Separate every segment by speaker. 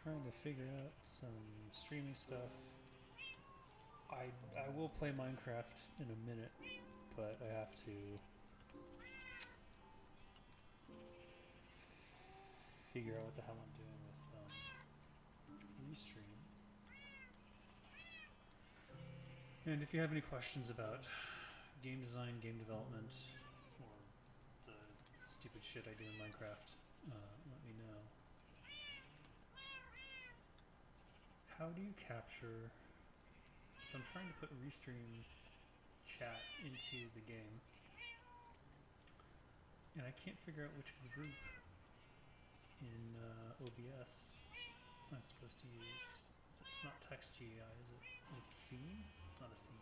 Speaker 1: trying to figure out some streaming stuff. I will play Minecraft in a minute, but I have to figure out what the hell I'm doing with Restream. And if you have any questions about game design, game development, or the stupid shit I do in Minecraft, let me know. How do you capture... So I'm trying to put Restream chat into the game, and I can't figure out which group in OBS I'm supposed to use. It's not text GEI, is it? Is it a scene? It's not a scene.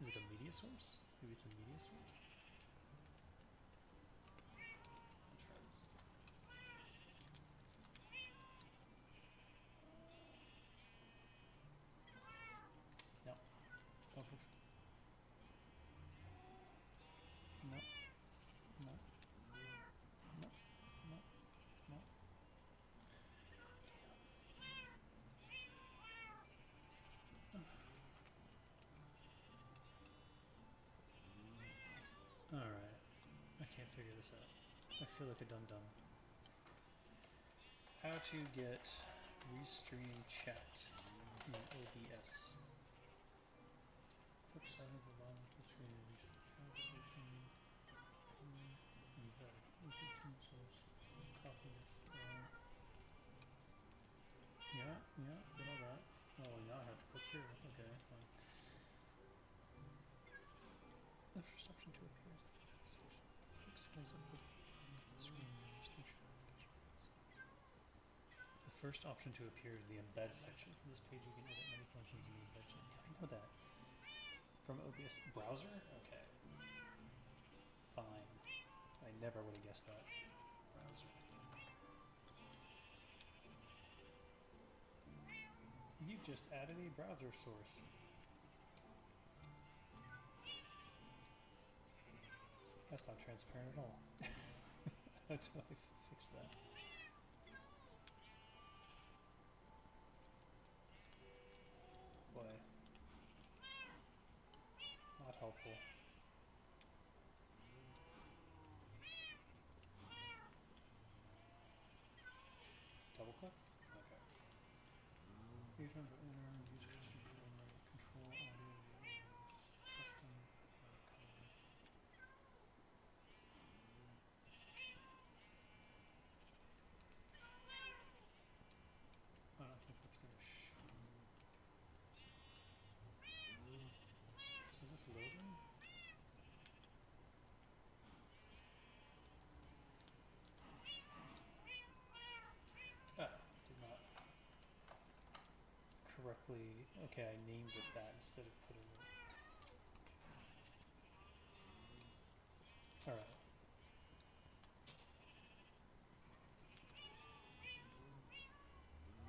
Speaker 1: Is it a media source? Maybe it's a media source? I'll try this. No, don't think so. No, no, no, no, no. Alright, I can't figure this out. I feel like a dum-dum. How to get Restream chat in OBS. Which side of the line between Restream translation and embed? Restream source. Copy this. Yeah, did all that. Oh, now I have to click here. Okay, fine. The first option to appear is the chat section. Click size up the screen. The first option to appear is the embed section. From this page, you can edit many functions in the embed section. Yeah, I know that. From OBS browser? Okay. Fine. I never would have guessed that. Browser. You just added a browser source. That's not transparent at all. How do I fix that? Boy. Not helpful. Double click? Okay. You can enter and use custom format, control audio variables, custom color. I don't think that's going to show. So is this loading? Ah, did not correctly. Okay, I named it that instead of putting it. All right.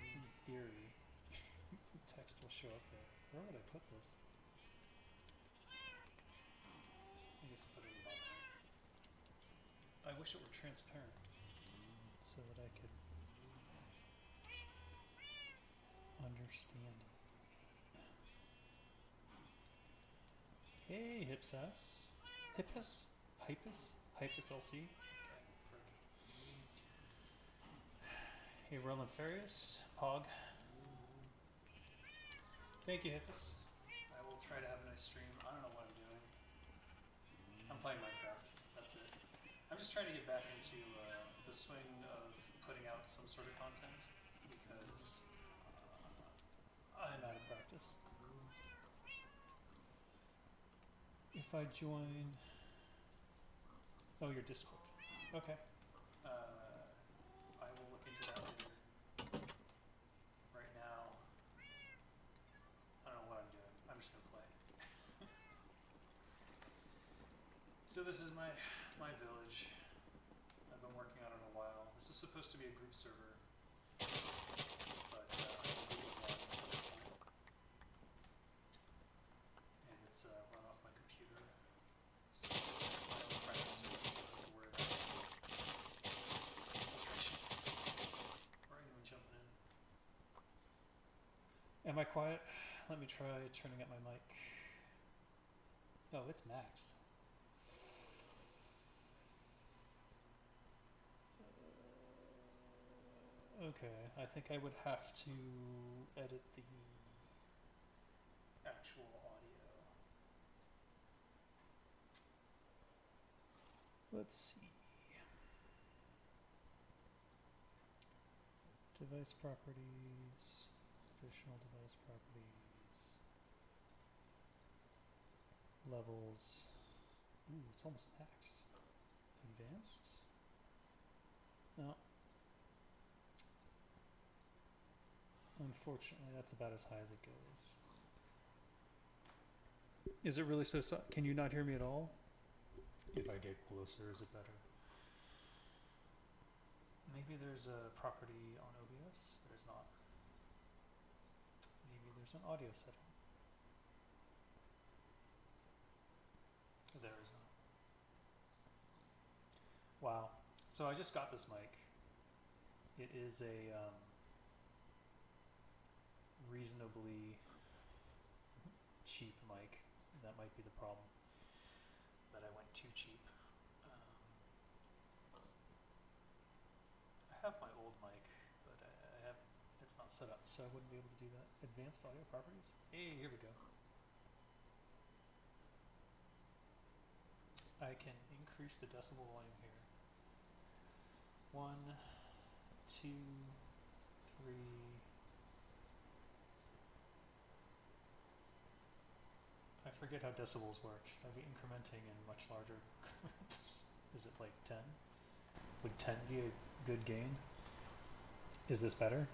Speaker 1: In theory, text will show up there. Where would I put this? I guess I'll put it in the bottom. I wish it were transparent so that I could understand. Hey, Hipsas. Hippus? Hypus? Hypus LC? Okay, frick. Hey, Roland Farias. Pog. Thank you, Hippus. I will try to have a nice stream. I don't know what I'm doing. I'm playing Minecraft. That's it. I'm just trying to get back into the swing of putting out some sort of content because I'm out of practice. If I join... Oh, your Discord. Okay. I will look into that later. Right now, I don't know what I'm doing. I'm just going to play. So this is my village. I've been working on it a while. This was supposed to be a group server, but I deleted that at this point. And it's run off my computer. So I have a private server, so I don't have to worry about filtration or anyone jumping in. Am I quiet? Let me try turning up my mic. Oh, it's maxed. Okay, I think I would have to edit the actual audio. Let's see. Device properties, additional device properties, levels. Ooh, it's almost maxed. Advanced? No. Unfortunately, that's about as high as it goes. Is it really so? Can you not hear me at all? If I get closer, is it better? Maybe there's a property on OBS. There's not. Maybe there's an audio setting. There is not. Wow. So I just got this mic. It is a reasonably cheap mic. That might be the problem. That I went too cheap. I have my old mic, but it's not set up, so I wouldn't be able to do that. Advanced audio properties. Hey, here we go. I can increase the decibel volume here. 1, 2, 3. I forget how decibels work. Should I be incrementing in much larger increments? Is it like 10? Would 10 be a good gain? Is this better?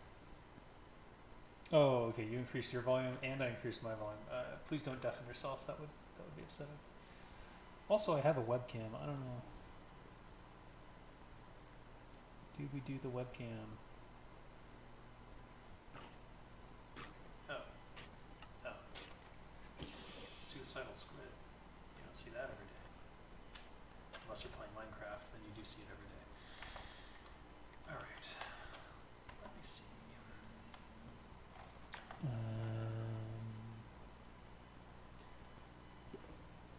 Speaker 1: Oh, okay. You increased your volume, and I increased my volume. Please don't deafen yourself. That would be upsetting. Also, I have a webcam. I don't know. Do we do the webcam? Oh. Suicidal squid. You don't see that every day. Unless you're playing Minecraft, then you do see it every day. Alright. Let me see.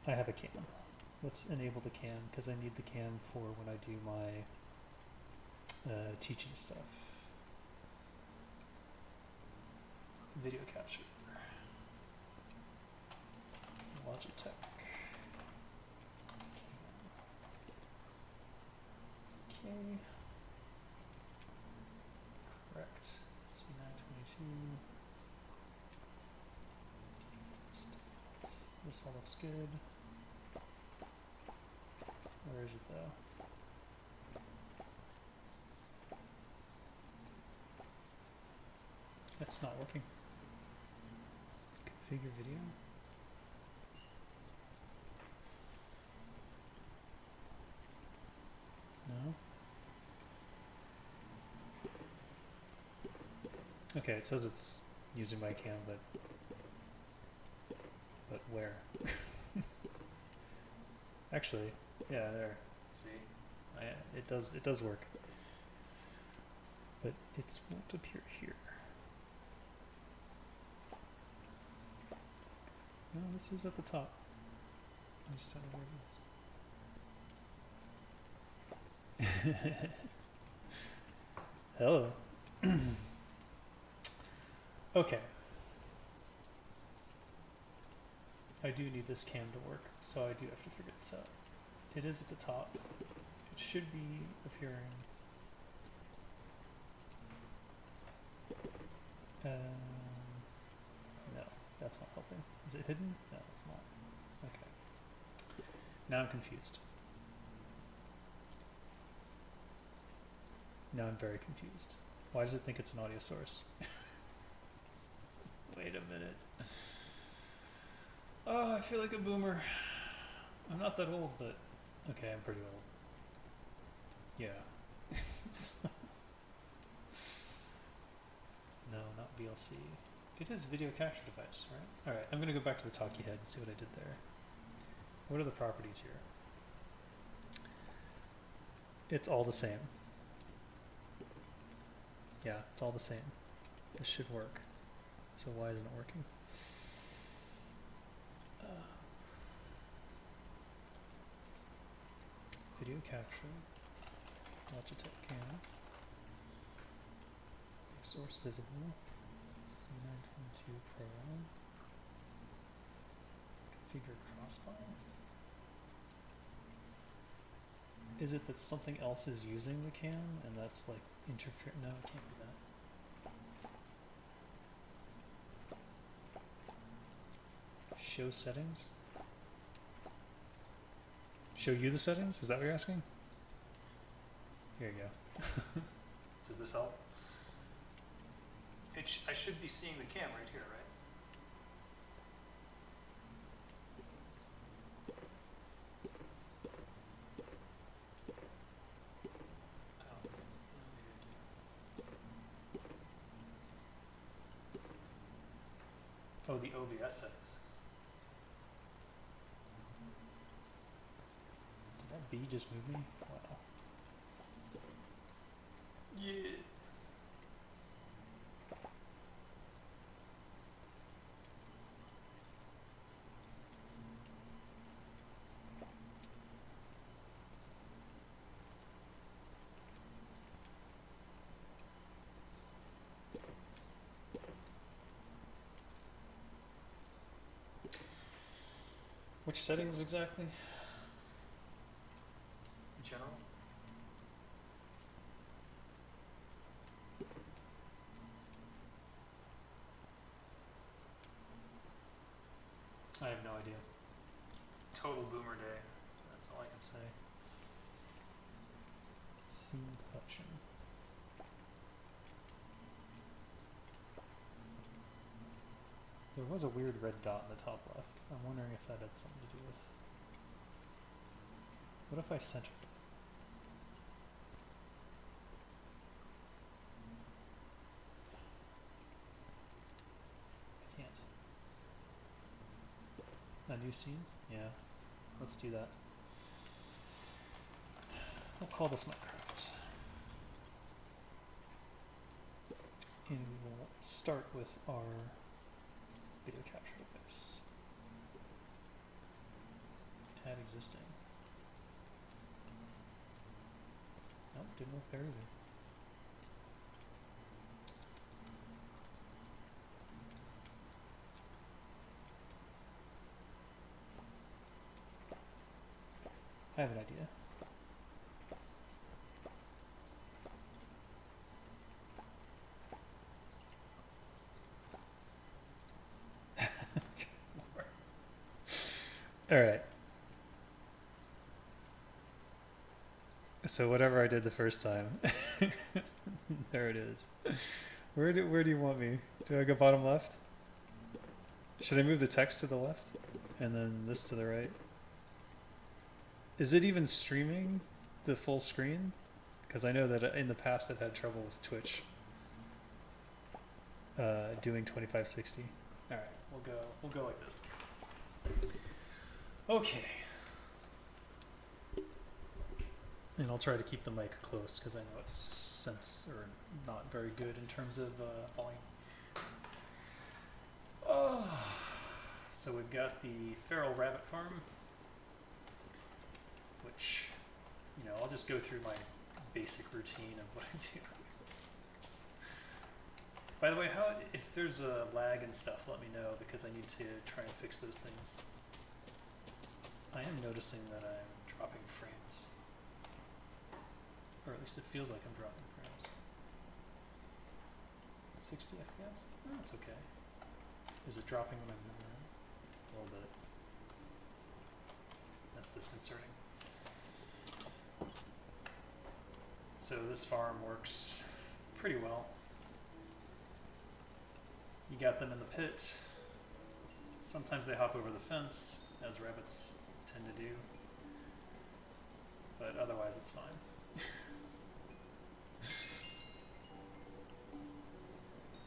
Speaker 1: I have a cam. Let's enable the cam because I need the cam for when I do my teaching stuff. Video capture. Logitech. Okay. Correct. C922. This all looks good. Where is it though? It's not working. Configure video. No. Okay, it says it's using my cam, but where? Actually, yeah, there. See, it does work, but it won't appear here. No, this is at the top. I just don't know where it is. Hello. Okay. I do need this cam to work, so I do have to figure this out. It is at the top. It should be appearing. No, that's not helping. Is it hidden? No, it's not. Okay. Now I'm confused. Now I'm very confused. Why does it think it's an audio source? Wait a minute. Oh, I feel like a boomer. I'm not that old, but okay, I'm pretty old. Yeah. No, not VLC. It is video capture device, right? Alright, I'm gonna go back to the talkie head and see what I did there. What are the properties here? It's all the same. Yeah, it's all the same. This should work.
Speaker 2: So why isn't it working? Video capture, Logitech Cam, source visible, C922 Pro, configure crossfire. Is it that something else is using the cam and that's like interfere? No, it can't be that. Show settings? Show you the settings? Is that what you're asking? Here you go.
Speaker 1: Does this help? I should be seeing the cam right here, right? Oh, the OBS settings.
Speaker 2: Did that bee just move me? Wow.
Speaker 1: Yeah.
Speaker 2: Which settings exactly?
Speaker 1: General.
Speaker 2: I have no idea.
Speaker 1: Total boomer day. That's all I can say.
Speaker 2: Scene collection. There was a weird red dot in the top left. I'm wondering if that had something to do with... What if I centered it? I can't. A new scene? Yeah. Let's do that. I'll call this Minecraft. And we will start with our video capture device. Add existing. Nope, didn't work there either. I have an idea. All right. So whatever I did the first time, there it is. Where do you want me? Do I go bottom left? Should I move the text to the left and then this to the right? Is it even streaming the full screen? Because I know that in the past I've had trouble with Twitch doing 2560.
Speaker 1: All right, we'll go like this. Okay.
Speaker 2: And I'll try to keep the mic close because I know it's not very good in terms of volume.
Speaker 1: So we've got the feral rabbit farm, which, I'll just go through my basic routine of what I do. By the way, if there's a lag and stuff, let me know because I need to try and fix those things. I am noticing that I'm dropping frames. Or at least it feels like I'm dropping frames. 60 FPS? Oh, that's okay. Is it dropping when I'm moving around? A little bit. That's disconcerting. So this farm works pretty well. You got them in the pit. Sometimes they hop over the fence, as rabbits tend to do. But otherwise it's fine.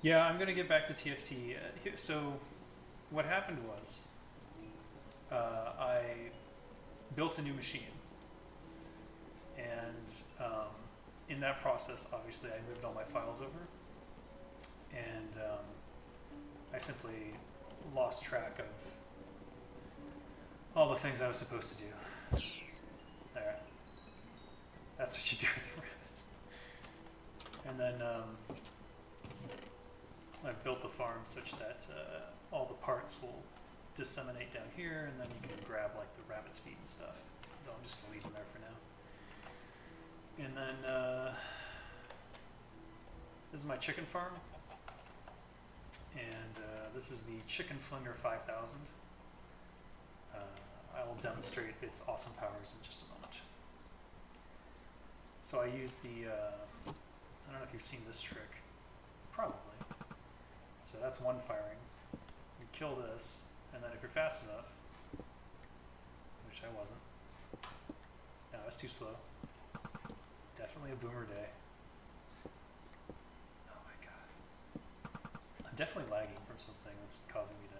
Speaker 1: Yeah, I'm going to get back to TFT. So what happened was I built a new machine. And in that process, obviously, I moved all my files over. And I simply lost track of all the things I was supposed to do. There. That's what you do with the rabbits. And then I've built the farm such that all the parts will disseminate down here, and then you can grab like the rabbit's feet and stuff. Though I'm just gonna leave them there for now. And then this is my chicken farm, and this is the Chicken Flinger 5000. I will demonstrate its awesome powers in just a moment. So I use the, I don't know if you've seen this trick, probably. So that's one firing. You kill this, and then if you're fast enough, which I wasn't, no, I was too slow. Definitely a boomer day. Oh my god. I'm definitely lagging from something that's causing me to...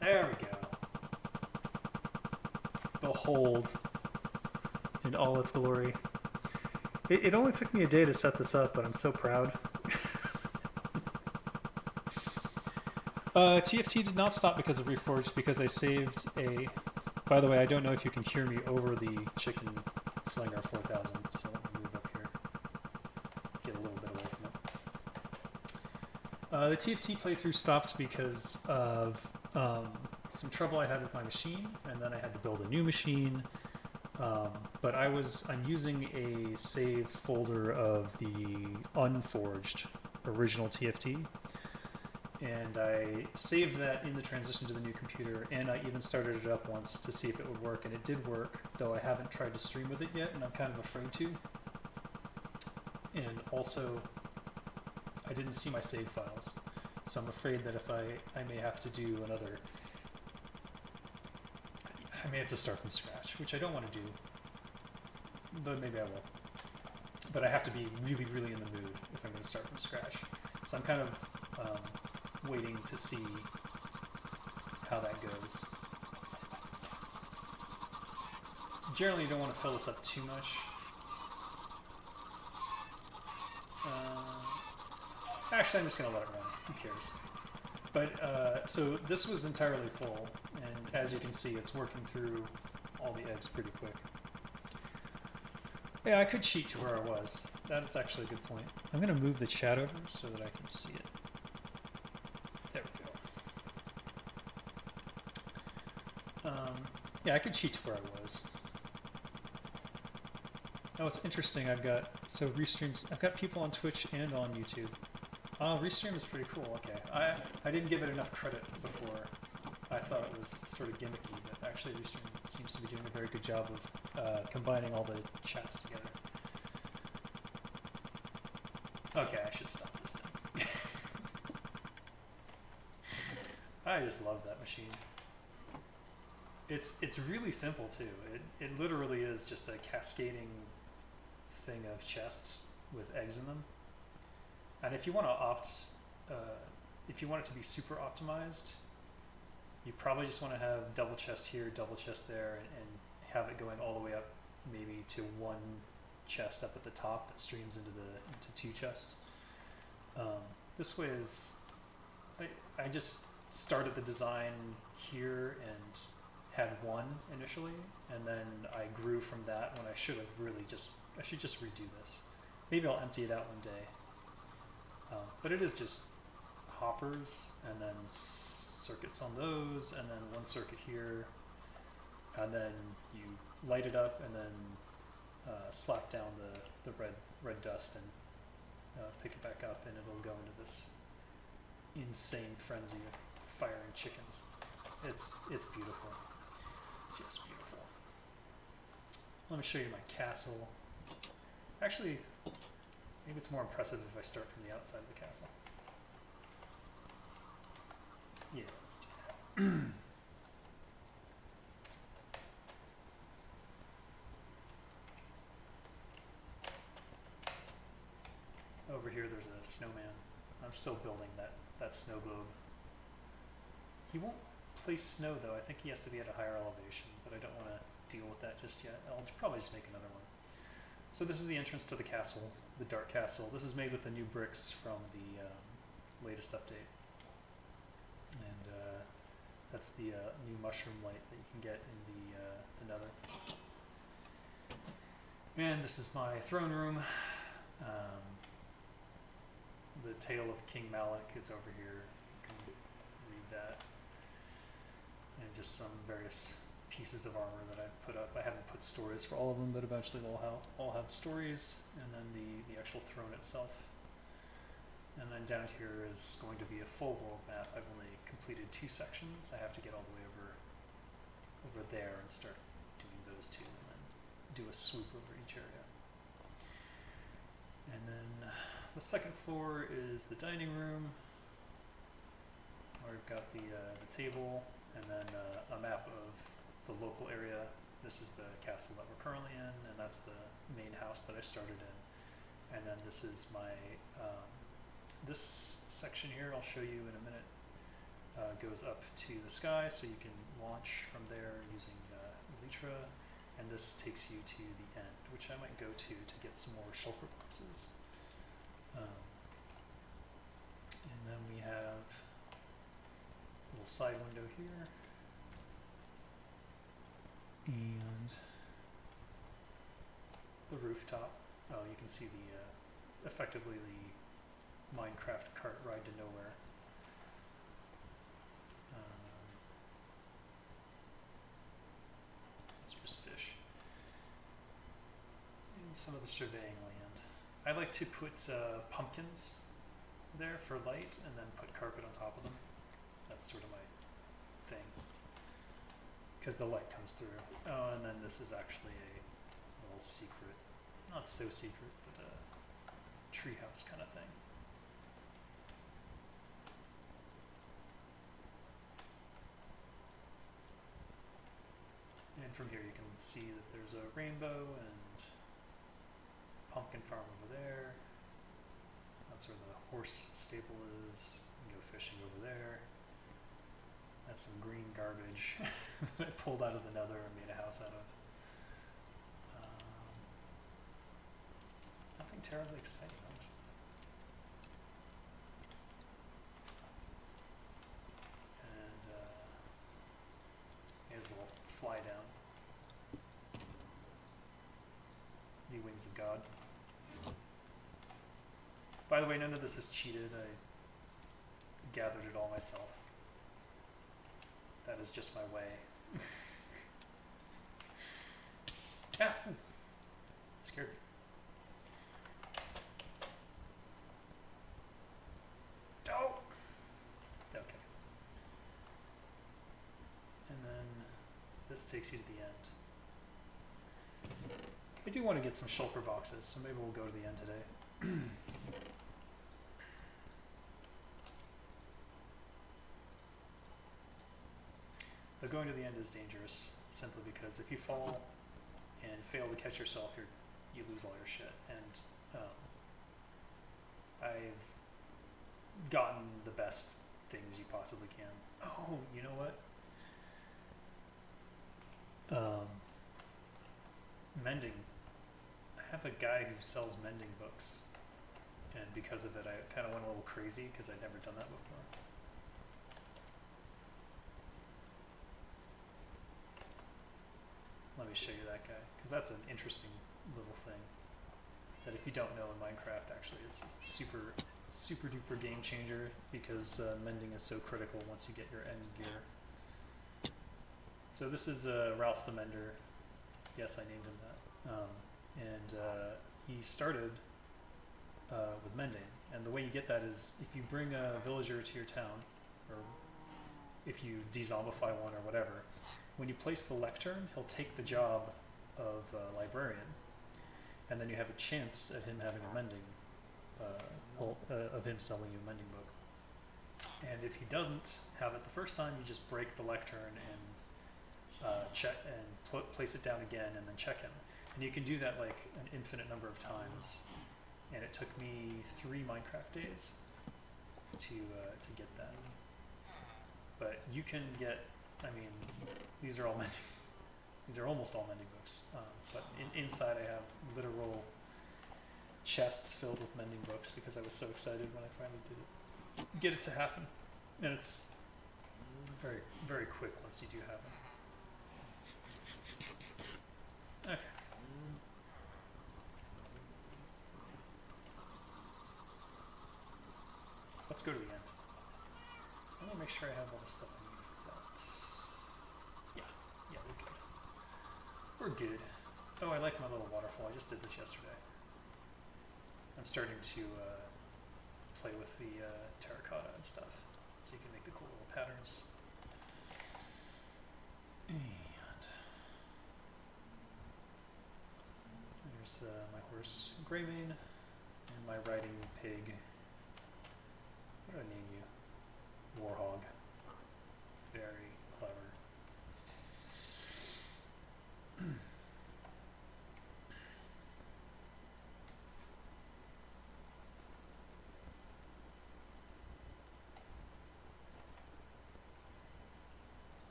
Speaker 1: There we go. Behold in all its glory. It only took me a day to set this up, but I'm so proud. TFT did not stop because of Reforged, because I saved a... By the way, I don't know if you can hear me over the Chicken Flinger 4000, so let me move up here. Get a little bit away from it. The TFT playthrough stopped because of some trouble I had with my machine, and then I had to build a new machine. But I'm using a saved folder of the unforged original TFT, and I saved that in the transition to the new computer, and I even started it up once to see if it would work, and it did work, though I haven't tried to stream with it yet, and I'm kind of afraid to. And also, I didn't see my save files, so I'm afraid that if I may have to do another... I may have to start from scratch, which I don't want to do, but maybe I will. But I have to be really, really in the mood if I'm going to start from scratch. So I'm kind of waiting to see how that goes. Generally, you don't want to fill this up too much. Actually, I'm just going to let it run. Who cares? But, so this was entirely full, and as you can see, it's working through all the eggs pretty quick. Yeah, I could cheat to where I was. That is actually a good point. I'm going to move the chat over so that I can see it. There we go. Yeah, I could cheat to where I was. Oh, it's interesting. I've got people on Twitch and on YouTube. Restream is pretty cool. Okay, I didn't give it enough credit before. I thought it was sort of gimmicky, but actually Restream seems to be doing a very good job of combining all the chats together. Okay, I should stop this thing. I just love that machine. It's really simple too. It literally is just a cascading thing of chests with eggs in them. And if you want to if you want it to be super optimized, you probably just want to have double chest here, double chest there, and have it going all the way up maybe to one chest up at the top that streams into two chests. This way is, I just started the design here and had one initially, and then I grew from that when I should just redo this. Maybe I'll empty it out one day. But it is just hoppers and then circuits on those, and then one circuit here, and then you light it up and then slap down the red dust and pick it back up, and it'll go into this insane frenzy of firing chickens. It's beautiful, just beautiful. Let me show you my castle. Actually, maybe it's more impressive if I start from the outside of the castle. Yeah, let's do that. Over here there's a snowman. I'm still building that snow globe. He won't place snow though. I think he has to be at a higher elevation, but I don't want to deal with that just yet. I'll probably just make another one. So this is the entrance to the castle, the Dark Castle. This is made with the new bricks from the latest update.
Speaker 2: That's the new mushroom light that you can get in the Nether. And this is my throne room. The Tale of King Malik is over here. You can read that. And just some various pieces of armor that I've put up. I haven't put stories for all of them, but eventually they'll all have stories. And then the actual throne itself. And then down here is going to be a full world map. I've only completed 2 sections. I have to get all the way over there and start doing those 2, and then do a swoop over each area. And then the second floor is the dining room, where we've got the table, and then a map of the local area. This is the castle that we're currently in, and that's the main house that I started in. And then this is my this section here, I'll show you in a minute, goes up to the sky, so you can launch from there using Elytra, and this takes you to the end, which I might go to get some more shulker boxes. And then we have a little side window here, and the rooftop. Oh, you can see the effectively the Minecraft cart ride to nowhere. Those are just fish. And some of the surveying land. I like to put pumpkins there for light, and then put carpet on top of them. That's sort of my thing, because the light comes through. Oh, and then this is actually a little secret, not so secret, but a treehouse kind of thing. And from here you can see that there's a rainbow and pumpkin farm over there. That's where the horse stable is. You can go fishing over there. That's some green garbage that I pulled out of the Nether and made a house out of. Nothing terribly exciting, honestly. And may as well fly down. The wings of God. By the way, none of this is cheated. I gathered it all myself. That is just my way. Yeah. Ooh. Scared me. Oh! Okay. And then this takes you to the end. I do want to get some shulker boxes, so maybe we'll go to the end today. Though going to the end is dangerous, simply because if you fall and fail to catch yourself, you lose all your shit. And I've gotten the best things you possibly can. Oh, you know what? Mending. I have a guy who sells mending books, and because of it I kind of went a little crazy because I'd never done that before. Let me show you that guy, because that's an interesting little thing that if you don't know in Minecraft actually is a super duper game changer, because mending is so critical once you get your end gear. So this is Ralph the Mender. Yes, I named him that. He started with mending, and the way you get that is if you bring a villager to your town, or if you de-zombify one or whatever, when you place the lectern, he'll take the job of librarian, and then you have a chance at him having a mending, of him selling you a mending book. And if he doesn't have it the first time, you just break the lectern and check and place it down again, and then check him. And you can do that like an infinite number of times. And it took me 3 Minecraft days to get that. But you can get, I mean, these are all mending. These are almost all mending books. But inside I have literal chests filled with mending books because I was so excited when I finally did it. Get it to happen. And it's
Speaker 1: very, very quick once you do have them. Okay. Let's go to the end. Let me make sure I have all the stuff I need for that. Yeah, we're good. We're good. Oh, I like my little waterfall. I just did this yesterday. I'm starting to play with the terracotta and stuff, so you can make the cool little patterns. And there's my horse Greymane and my riding pig. What do I name you? Warhog. Very clever.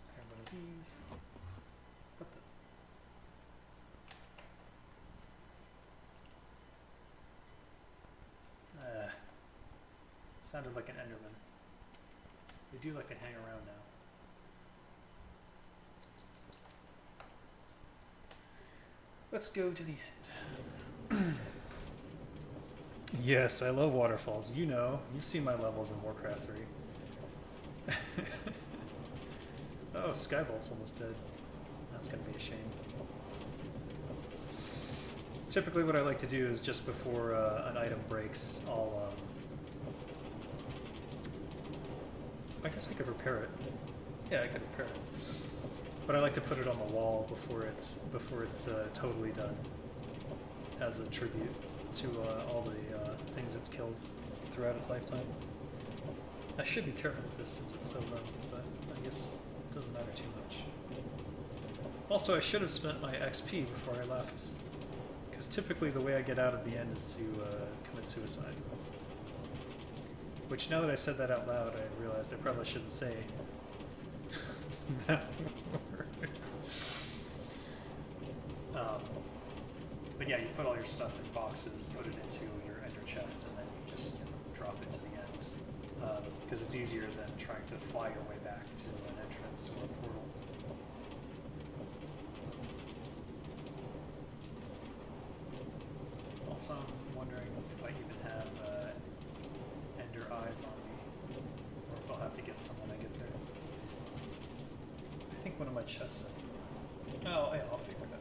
Speaker 1: Grab one of these. What the? Sounded like an Enderman. They do like to hang around now. Let's go to the end. Yes, I love waterfalls. You know, you've seen my levels in Warcraft 3. Oh, Skybolt's almost dead. That's gonna be a shame. Typically what I like to do is just before an item breaks, I guess I could repair it. Yeah, I could repair it. But I like to put it on the wall before it's totally done, as a tribute to all the things it's killed throughout its lifetime. I should be careful with this since it's so low, but I guess it doesn't matter too much. Also, I should have spent my XP before I left, because typically the way I get out of the end is to commit suicide. Which, now that I said that out loud, I realized I probably shouldn't say that word. But yeah, you put all your stuff in boxes, put it into your ender chest, and then you just drop it to the end. Because it's easier than trying to fly your way back to an entrance or a portal. Also, I'm wondering if I even have ender eyes on me, or if I'll have to get some when I get there. I think one of my chest sets. Oh, yeah, I'll figure it out.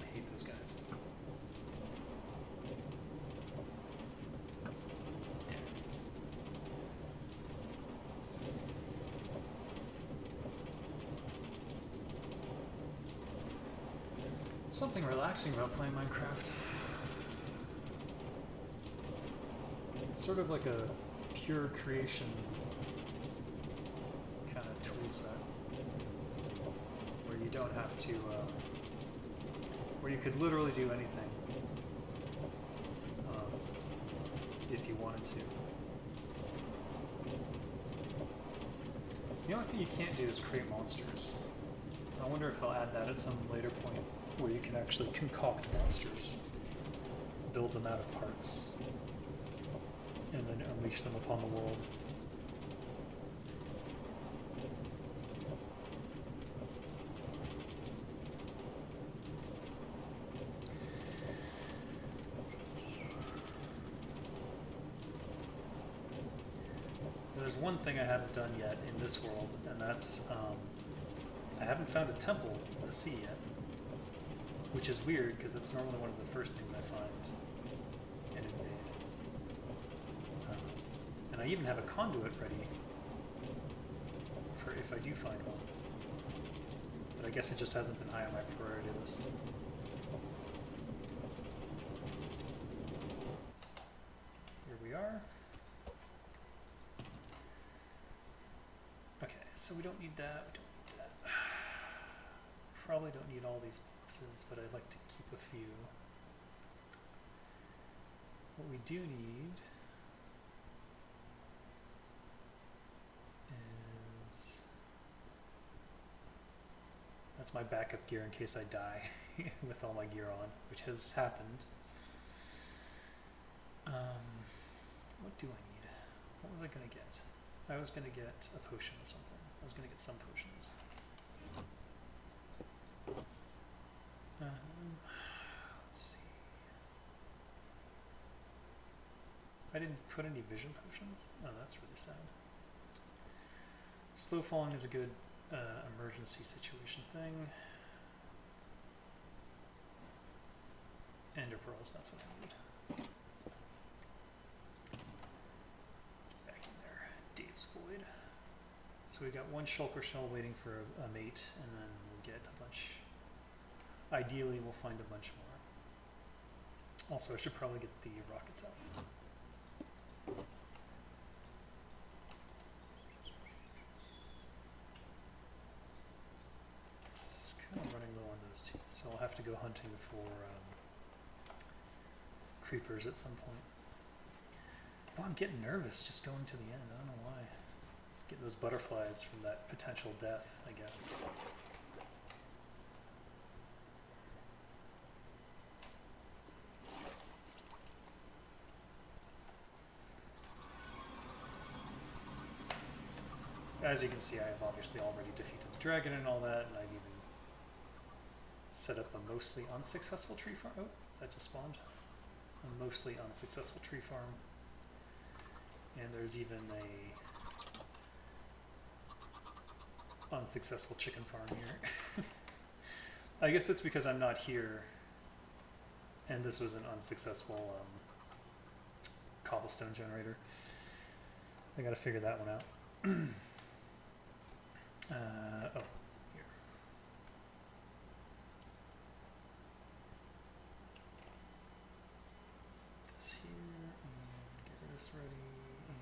Speaker 1: I hate those guys. Something relaxing about playing Minecraft. It's sort of like a pure creation kind of tool set, where you don't have to, where you could literally do anything if you wanted to. The only thing you can't do is create monsters. I wonder if they'll add that at some later point, where you can actually concoct monsters, build them out of parts, and then unleash them upon the world. There's one thing I haven't done yet in this world, and that's I haven't found a temple in the sea yet, which is weird because that's normally one of the first things I find in Invade. And I even have a conduit ready for if I do find one, but I guess it just hasn't been high on my priority list. Here we are. Okay, so we don't need that. We don't need that. Probably don't need all these boxes, but I'd like to keep a few. What we do need is
Speaker 2: That's my backup gear in case I die with all my gear on, which has happened. What do I need? What was I gonna get? I was gonna get a potion of something. I was gonna get some potions. Let's see. I didn't put any vision potions? Oh, that's really sad. Slow falling is a good emergency situation thing. Ender pearls, that's what I need. Back in there. Dave's Void. So we got one shulker shell waiting for a mate, and then we'll get a bunch. Ideally, we'll find a bunch more. Also, I should probably get the rockets out. It's kind of running low on those two, so I'll have to go hunting for creepers at some point. Oh, I'm getting nervous just going to the end. I don't know why. Get those butterflies from that potential death, I guess. As you can see, I have obviously already defeated the dragon and all that, and I've even set up a mostly unsuccessful tree farm. Oh, that just spawned. A mostly unsuccessful tree farm. And there's even a unsuccessful chicken farm here. I guess that's because I'm not here, and this was an unsuccessful cobblestone generator. I gotta figure that one out. Oh, here. This here, and get this ready, and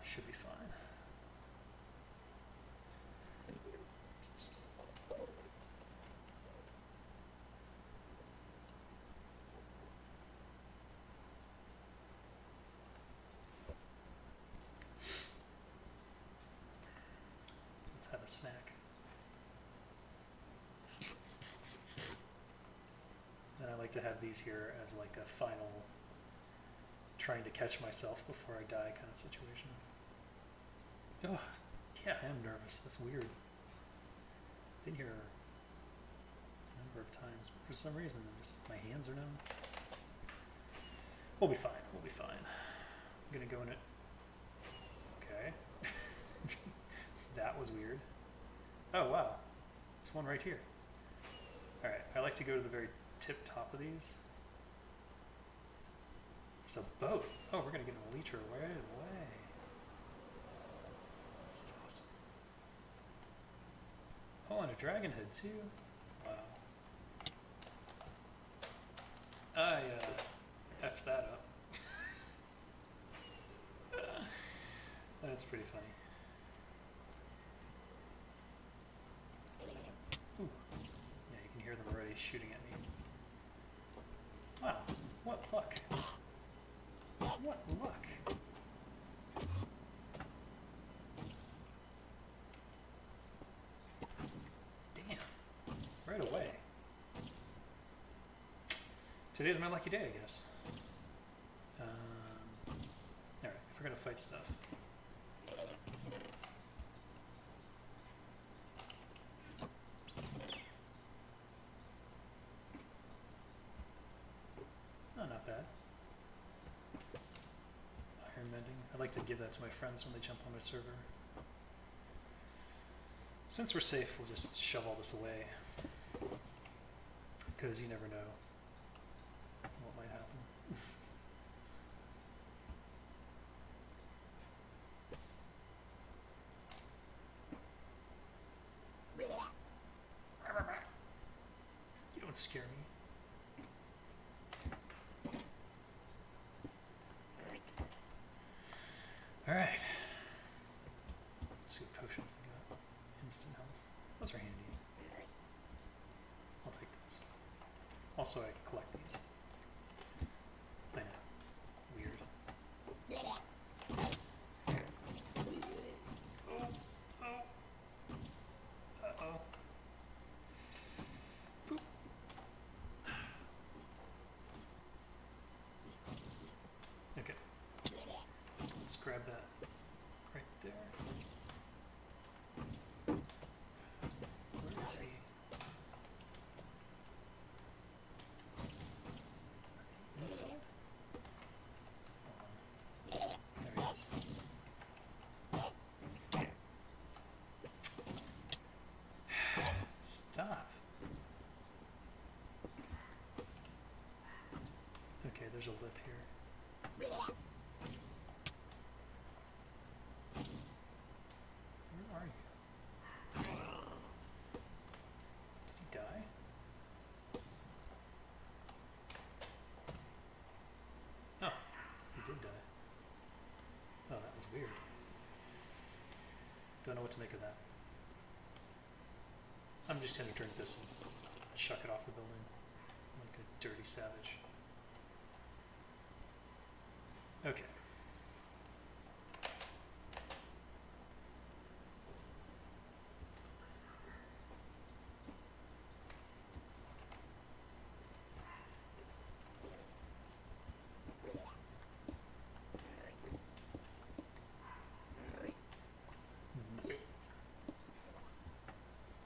Speaker 2: should be fine. Let's have a snack. And I like to have these here as like a final trying to catch myself before I die kind of situation. Oh, yeah, I am nervous. That's weird. Been here a number of times, but for some reason, just my hands are numb. We'll be fine. We'll be fine. I'm gonna go in it. Okay. That was weird. Oh wow, there's one right here. All right, I like to go to the very tip top of these. There's a boat. Oh, we're gonna get an elytra right away. This is awesome. Oh, and a dragon head too. Wow. I effed that up. That's pretty funny. Ooh. Yeah, you can hear them already shooting at me. Wow, what luck. What luck. Damn. Right away. Today's my lucky day, I guess. Alright, if we're gonna fight stuff. Oh, not bad. Iron mending. I like to give that to my friends when they jump on my server. Since we're safe, we'll just shove all this away. Because you never know what might happen. You don't scare me. Alright. Let's see what potions we got. Instant health. Those are handy. I'll take those. Also, I collect these. I know. Weird. Oh. Oh. Uh-oh. grab that right there. Where is he? Inside? There he is. Stop. Okay, there's a lip here. Where are you? Did he die? Oh, he did die. Oh, that was weird. Don't know what to make of that. I'm just gonna drink this and chuck it off the building like a dirty savage. Okay.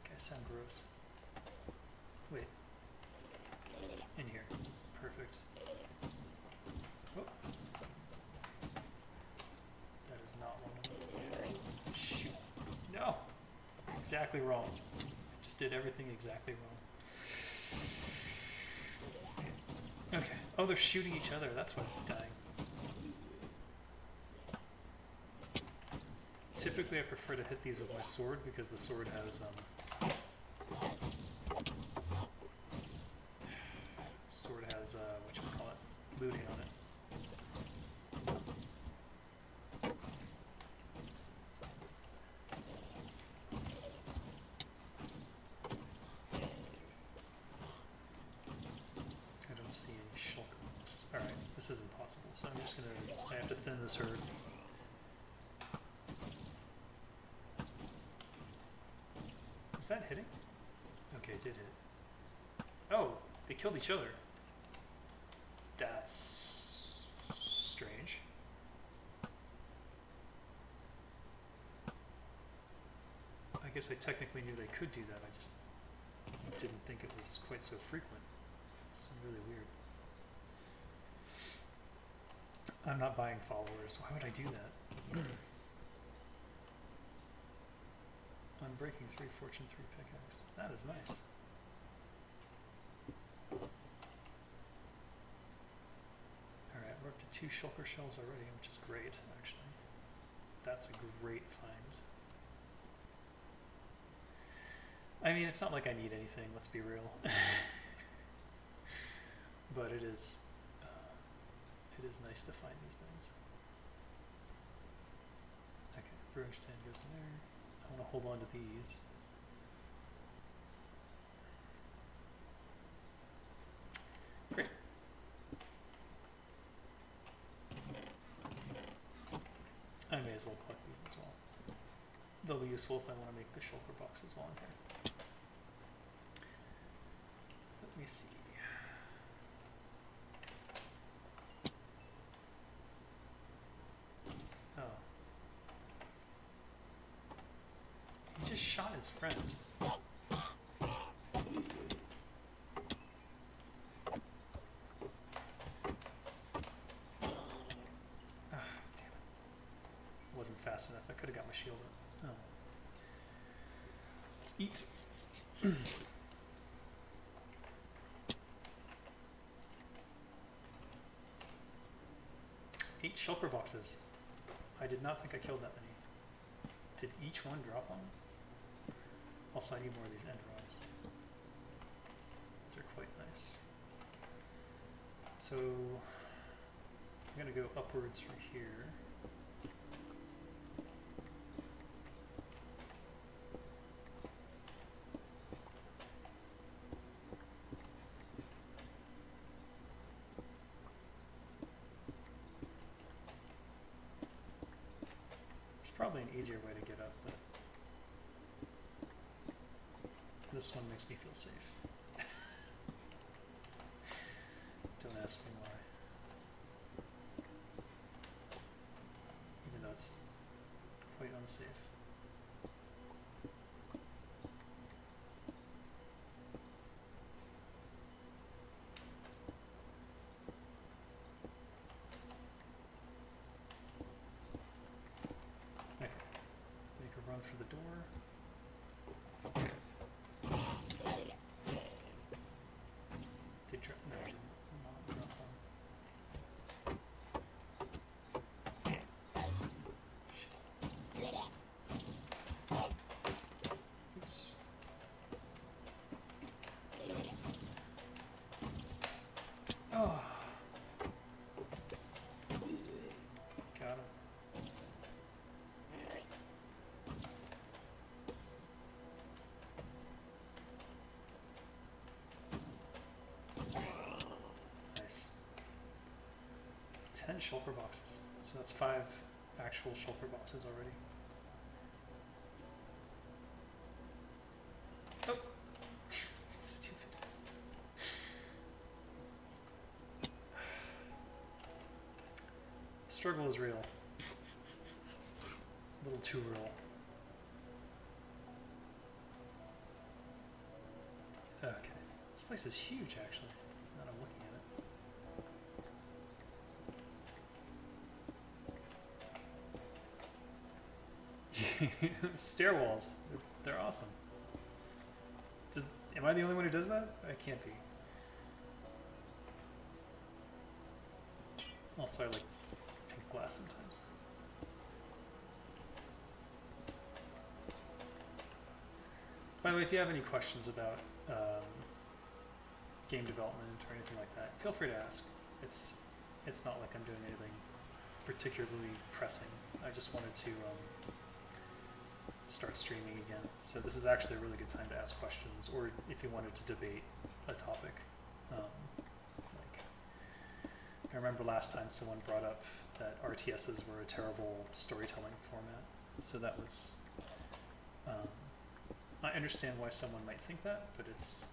Speaker 2: Guys sound gross. Wait. In here. Perfect. Oh. That is not one of them. Shoot. No! Exactly wrong. Just did everything exactly wrong. Okay. Oh, they're shooting each other. That's why he's dying. Typically, I prefer to hit these with my sword because the sword has whatchamacallit, looting on it. I don't see any shulkers. Alright, this is impossible, so I'm just gonna, I have to thin this herd. Is that hitting? Okay, it did hit. Oh, they killed each other. That's strange. I guess I technically knew they could do that, I just didn't think it was quite so frequent. It's really weird. I'm not buying followers. Why would I do that? Unbreaking 3, Fortune 3 pickaxe. That is nice. Alright, we're up to 2 shulker shells already, which is great, actually. That's a great find. I mean, it's not like I need anything, let's be real. But it is nice to find these things. Okay, brewing stand goes in there. I want to hold on to these. Great. I may as well collect these as well. They'll be useful if I want to make the shulker boxes while I'm here. Let me see. Oh. He just shot his friend. Wasn't fast enough. I could have got my shield up. Oh. Let's eat. 8 shulker boxes. I did not think I killed that many. Did each one drop on me? Also, I need more of these end rods. These are quite nice. So, I'm going to go upwards from here. Probably an easier way to get up, but this one makes me feel safe. Don't ask me why. Even though for the door. Did drop? No, I didn't. Not drop one. Oops. Oh. Got him. Nice. 10 shulker boxes. So that's 5 actual shulker boxes already. Oh! Stupid. Struggle is real. A little too real. Okay. This place is huge, actually, now that I'm looking at it. Stairwalls. They're awesome. Am I the only one who does that? I can't be. Also, I like pink glass sometimes. By the way, if you have any questions about game development or anything like that, feel free to ask. It's not like I'm doing anything particularly pressing. I just wanted to start streaming again. So this is actually a really good time to ask questions, or if you wanted to debate a topic. Like, I remember last time someone brought up that RTSs were a terrible storytelling format. So that was, I understand why someone might think that, but it's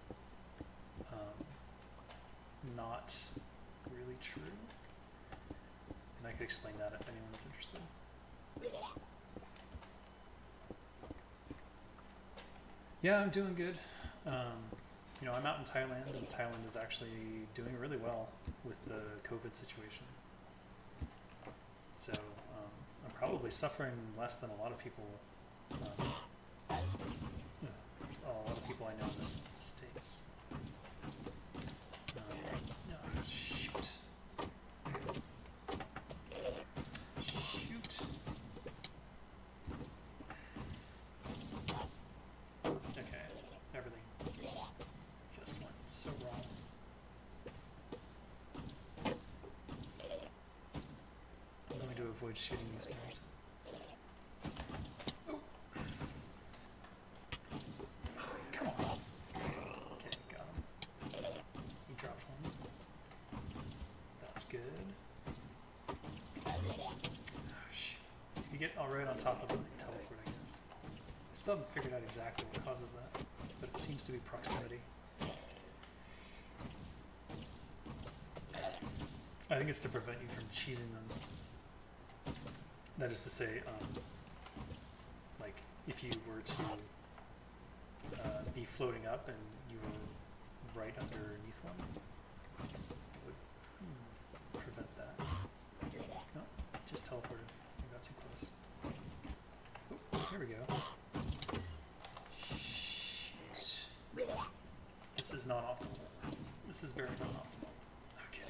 Speaker 2: not really true. And I could explain that if anyone is interested. Yeah, I'm doing good. You know, I'm out in Thailand, and Thailand is actually doing really well with the COVID situation. So I'm probably suffering less than a lot of people. A lot of people I know in the States. Oh, shoot. Shoot. Okay, everything just went so wrong. I'm going to avoid shooting these guys. Oh. Come on. Okay, got him. He dropped one. That's good. Oh, shoot. You get all right on top of the teleport, I guess. I still haven't figured out exactly what causes that, but it seems to be proximity. I think it's to prevent you from cheesing them. That is to say, like, if you were to be floating up and you were right underneath one, it would prevent that. No, just teleported. I got too close. Oh, here we go. Shoot. This is not optimal. This is very not optimal. Okay.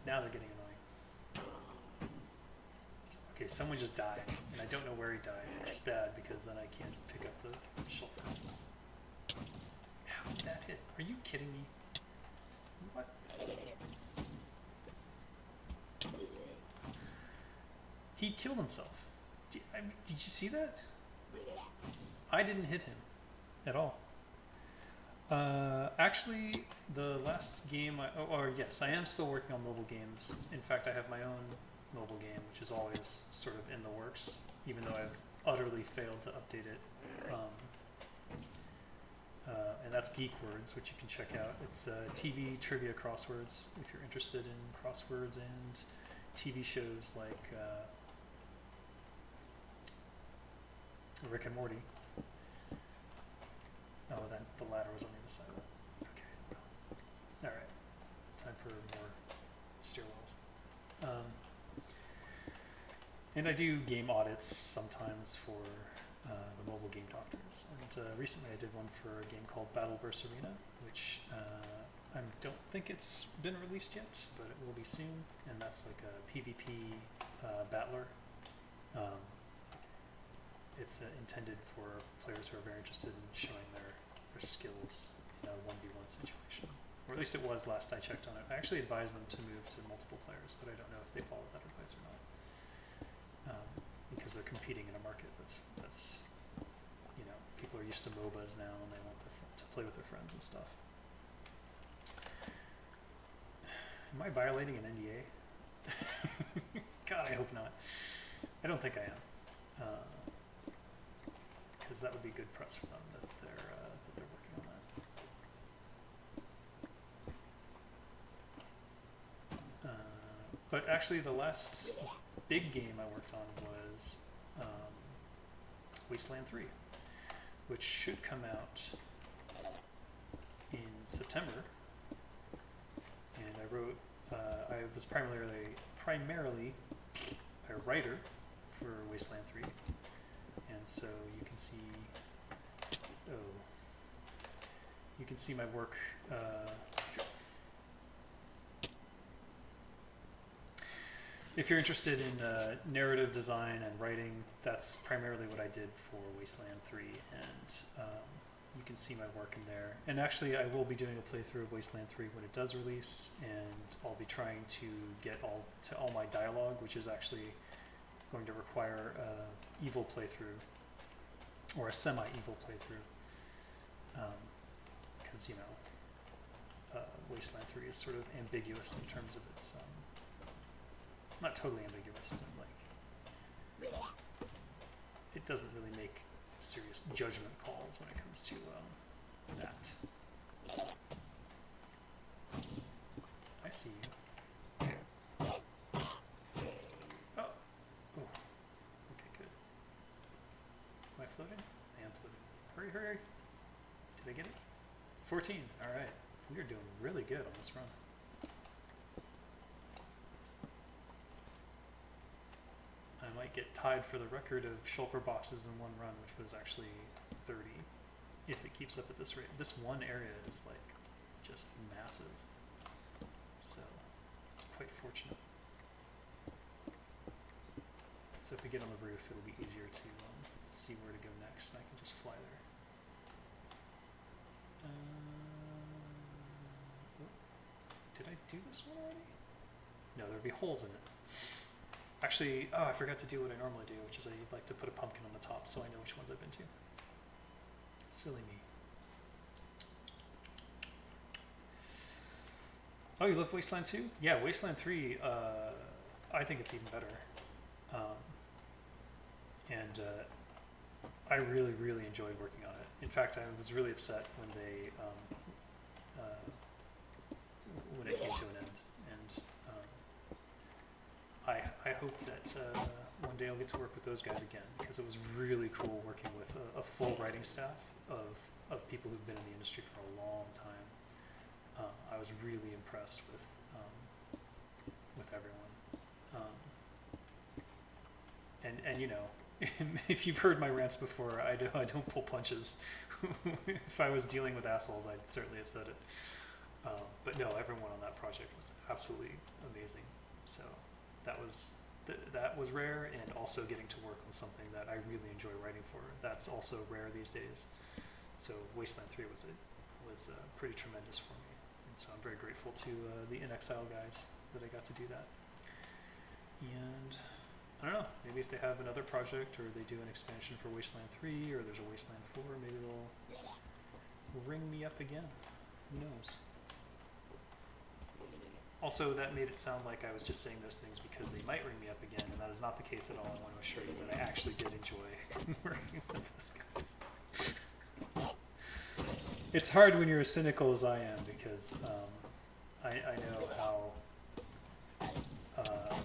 Speaker 2: Now they're getting annoying. Okay, someone just died, and I don't know where he died, which is bad because then I can't pick up the shulker. How did that hit? Are you kidding me? What? He killed himself. Did you see that? I didn't hit him at all. Actually, the last game, yes, I am still working on mobile games. In fact, I have my own mobile game, which is always sort of in the works, even though I've utterly failed to update it. And that's Geek Words, which you can check out. It's TV trivia crosswords, if you're interested in crosswords and TV shows like Rick and Morty. Oh, then the ladder was on the other side of it. Okay. All right. Time for more stairwells. And I do game audits sometimes for the mobile game doctors. And recently I did one for a game called Battleverse Arena, which I don't think it's been released yet, but it will be soon. And that's like a PvP battler. It's intended for players who are very interested in showing their skills in a 1v1 situation. Or at least it was last I checked on it. I actually advised them to move to multiple players, but I don't know if they followed that advice or not. Because they're competing in a market that's you know, people are used to MOBAs now and they want to play with their friends and stuff. Am I violating an NDA? God, I hope not. I don't think I am. Because that would be good press for them that they're working on that. But actually, the last big game I worked on was Wasteland 3, which should come out in September. And I wrote. I was primarily a writer for Wasteland 3. And so you can see, you can see my work. If you're interested in narrative design and writing, that's primarily what I did for Wasteland 3, and you can see my work in there. And actually, I will be doing a playthrough of Wasteland 3 when it does release, and I'll be trying to get all my dialogue, which is actually going to require evil playthrough, or a semi-evil playthrough, because you know, Wasteland 3 is sort of ambiguous in terms of its, not totally ambiguous, but like, it doesn't really make serious judgment calls when it comes to that. I see you. Oh. Okay, good. Am I floating? I am floating. Hurry, hurry. Did I get it? 14. All right. We are doing really good on this run. I might get tied for the record of shulker boxes in one run, which was actually 30, if it keeps up at this rate. This one area is like just massive, so it's quite fortunate. So if we get on the roof, it'll be easier to see where to go next, and I can just fly there. Did I do this one already? No, there'd be holes in it. Actually, I forgot to do what I normally do, which is I like to put a pumpkin on the top so I know which ones I've been to. Silly me. Oh, you love Wasteland 2? Yeah, Wasteland 3, I think it's even better. I really, really enjoyed working on it. In fact, I was really upset when they, when it came to an end. I hope that one day I'll get to work with those guys again, because it was really cool working with a full writing staff of people who've been in the industry for a long time. I was really impressed with everyone. And you know, if you've heard my rants before, I don't pull punches. If I was dealing with assholes, I'd certainly have said it. But no, everyone on that project was absolutely amazing. So that was rare, and also getting to work on something that I really enjoy writing for. That's also rare these days. So Wasteland 3 was pretty tremendous for me, and so I'm very grateful to the In Exile guys that I got to do that. And I don't know, maybe if they have another project, or they do an expansion for Wasteland 3, or there's a Wasteland 4, maybe they'll ring me up again. Who knows? Also, that made it sound like I was just saying those things because they might ring me up again, and that is not the case at all. I want to assure you that I actually did enjoy working with those guys. It's hard when you're as cynical as I am, because I know how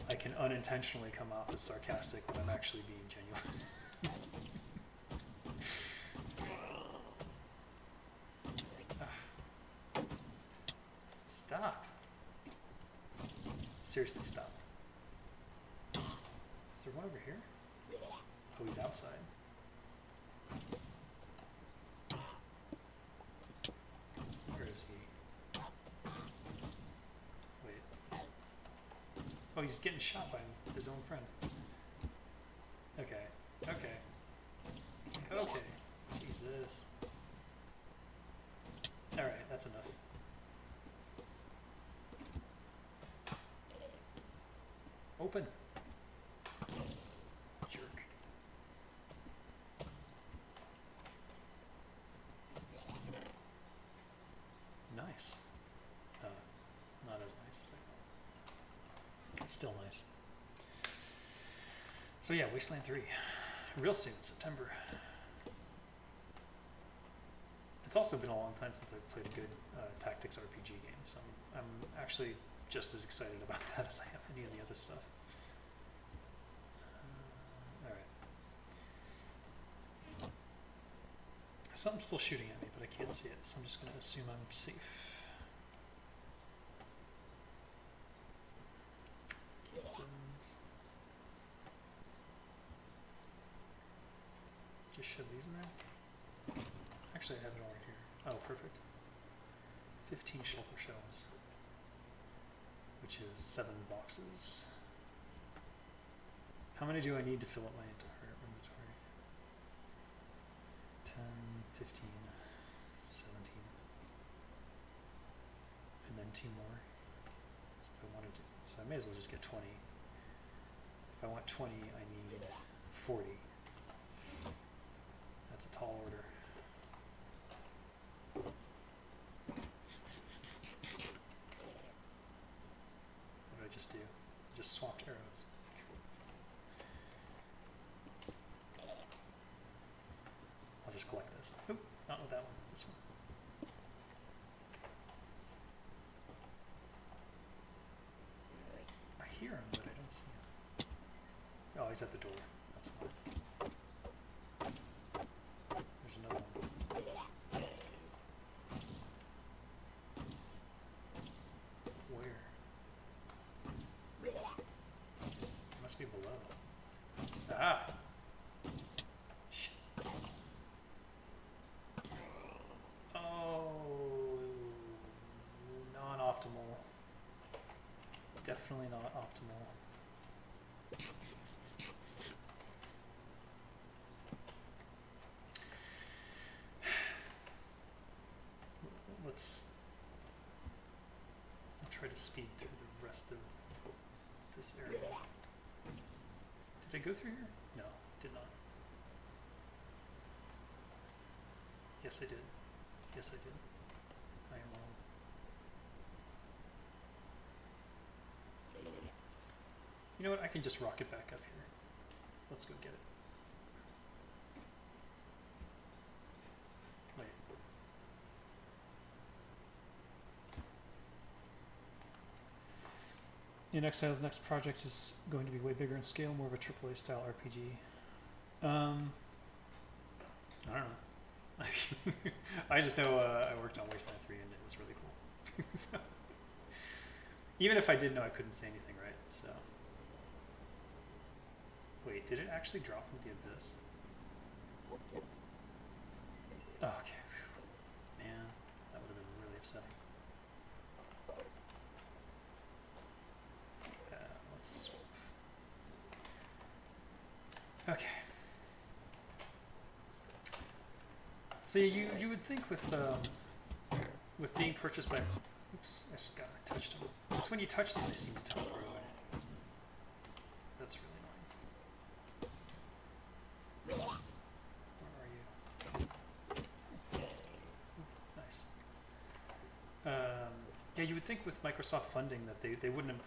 Speaker 2: I can unintentionally come off as sarcastic when I'm actually being genuine. Stop. Seriously, stop. It's there one over here? Oh, he's outside. Where is he? Wait. Oh, he's getting shot by his own friend. Okay. Okay. Okay. Jesus. Alright, that's enough. Open. Jerk. Nice. Not as nice as I thought. It's still nice. So yeah, Wasteland 3. Real soon, September. It's also been a long time since I've played a good tactics RPG game, so I'm actually just as excited about that as I am any of the other stuff. Alright. Something's still shooting at me, but I can't see it, so I'm just going to assume I'm safe. Weapons. Just shove these in there. Actually, I have it all right here. Oh, perfect. 15 shulker shells, which is 7 boxes. How many do I need to fill up my entire inventory? 10, 15, 17, and then 2 more. So if I wanted to, so I may as well just get 20. If I want 20, I need 40. That's a tall order. What did I just do? I just swapped arrows. I'll just collect this. Oop, not with that one, this one. I hear him, but I don't see him. Oh, he's at the door. That's fine. There's another one. Where? It must be below. Ah! Shit. Oh, non-optimal. Definitely not optimal. I'll try to speed through the rest of this area. Did I go through here? No, did not. Yes, I did. Yes, I did. I am wrong. You know what? I can just rocket back up here. Let's go get it. Wait. In Exile's next project is going to be way bigger in scale, more of a AAA style RPG. I don't know. I just know I worked on Wasteland 3 and it was really cool. So, even if I did know, I couldn't say anything, right? So, wait, did it actually drop into the abyss? Oh, okay. Man, that would have been really upsetting. Let's swap. Okay. So you would think with being purchased by, oops, I touched them. It's when you touch them they seem to teleport away. That's really annoying. Where are you? Ooh, nice. Yeah, you would think with Microsoft funding that they wouldn't have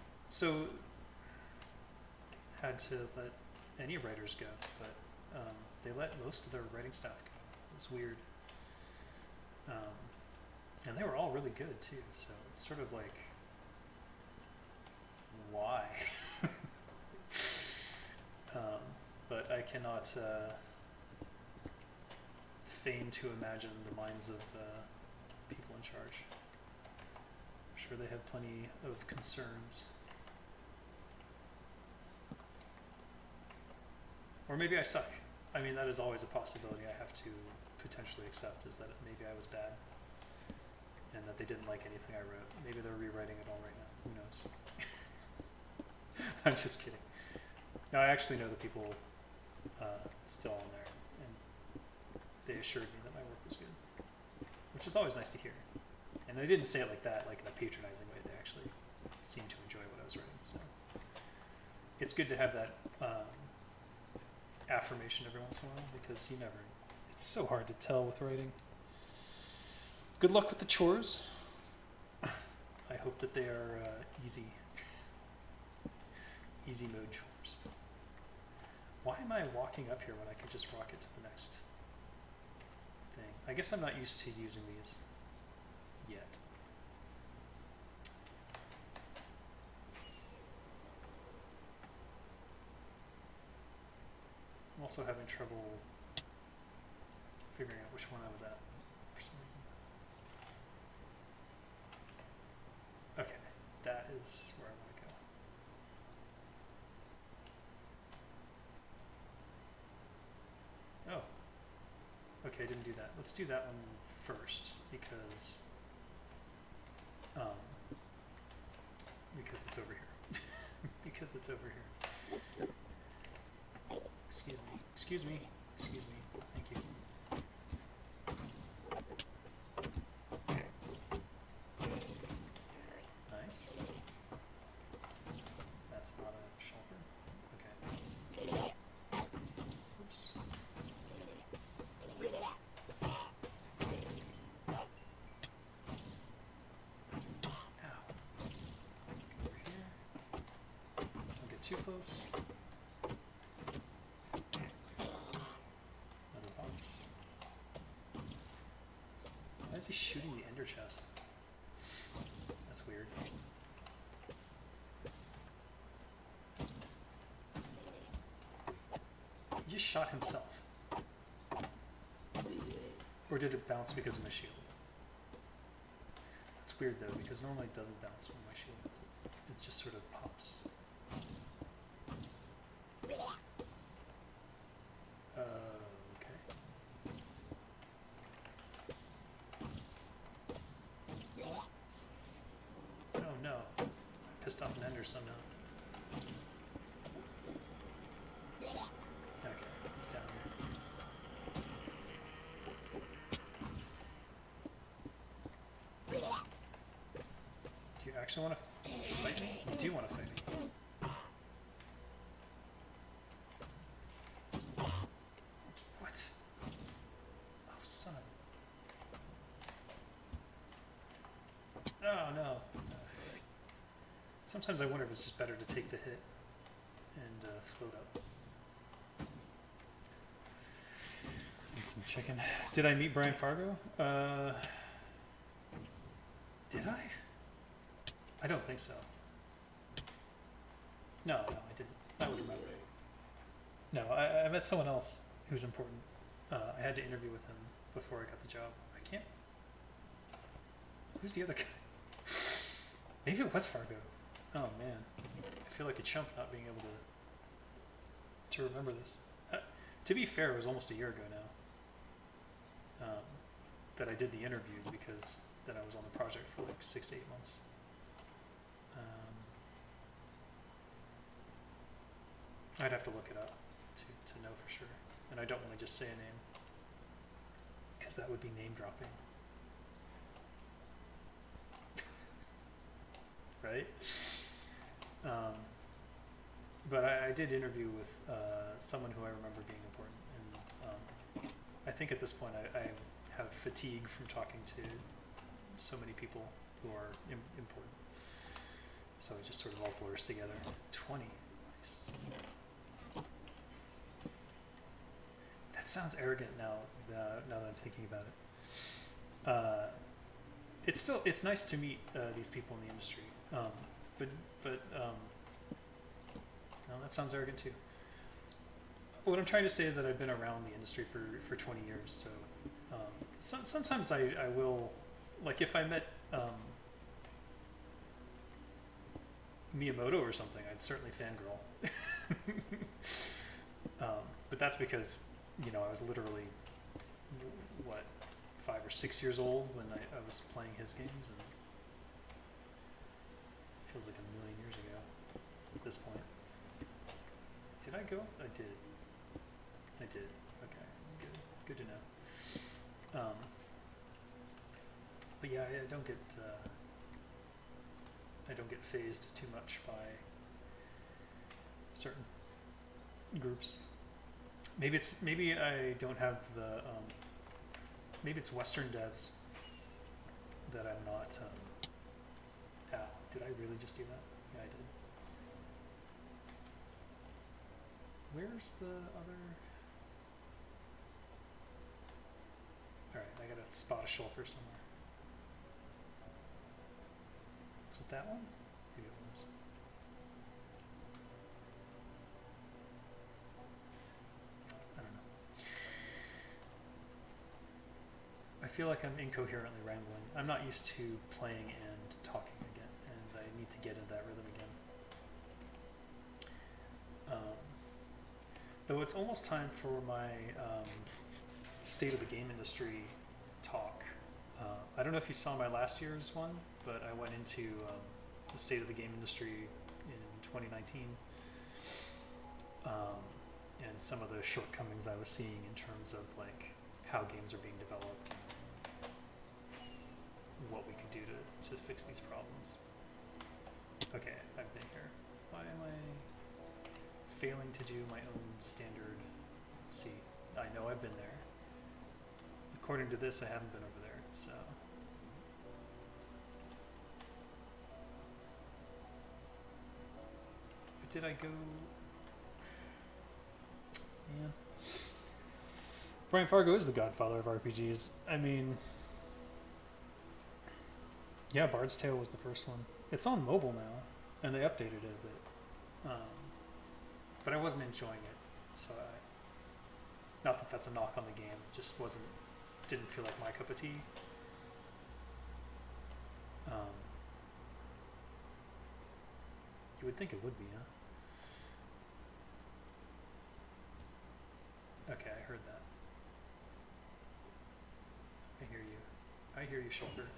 Speaker 2: had to let any writers go, but they let most of their writing staff go. It was weird. And they were all really good too, so it's sort of like, why? But I cannot feign to imagine the minds of people in charge. I'm sure they have plenty of concerns. Or maybe I suck. I mean, that is always a possibility I have to potentially accept, is that maybe I was bad and that they didn't like anything I wrote. Maybe they're rewriting it all right now. Who knows? I'm just kidding. No, I actually know the people still on there, and they assured me that my work was good, which is always nice to hear. And they didn't say it like that, like in a patronizing way. They actually seemed to enjoy what I was writing. So it's good to have that affirmation every once in a while, because you never, it's so hard to tell with writing. Good luck with the chores. I hope that they are easy mode chores. Why am I walking up here when I could just walk it to the next thing? I guess I'm not used to using these yet. I'm also having trouble figuring out which one I was at for some reason. Okay, that is where I want to go. Oh. Okay, I didn't do that. Let's do that one first, because it's over here. Because it's over here. Excuse me. Excuse me. Excuse me. Thank you. Nice. That's not a shulker. Okay. Oops. Ow. Over here. Don't get too close. Another box. Why is he shooting the ender chest? That's weird. He just shot himself. Or did it bounce because of my shield? That's weird though, because normally it doesn't bounce when my shield hits it. It just sort of pops. Okay. Oh no. I pissed off an ender somehow. Okay, he's down here. Do you actually want to fight me? You do want to fight me. What? Oh, son of a... Oh, no. Sometimes I wonder if it's just better to take the hit and float up. Eat some chicken. Did I meet Brian Fargo? Did I? I don't think so. No, I didn't. I would remember. No, I met someone else who's important. I had to interview with him before I got the job. I can't. Who's the other guy? Maybe it was Fargo. Oh man, I feel like a chump not being able to remember this. To be fair, it was almost a year ago now that I did the interview, because then I was on the project for like 6 to 8 months. I'd have to look it up to know for sure, and I don't want to just say a name, because that would be name dropping. Right? But I did interview with someone who I remember being important, and I think at this point I have fatigue from talking to so many people who are important. So it just sort of all blurs together. 20. Nice. That sounds arrogant now that I'm thinking about it. It's nice to meet these people in the industry, but no, that sounds arrogant too. What I'm trying to say is that I've been around the industry for 20 years, so sometimes I will, like if I met Miyamoto or something, I'd certainly fangirl. But that's because, you know, I was literally, what, 5 or 6 years old when I was playing his games, and it feels like a million years ago at this point. Did I go? I did. I did. Okay, good. Good to know. But yeah, I don't get phased too much by certain groups. Maybe I don't have the maybe it's Western devs that I'm not. Did I really just do that? Yeah, I did. Where's the other? All right, I gotta spot a shulker somewhere. Was it that one? Maybe it was. I don't know. I feel like I'm incoherently rambling. I'm not used to playing and talking again, and I need to get into that rhythm again. Though it's almost time for my state of the game industry talk. I don't know if you saw my last year's one, but I went into the state of the game industry in 2019, and some of the shortcomings I was seeing in terms of like how games are being developed, and what we can do to fix these problems. Okay, I've been here. Why am I failing to do my own standard? See, I know I've been there. According to this, I haven't been over there, so. But did I go? Yeah. Brian Fargo is the godfather of RPGs. I mean, yeah, Bard's Tale was the first one. It's on mobile now, and they updated it a bit. But I wasn't enjoying it, so not that that's a knock on the game. It just didn't feel like my cup of tea. You would think it would be, huh? Okay, I heard that. I hear you. I hear you, shoulder.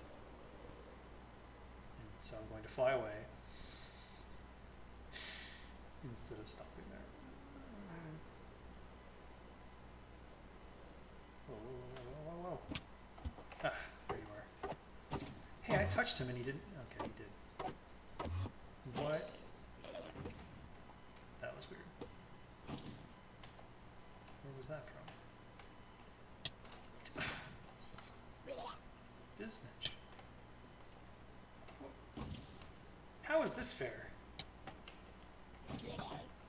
Speaker 2: And so I'm going to fly away instead of stopping there. Whoa, whoa, whoa, whoa, whoa, whoa. Ah, there you are. Hey, I touched him and he didn't. Okay, he did. What? That was weird. Where was that from? Biznitch. How is this fair?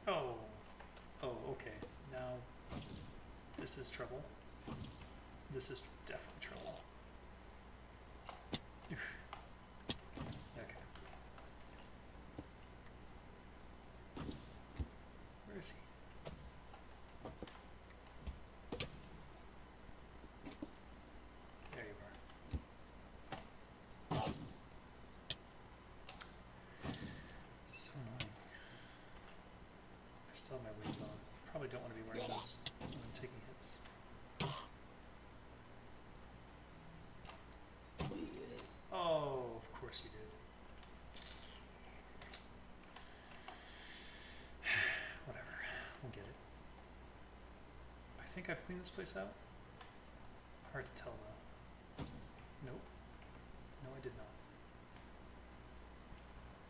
Speaker 2: Oh. Oh, okay. Now, this is trouble. This is definitely trouble. Okay. Where is he? There you are. So annoying. I still have my wings on. Probably don't want to be wearing those when I'm taking hits. Oh, of course you did. Whatever. We'll get it. I think I've cleaned this place out. Hard to tell though. Nope. No, I did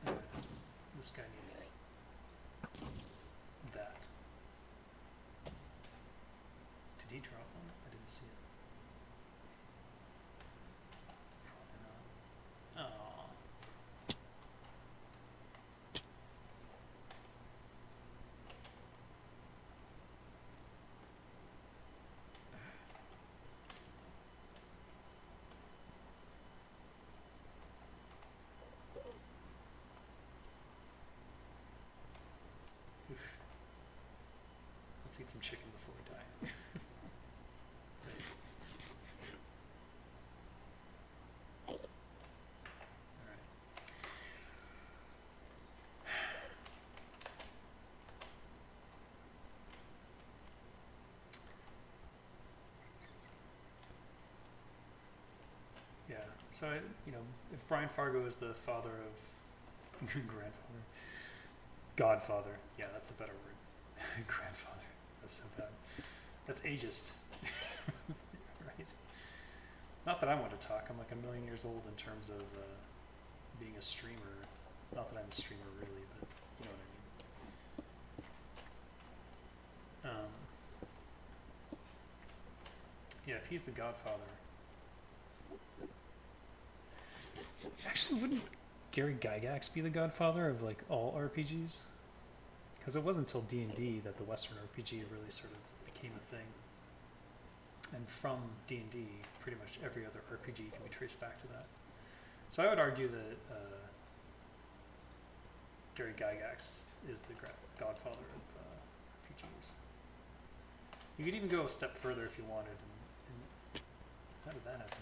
Speaker 2: not. This guy needs that. Did he drop one? I didn't see it. Probably not. Aww. Oof. Let's eat some chicken before we die. Alright. So, if Brian Fargo is the father of grandfather, godfather, yeah, that's a better word. Grandfather, that's so bad. That's ageist, right? Not that I want to talk. I'm like a million years old in terms of being a streamer. Not that I'm a streamer really, but you know what I mean. Yeah, if he's the godfather. Actually, wouldn't Gary Gygax be the godfather of like all RPGs? Because it wasn't until D&D that the Western RPG really sort of became a thing. And from D&D, pretty much every other RPG can be traced back to that. So I would argue that Gary Gygax is the godfather of RPGs. You could even go a step further if you wanted. And how did that happen?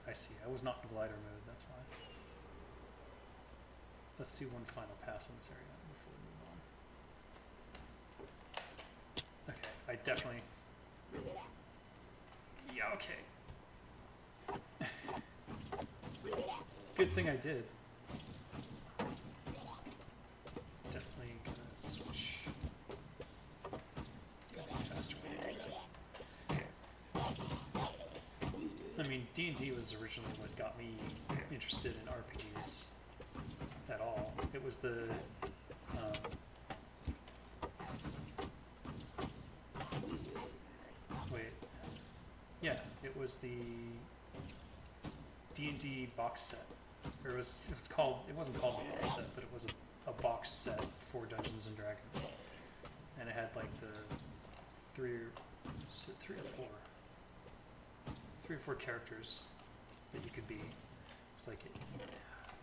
Speaker 2: I see. I was not in glider mode, that's why. Let's do one final pass in this area before we move on. Okay, I definitely... Yeah, okay. Good thing I did. Definitely gonna switch. It's gotta be faster. I mean, D&D was originally what got me interested in RPGs at all. It was the it was the D&D box set. Or it wasn't called the box set, but it was a box set for Dungeons and Dragons, and it had like the three or four characters that you could be. It's like, I'm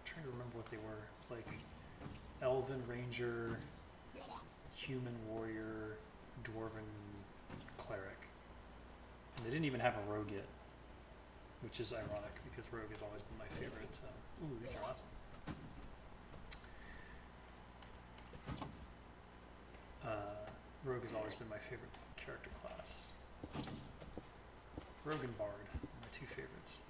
Speaker 2: trying to remember what they were. It was like Elven Ranger, Human Warrior, Dwarven Cleric. And they didn't even have a Rogue yet, which is ironic because Rogue has always been my favorite. Ooh, these are awesome. Rogue has always been my favorite character class. Rogue and Bard are my two favorites.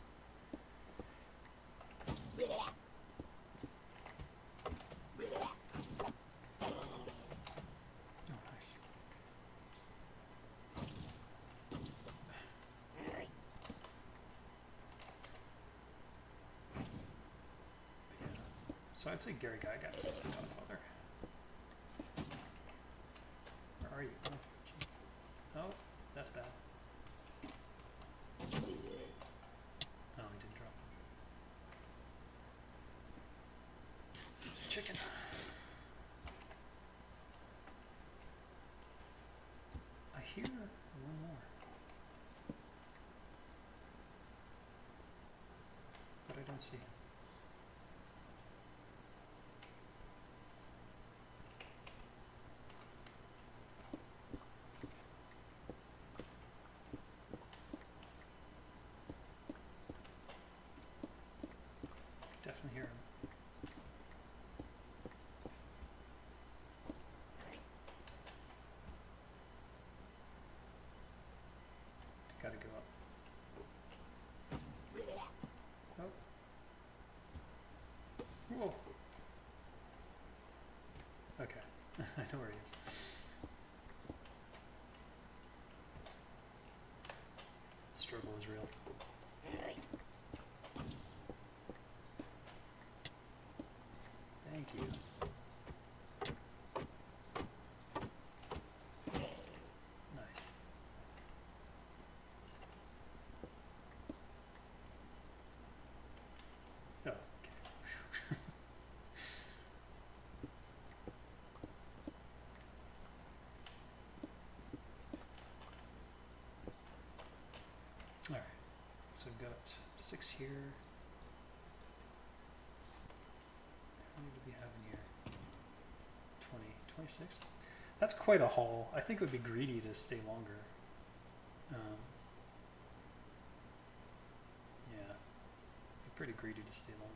Speaker 2: Oh, nice. Yeah. So I'd say Gary Gygax is the godfather. Where are you? Oh, jeez. Oh, that's bad. Oh, he didn't drop. It's a chicken. I hear one more. But I don't see him. Definitely hear him. Gotta go up. Oh. Whoa. Okay. I know where he is. The struggle is real. Thank you. Nice. Oh, okay. Alright, so we've got 6 here. How many do we have in here? 20, 26? That's quite a haul. I think it would be greedy to stay longer. Yeah, be pretty greedy to stay longer.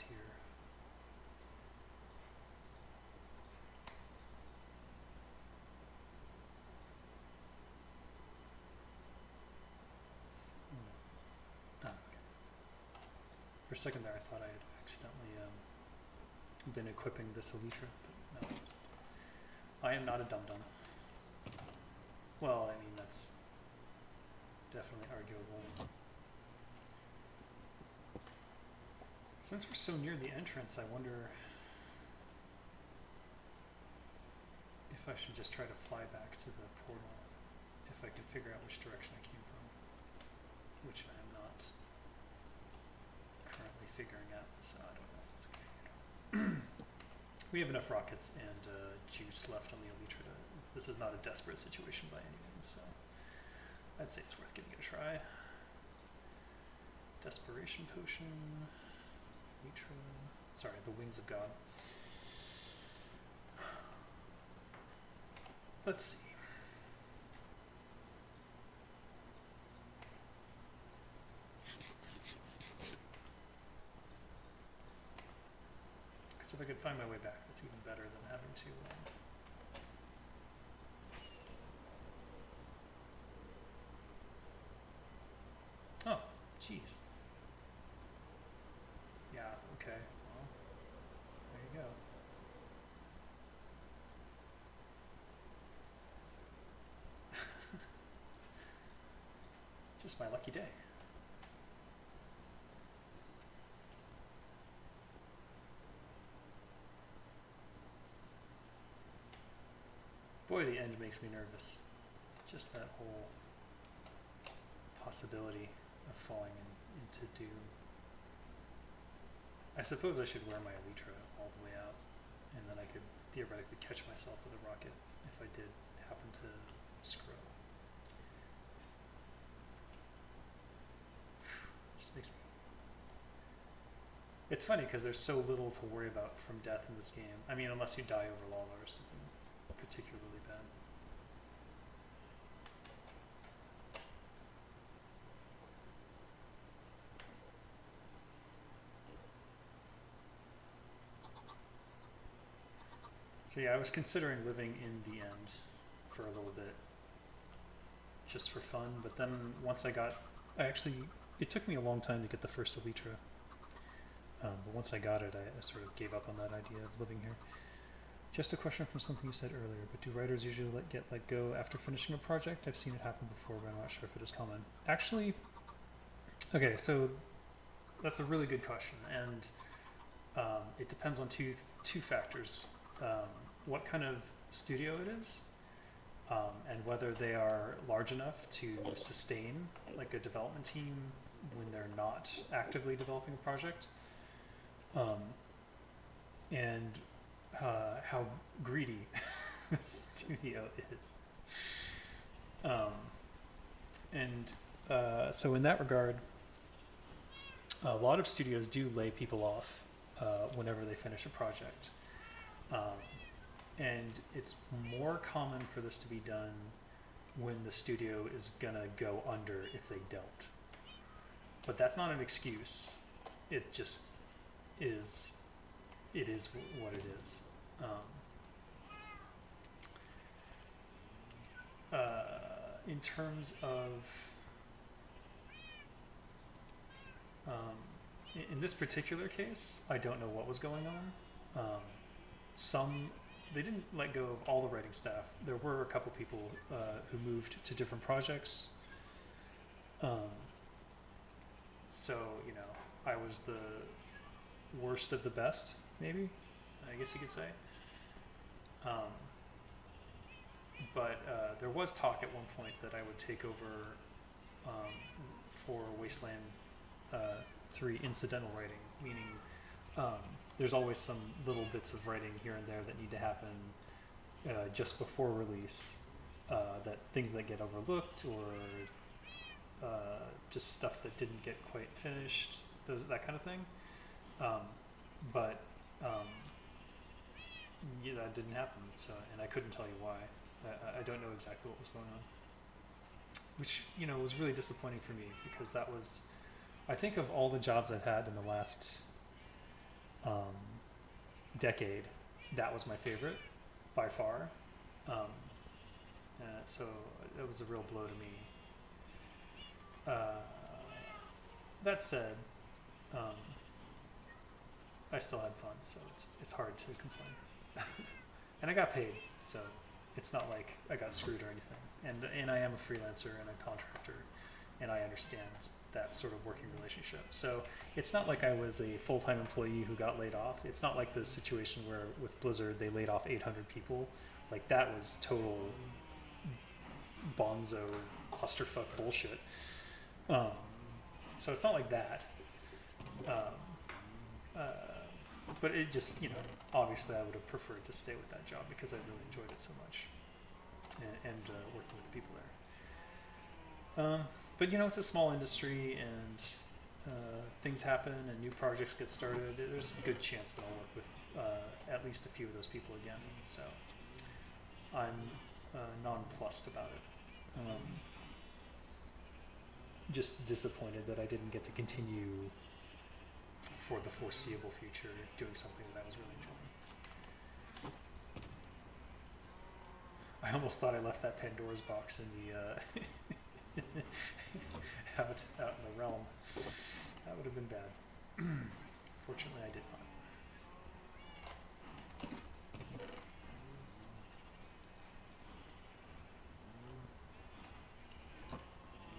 Speaker 2: here. Oh, okay. For a second there, I thought I had accidentally been equipping this Elytra, but no. I am not a dum-dum. Well, I mean, that's definitely arguable. Since we're so near the entrance, I wonder if I should just try to fly back to the portal, if I can figure out which direction I came from, which I am not currently figuring out, so I don't know if that's okay. We have enough rockets and juice left on the Elytra. This is not a desperate situation by any means, so I'd say it's worth giving it a try. Desperation potion, Elytra, sorry, the Wings of God. Let's see. Because if I could find my way back, that's even better than having to. Oh, jeez. Yeah, okay. Well, there you go. Just my lucky day. Boy, the end makes me nervous. Just that whole possibility of falling into doom. I suppose I should wear my Elytra all the way out, and then I could theoretically catch myself with a rocket if I did happen to screw up. Just makes me. It's funny because there's so little to worry about from death in this game. I mean, unless you die over lava or something particularly bad. So yeah, I was considering living in the end for a little bit, just for fun, but then once it took me a long time to get the first Elytra, but once I got it, I sort of gave up on that idea of living here. Just a question from something you said earlier, but do writers usually get let go after finishing a project? I've seen it happen before, but I'm not sure if it is common. Actually, okay, so that's a really good question, and it depends on two factors. What kind of studio it is, and whether they are large enough to sustain like a development team when they're not actively developing a project, and how greedy the studio is. So in that regard, a lot of studios do lay people off whenever they finish a project. And it's more common for this to be done when the studio is gonna go under if they don't. But that's not an excuse. It just is. It is what it is. In terms of in this particular case, I don't know what was going on. They didn't let go of all the writing staff. There were a couple people who moved to different projects. So, you know, I was the worst of the best, maybe, I guess you could say. But there was talk at one point that I would take over for Wasteland 3 incidental writing, meaning there's always some little bits of writing here and there that need to happen just before release, that things that get overlooked or just stuff that didn't get quite finished, that kind of thing. But yeah, that didn't happen, so, and I couldn't tell you why. I don't know exactly what was going on, which, you know, was really disappointing for me, because that was, I think of all the jobs I've had in the last decade, that was my favorite by far. So it was a real blow to me. That said, I still had fun, so it's hard to complain. And I got paid, so it's not like I got screwed or anything. And I am a freelancer and a contractor, and I understand that sort of working relationship. So it's not like I was a full-time employee who got laid off. It's not like the situation where with Blizzard they laid off 800 people. Like that was total bonzo clusterfuck bullshit. So it's not like that. But it just, obviously I would have preferred to stay with that job because I really enjoyed it so much, and working with the people there. But it's a small industry, and things happen and new projects get started. There's a good chance that I'll work with at least a few of those people again. So I'm nonplussed about it. Just disappointed that I didn't get to continue for the foreseeable future doing something that I was really enjoying. I almost thought I left that Pandora's box in the out in the realm. That would have been bad. Fortunately, I did not.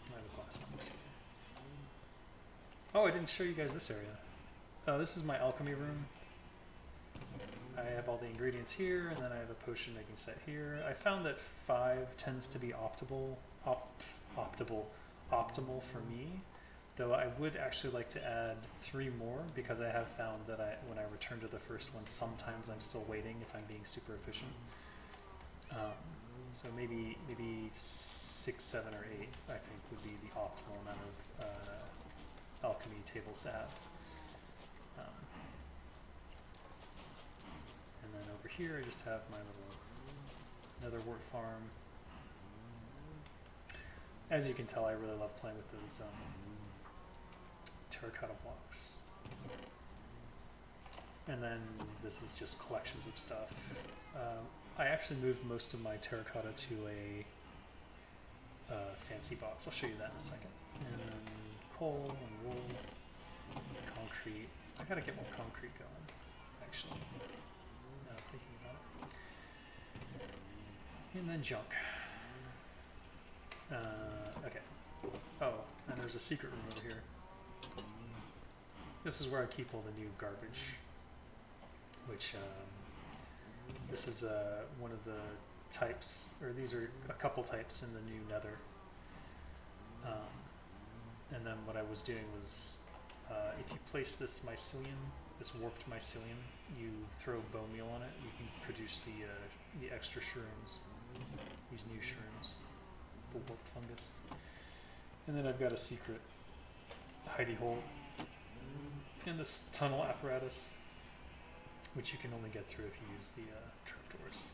Speaker 2: I have a glass box here. Oh, I didn't show you guys this area. This is my alchemy room. I have all the ingredients here, and then I have a potion making set here. I found that 5 tends to be optimal for me, though I would actually like to add 3 more because I have found that when I return to the first one, sometimes I'm still waiting if I'm being super efficient. So maybe 6, 7, or 8 I think would be the optimal amount of alchemy tables to have. And then over here I just have my little nether wart farm. As you can tell, I really love playing with those terracotta blocks. And then this is just collections of stuff. I actually moved most of my terracotta to a fancy box. I'll show you that in a second. And then coal and wool, concrete. I gotta get more concrete going, actually. Now thinking about it. And then junk. Okay. Oh, and there's a secret room over here. This is where I keep all the new garbage. Which, this is one of the types, or these are a couple types in the new nether. And then what I was doing was, if you place this mycelium, this warped mycelium, you throw bone meal on it, you can produce the extra shrooms, these new shrooms, the warped fungus. And then I've got a secret hidey hole in this tunnel apparatus, which you can only get through if you use the trapdoors.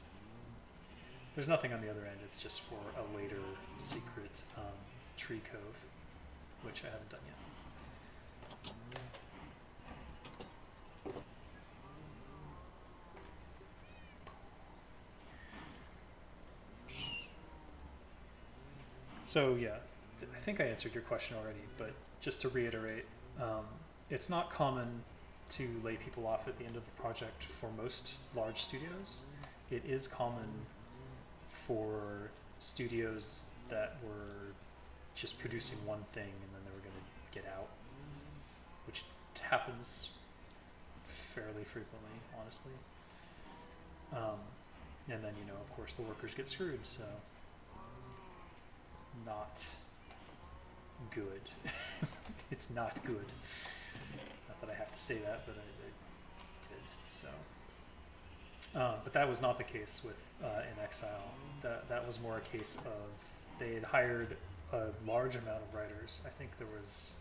Speaker 2: There's nothing on the other end, it's just for a later secret tree cove, which I haven't done yet. So yeah, I think I answered your question already, but just to reiterate, it's not common to lay people off at the end of the project for most large studios. It is common for studios that were just producing one thing and then they were going to get out, which happens fairly frequently, honestly. And then, of course, the workers get screwed, so not good. It's not good. Not that I have to say that, but I did. So, but that was not the case with In Exile. That was more a case of they had hired a large amount of writers. I think there was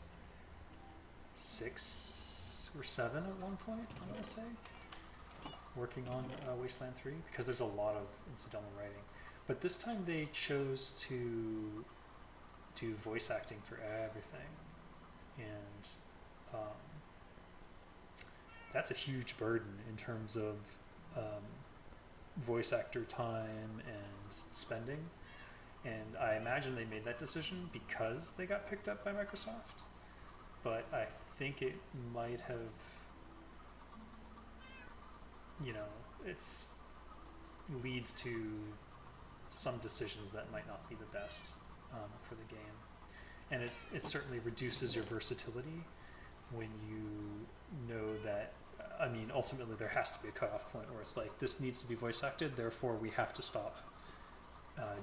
Speaker 2: 6 or 7 at one point, I'm going to say, working on Wasteland 3, because there's a lot of incidental writing. But this time they chose to do voice acting for everything, and that's a huge burden in terms of um, voice actor time and spending. And I imagine they made that decision because they got picked up by Microsoft. But I think it might have, you know, it's leads to some decisions that might not be the best for the game. And it certainly reduces your versatility when you know that, I mean, ultimately there has to be a cutoff point where it's like, this needs to be voice acted, therefore we have to stop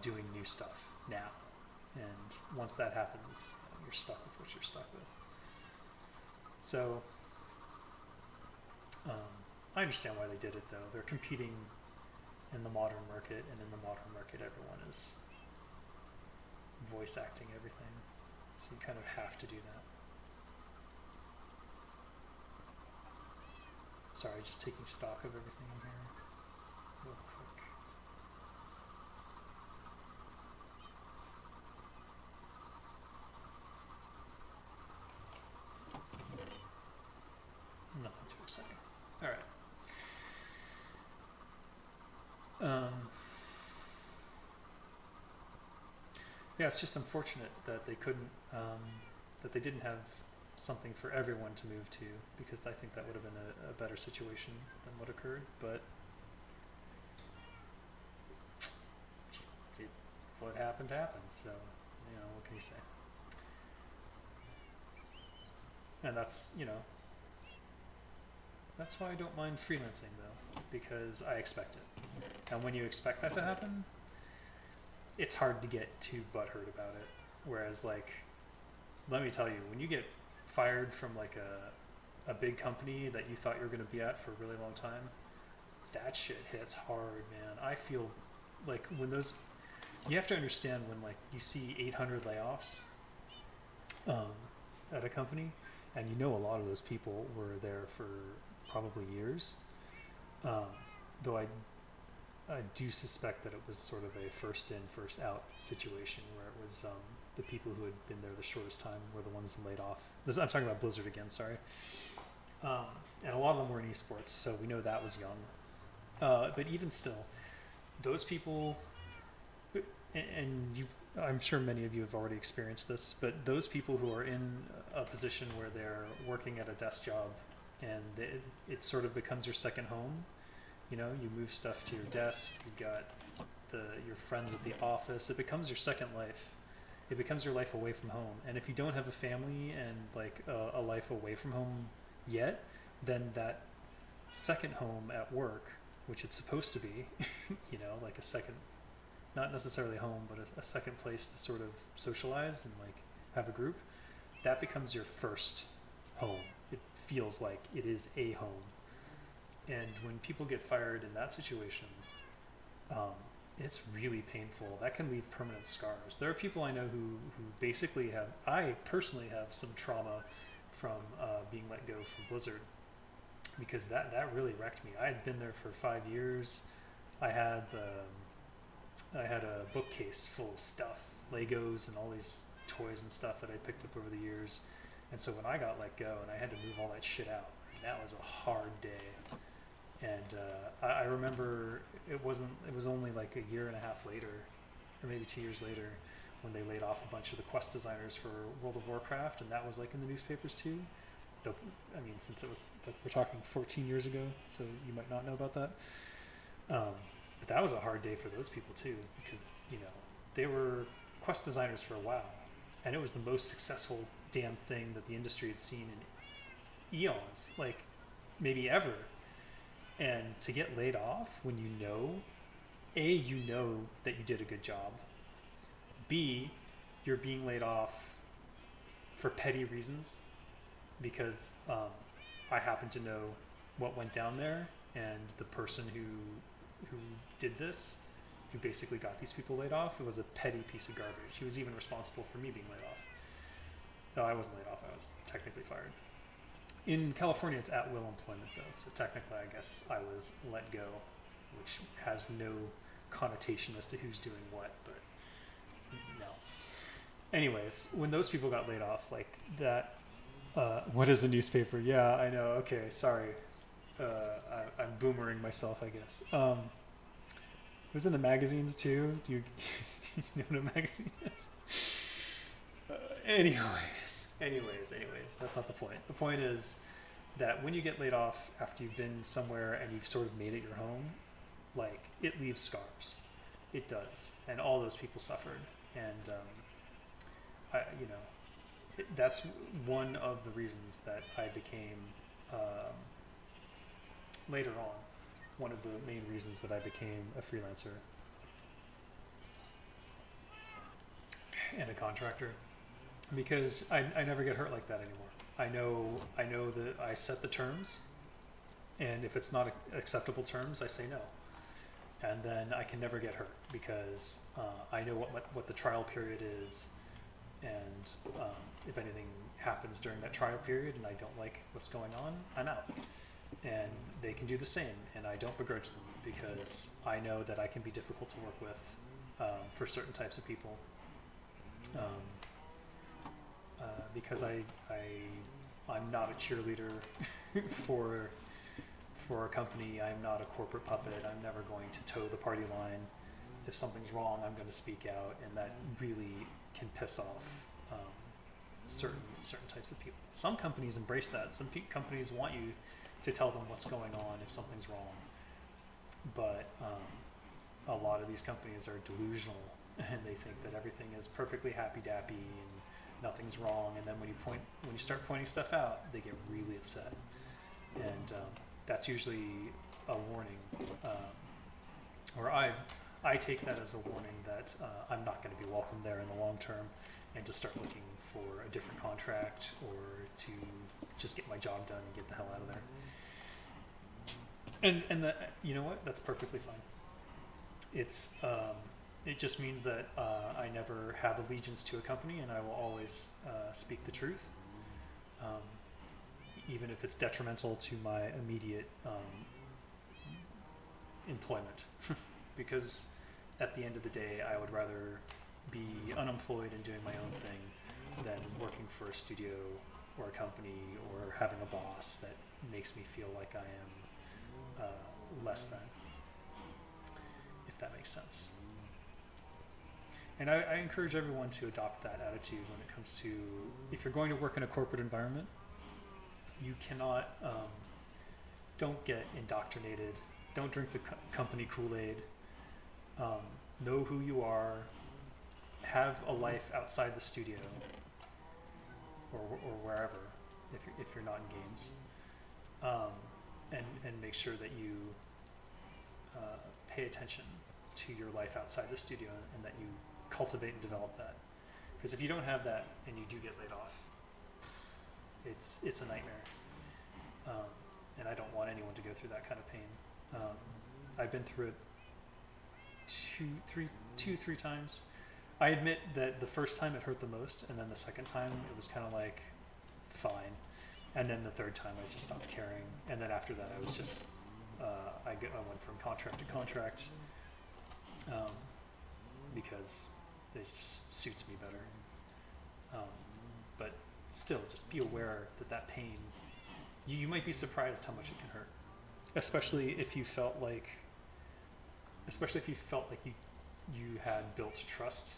Speaker 2: doing new stuff now. And once that happens, you're stuck with what you're stuck with. So, I understand why they did it though. They're competing in the modern market, and in the modern market everyone is voice acting everything. So you kind of have to do that. Sorry, just taking stock of everything in here real quick. Nothing too exciting. All right. Yeah, it's just unfortunate that they couldn't, that they didn't have something for everyone to move to, because I think that would have been a better situation than what occurred. But what happened happened. So, you know, what can you say? And that's, you know, that's why I don't mind freelancing though, because I expect it. And when you expect that to happen, it's hard to get too butthurt about it. Whereas, like, let me tell you, when you get fired from like a big company that you thought you were going to be at for a really long time, that shit hits hard, man. I feel like when those, you have to understand when like you see 800 layoffs at a company, and you know a lot of those people were there for probably years. Though I do suspect that it was sort of a first in, first out situation where it was the people who had been there the shortest time were the ones laid off. I'm talking about Blizzard again, sorry. And a lot of them were in esports, so we know that was young. But even still, those people, and I'm sure many of you have already experienced this, but those people who are in a position where they're working at a desk job and it sort of becomes your second home. You know, you move stuff to your desk, you got your friends at the office, it becomes your second life. It becomes your life away from home. And if you don't have a family and like a life away from home yet, then that second home at work, which it's supposed to be, you know, like a second, not necessarily home, but a second place to sort of socialize and like have a group, that becomes your first home. It feels like it is a home. And when people get fired in that situation, it's really painful. That can leave permanent scars. There are people I know who basically have, I personally have some trauma from being let go from Blizzard, because that really wrecked me. I had been there for 5 years. I had a bookcase full of stuff, Legos and all these toys and stuff that I picked up over the years. And so when I got let go and I had to move all that shit out, that was a hard day. And I remember it was only like a year and a half later, or maybe 2 years later, when they laid off a bunch of the quest designers for World of Warcraft, and that was like in the newspapers too. Though, I mean, since we're talking 14 years ago, so you might not know about that. But that was a hard day for those people too, because, you know, they were quest designers for a while, and it was the most successful damn thing that the industry had seen in eons, like maybe ever. And to get laid off when you know that you did a good job, B, you're being laid off for petty reasons, because I happen to know what went down there, and the person who did this, who basically got these people laid off, it was a petty piece of garbage. He was even responsible for me being laid off. No, I wasn't laid off, I was technically fired. In California, it's at will employment though, so technically I guess I was let go, which has no connotation as to who's doing what, but no. Anyways, when those people got laid off, like that, what is the newspaper? Yeah, I know, okay, sorry. I'm boomering myself, I guess. It was in the magazines too. Do you, you know what a magazine is? Anyways, that's not the point. The point is that when you get laid off after you've been somewhere and you've sort of made it your home, like it leaves scars. It does, and all those people suffered, and that's one of the reasons that I became later on one of the main reasons that I became a freelancer and a contractor, because I never get hurt like that anymore. I know that I set the terms, and if it's not acceptable terms, I say no, and then I can never get hurt because I know what the trial period is, and if anything happens during that trial period and I don't like what's going on, I'm out. And they can do the same, and I don't begrudge them because I know that I can be difficult to work with for certain types of people. Because I'm not a cheerleader for a company. I'm not a corporate puppet. I'm never going to toe the party line. If something's wrong, I'm going to speak out, and that really can piss off certain types of people. Some companies embrace that. Some companies want you to tell them what's going on if something's wrong. But a lot of these companies are delusional, and they think that everything is perfectly happy-dappy and nothing's wrong. And then when you start pointing stuff out, they get really upset. And that's usually a warning, or I take that as a warning that I'm not going to be welcome there in the long term, and to start looking for a different contract or to just get my job done and get the hell out of there. And that, you know what? That's perfectly fine. It's it just means that I never have allegiance to a company, and I will always speak the truth, even if it's detrimental to my immediate employment. Because at the end of the day, I would rather be unemployed and doing my own thing than working for a studio or a company or having a boss that makes me feel like I am less than, if that makes sense. And I encourage everyone to adopt that attitude when it comes to, if you're going to work in a corporate environment, you cannot, don't get indoctrinated, don't drink the company Kool-Aid, know who you are, have a life outside the studio or wherever, if you're not in games, and make sure that you pay attention to your life outside the studio, and that you cultivate and develop that. Because if you don't have that and you do get laid off, it's a nightmare, and I don't want anyone to go through that kind of pain. I've been through it two, three times. I admit that the first time it hurt the most, and then the second time it was kind of like fine, and then the third time I just stopped caring, and then after that I was just I went from contract to contract because it just suits me better. But still, just be aware that pain, you might be surprised how much it can hurt, especially if you felt like you had built trust.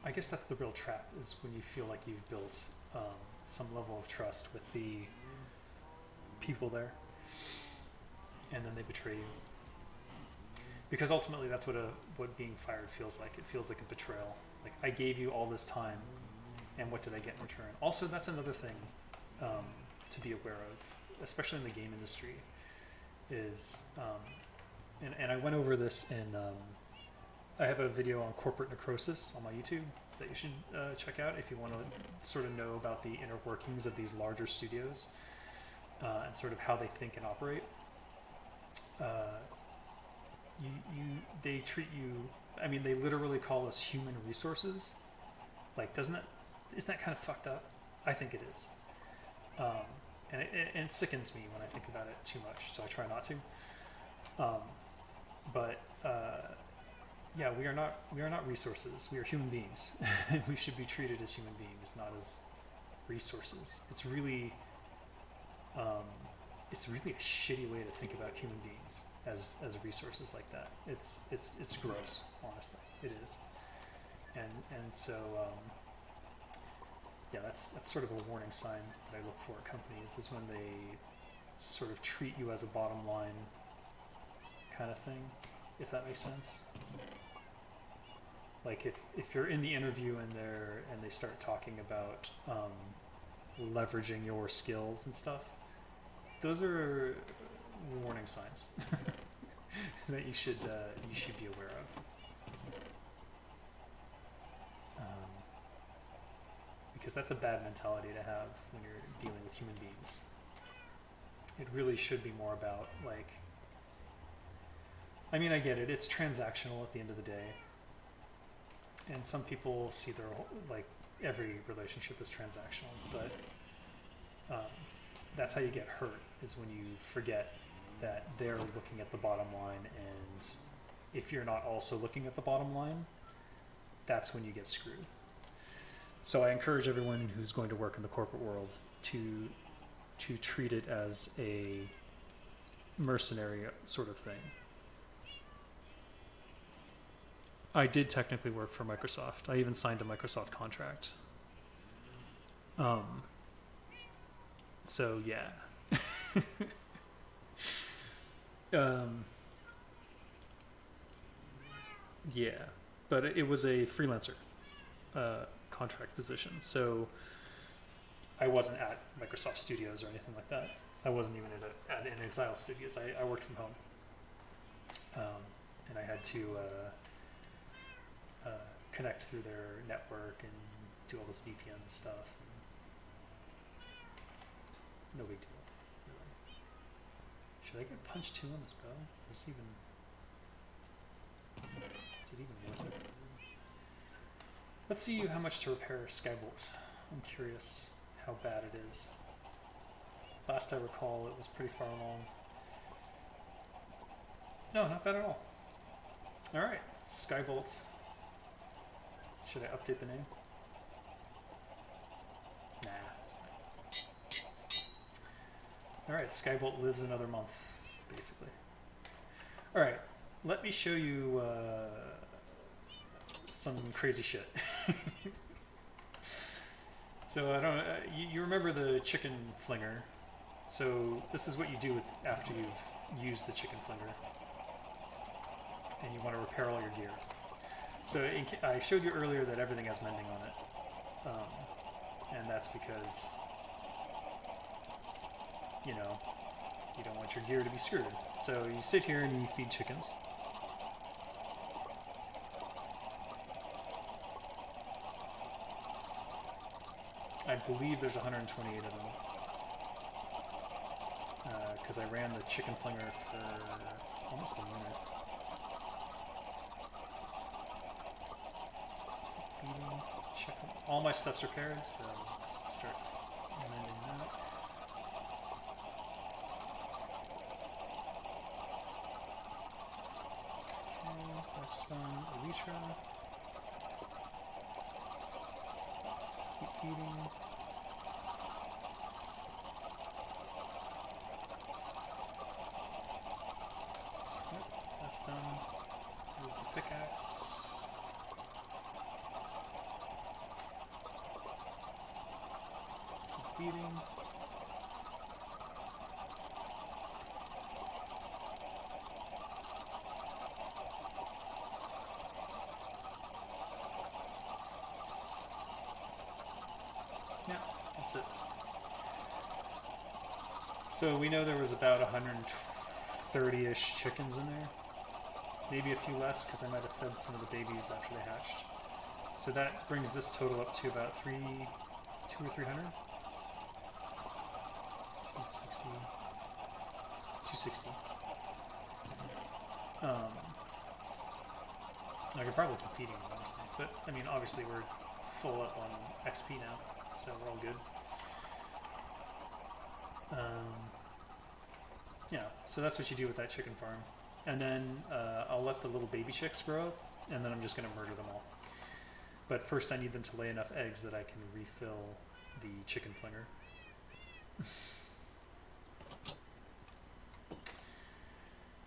Speaker 2: I guess that's the real trap, is when you feel like you've built some level of trust with the people there, and then they betray you. Because ultimately that's what being fired feels like. It feels like a betrayal. Like, I gave you all this time, and what did I get in return? Also, that's another thing to be aware of, especially in the game industry, is, and I went over this in, I have a video on corporate necrosis on my YouTube that you should check out if you want to sort of know about the inner workings of these larger studios, and sort of how they think and operate. They treat you, I mean, they literally call us human resources. Like, isn't that kind of fucked up? I think it is. And it sickens me when I think about it too much, so I try not to. Yeah, we are not resources. We are human beings. We should be treated as human beings, not as resources. It's really it's really a shitty way to think about human beings as resources like that. It's gross, honestly. It is. And so yeah, that's sort of a warning sign that I look for at companies, is when they sort of treat you as a bottom line kind of thing, if that makes sense. Like if you're in the interview and they start talking about leveraging your skills and stuff, those are warning signs that you should be aware of. Because that's a bad mentality to have when you're dealing with human beings. It really should be more about, like, I mean, I get it, it's transactional at the end of the day. And some people see their whole, like, every relationship is transactional, but that's how you get hurt, is when you forget that they're looking at the bottom line, and if you're not also looking at the bottom line, that's when you get screwed. So I encourage everyone who's going to work in the corporate world to treat it as a mercenary sort of thing. I did technically work for Microsoft. I even signed a Microsoft contract. So yeah. Yeah, but it was a freelancer contract position. So I wasn't at Microsoft Studios or anything like that. I wasn't even at InXile Studios. I worked from home. And I had to connect through their network and do all this VPN stuff. No big deal, really. Should I get punch 2 on this bow? Is it even worth it? Let's see how much to repair Skybolt. I'm curious how bad it is. Last I recall, it was pretty far along. No, not bad at all. Alright, Skybolt. Should I update the name? Nah, that's fine. Alright, Skybolt lives another month, basically. Alright, let me show you some crazy shit. So I don't. You remember the chicken flinger? So this is what you do after you've used the chicken flinger, and you want to repair all your gear. So I showed you earlier that everything has mending on it, and that's because you don't want your gear to be screwed. So you sit here and you feed chickens. I believe there's 128 of them, because I ran the chicken flinger for almost a minute. Feeding, chicken. All my stuff's repaired, so let's start mending that. Okay, next one, Elytra. Keep feeding. That's done. Move the pickaxe. Keep feeding. Yeah, that's it. So we know there was about 130-ish chickens in there. Maybe a few less, because I might have fed some of the babies after they hatched. So that brings this total up to about 200 or 300? 260. I could probably keep feeding them, honestly. But, I mean, obviously we're full up on XP now, so we're all good. Yeah, so that's what you do with that chicken farm. And then I'll let the little baby chicks grow up, and then I'm just going to murder them all. But first I need them to lay enough eggs that I can refill the chicken flinger.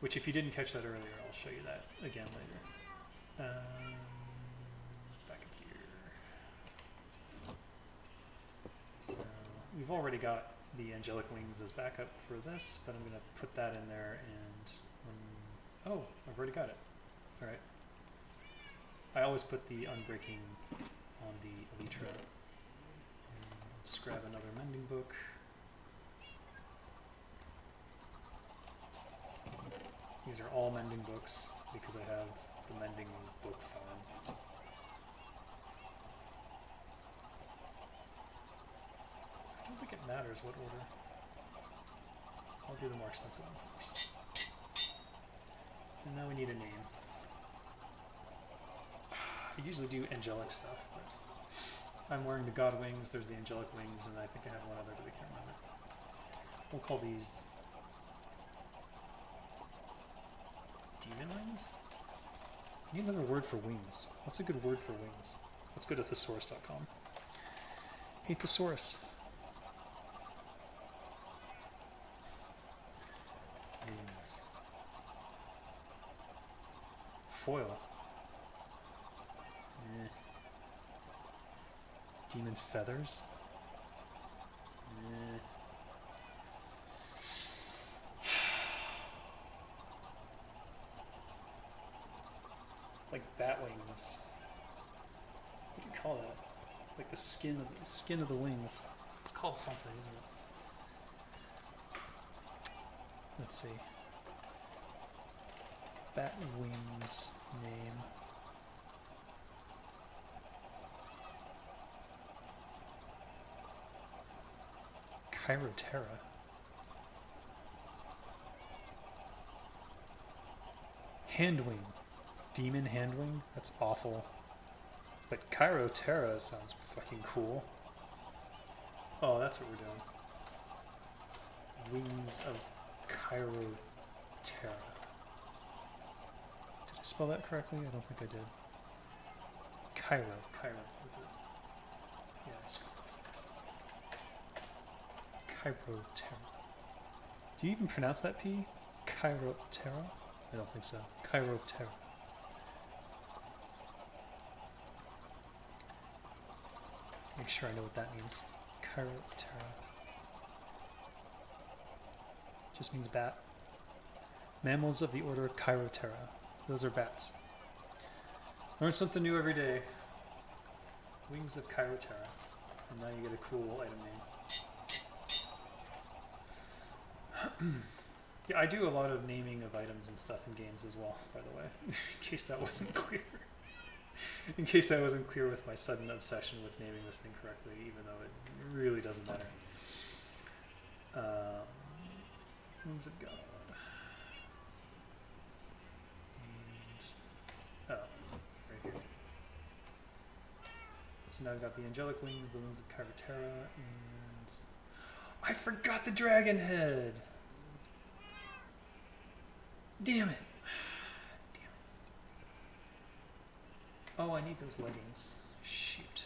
Speaker 2: Which, if you didn't catch that earlier, I'll show you that again later. Back up here. So we've already got the angelic wings as backup for this, but I'm going to put that in there and oh, I've already got it. All right. I always put the unbreaking on the Elytra. Just grab another mending book. These are all mending books because I have the mending book farm. I don't think it matters what order. I'll do the more expensive one first. And now we need a name. I usually do angelic stuff, but I'm wearing the god wings, there's the angelic wings, and I think I have one other, but I can't remember. We'll call these demon wings? I need another word for wings. What's a good word for wings? Let's go to thesaurus.com. Hey, thesaurus. Wings. Foil. Eh. Demon feathers. Eh. Like bat wings. What do you call that? Like the skin of the wings. It's called something, isn't it? Let's see. Bat wings name. Chiroterra. Handwing. Demon handwing? That's awful. But Chiroterra sounds fucking cool. Oh, that's what we're doing. Wings of Chiroterra. Did I spell that correctly? I don't think I did. Cairo. Yeah, I spelled it. Chiroterra. Do you even pronounce that P? Chiroterra? I don't think so. Chiroterra. Make sure I know what that means. Chiroterra. Just means bat. Mammals of the order Chiroterra. Those are bats. Learn something new every day. Wings of Chiroterra. And now you get a cool item name. Yeah, I do a lot of naming of items and stuff in games as well, by the way, in case that wasn't clear. In case I wasn't clear with my sudden obsession with naming this thing correctly, even though it really doesn't matter. Wings of God. And, oh, right here. So now I've got the angelic wings, the wings of Chiroterra, and I forgot the dragon head! Damn it! Oh, I need those leggings. Shoot.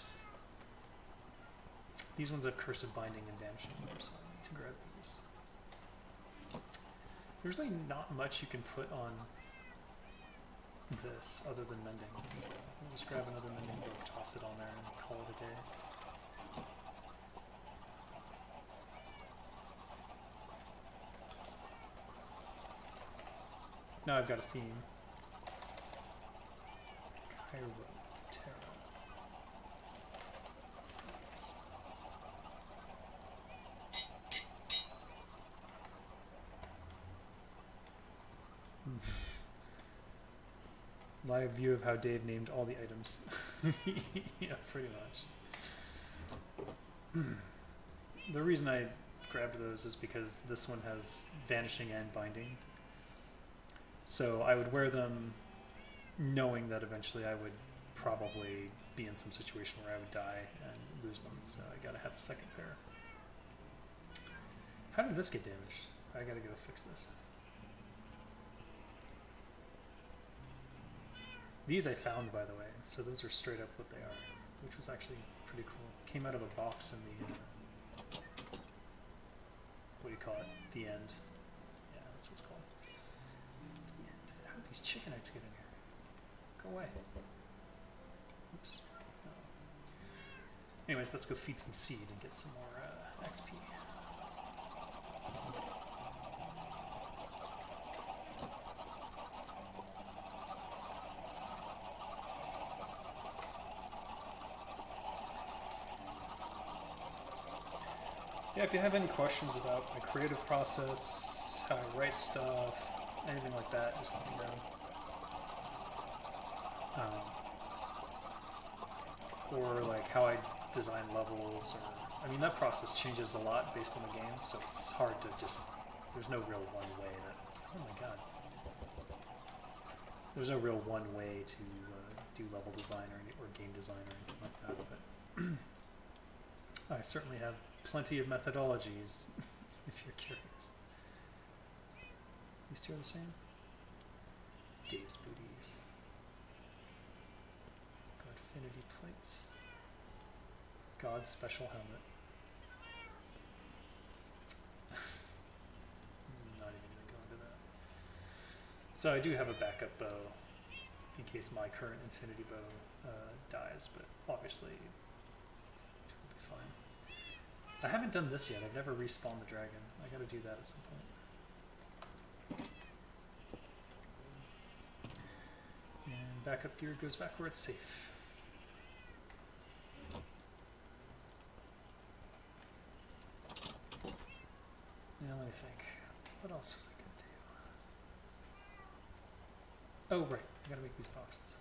Speaker 2: These ones have cursive binding and damaging, so I need to grab these. There's really not much you can put on this other than mending. So I'll just grab another mending book, toss it on there, and call it a day. Now I've got a theme. Chiroterra. My view of how Dave named all the items. Yeah, pretty much. The reason I grabbed those is because this one has vanishing and binding. So I would wear them knowing that eventually I would probably be in some situation where I would die and lose them. So I gotta have a second pair. How did this get damaged? I gotta go fix this. These I found, by the way, so those are straight up what they are, which was actually pretty cool. Came out of a box in the, what do you call it? The end. Yeah, that's what it's called. these chicken eggs get in here? Go away. Oops. Oh. Anyways, let's go feed some seed and get some more XP. Yeah, if you have any questions about my creative process, how I write stuff, anything like that, just let me know. Or like how I design levels, or I mean that process changes a lot based on the game, so it's hard to just. There's no real one way that. Oh my god. There's no real one way to do level design or game design or anything like that, but I certainly have plenty of methodologies if you're curious. These two are the same? Dave's booties. Godfinity plate. God's special helmet. Not even gonna go into that. So I do have a backup bow in case my current infinity bow dies, but obviously it'll be fine. I haven't done this yet. I've never respawned the dragon. I gotta do that at some point. And backup gear goes back where it's safe. Now let me think. What else was I gonna do? Oh right, I gotta make these boxes.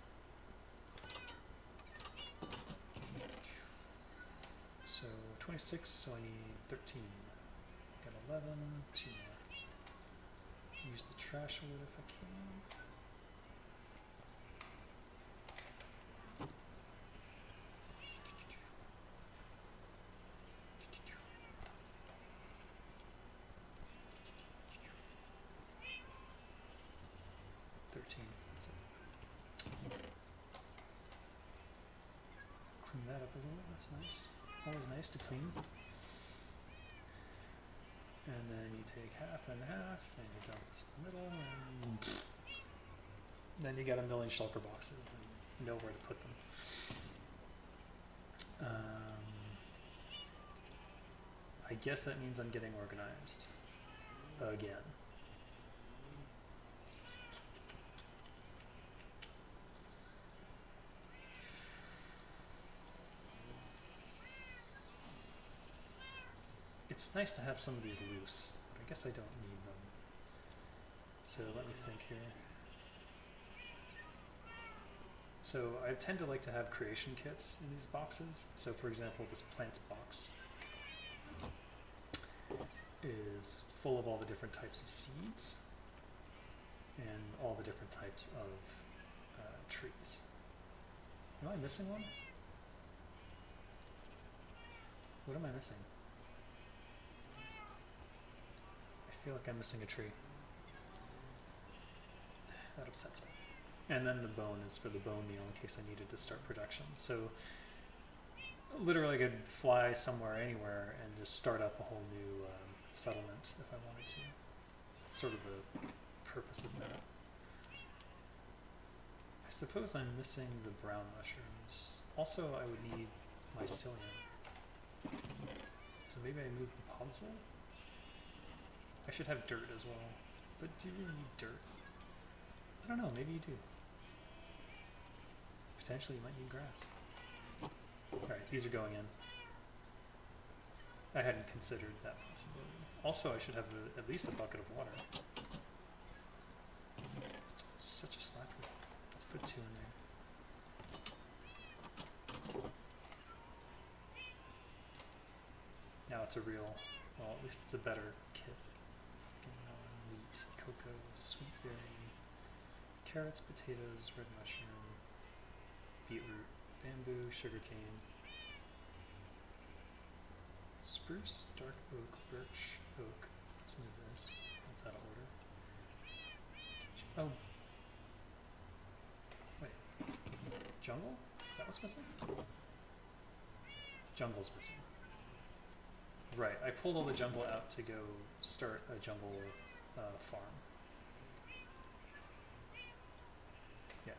Speaker 2: So 26, so I need 13. Got 11, 2 more. Use the trash wood if I can. That's it. Clean that up a little, that's nice. Always nice to clean. And then you take half and half, and you dump this in the middle, and then you got a million shulker boxes and know where to put them. I guess that means I'm getting organized again. It's nice to have some of these loose, but I guess I don't need them. So let me think here. So I tend to like to have creation kits in these boxes. So for example, this plants box is full of all the different types of seeds and all the different types of trees. Am I missing one? What am I missing? I feel like I'm missing a tree. That upsets me. And then the bone is for the bone meal in case I needed to start production. So literally I could fly somewhere, anywhere, and just start up a whole new settlement if I wanted to. That's sort of the purpose of that. I suppose I'm missing the brown mushrooms. Also, I would need mycelium. So maybe I move the podzol? I should have dirt as well. But do you really need dirt? I don't know, maybe you do. Potentially you might need grass. Alright, these are going in. I hadn't considered that possibility. Also, I should have at least a bucket of water. Such a slacker. Let's put 2 in there. Now it's a real, well, at least it's a better kit. Wheat, cocoa, sweet berry, carrots, potatoes, red mushroom, beetroot, bamboo, sugarcane, spruce, dark oak, birch, oak. Let's move this. That's out of order. Oh. Wait. Jungle? Is that what's missing? Jungle's missing. Right, I pulled all the jungle out to go start a jungle farm.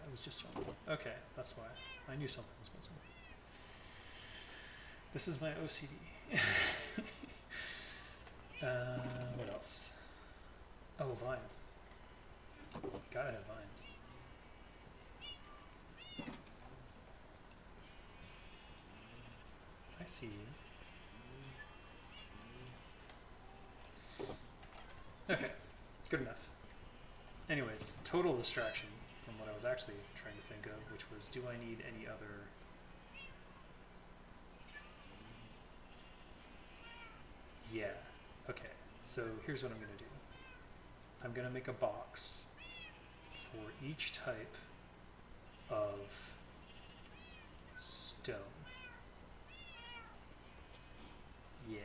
Speaker 2: it was just jumbled. Okay, that's why. I knew something was missing. This is my OCD. What else? Oh, vines. Gotta have vines. I see you. Okay, good enough. Anyways, total distraction from what I was actually trying to think of, which was, do I need any other... Yeah, okay. So here's what I'm going to do. I'm going to make a box for each type of stone. Yeah,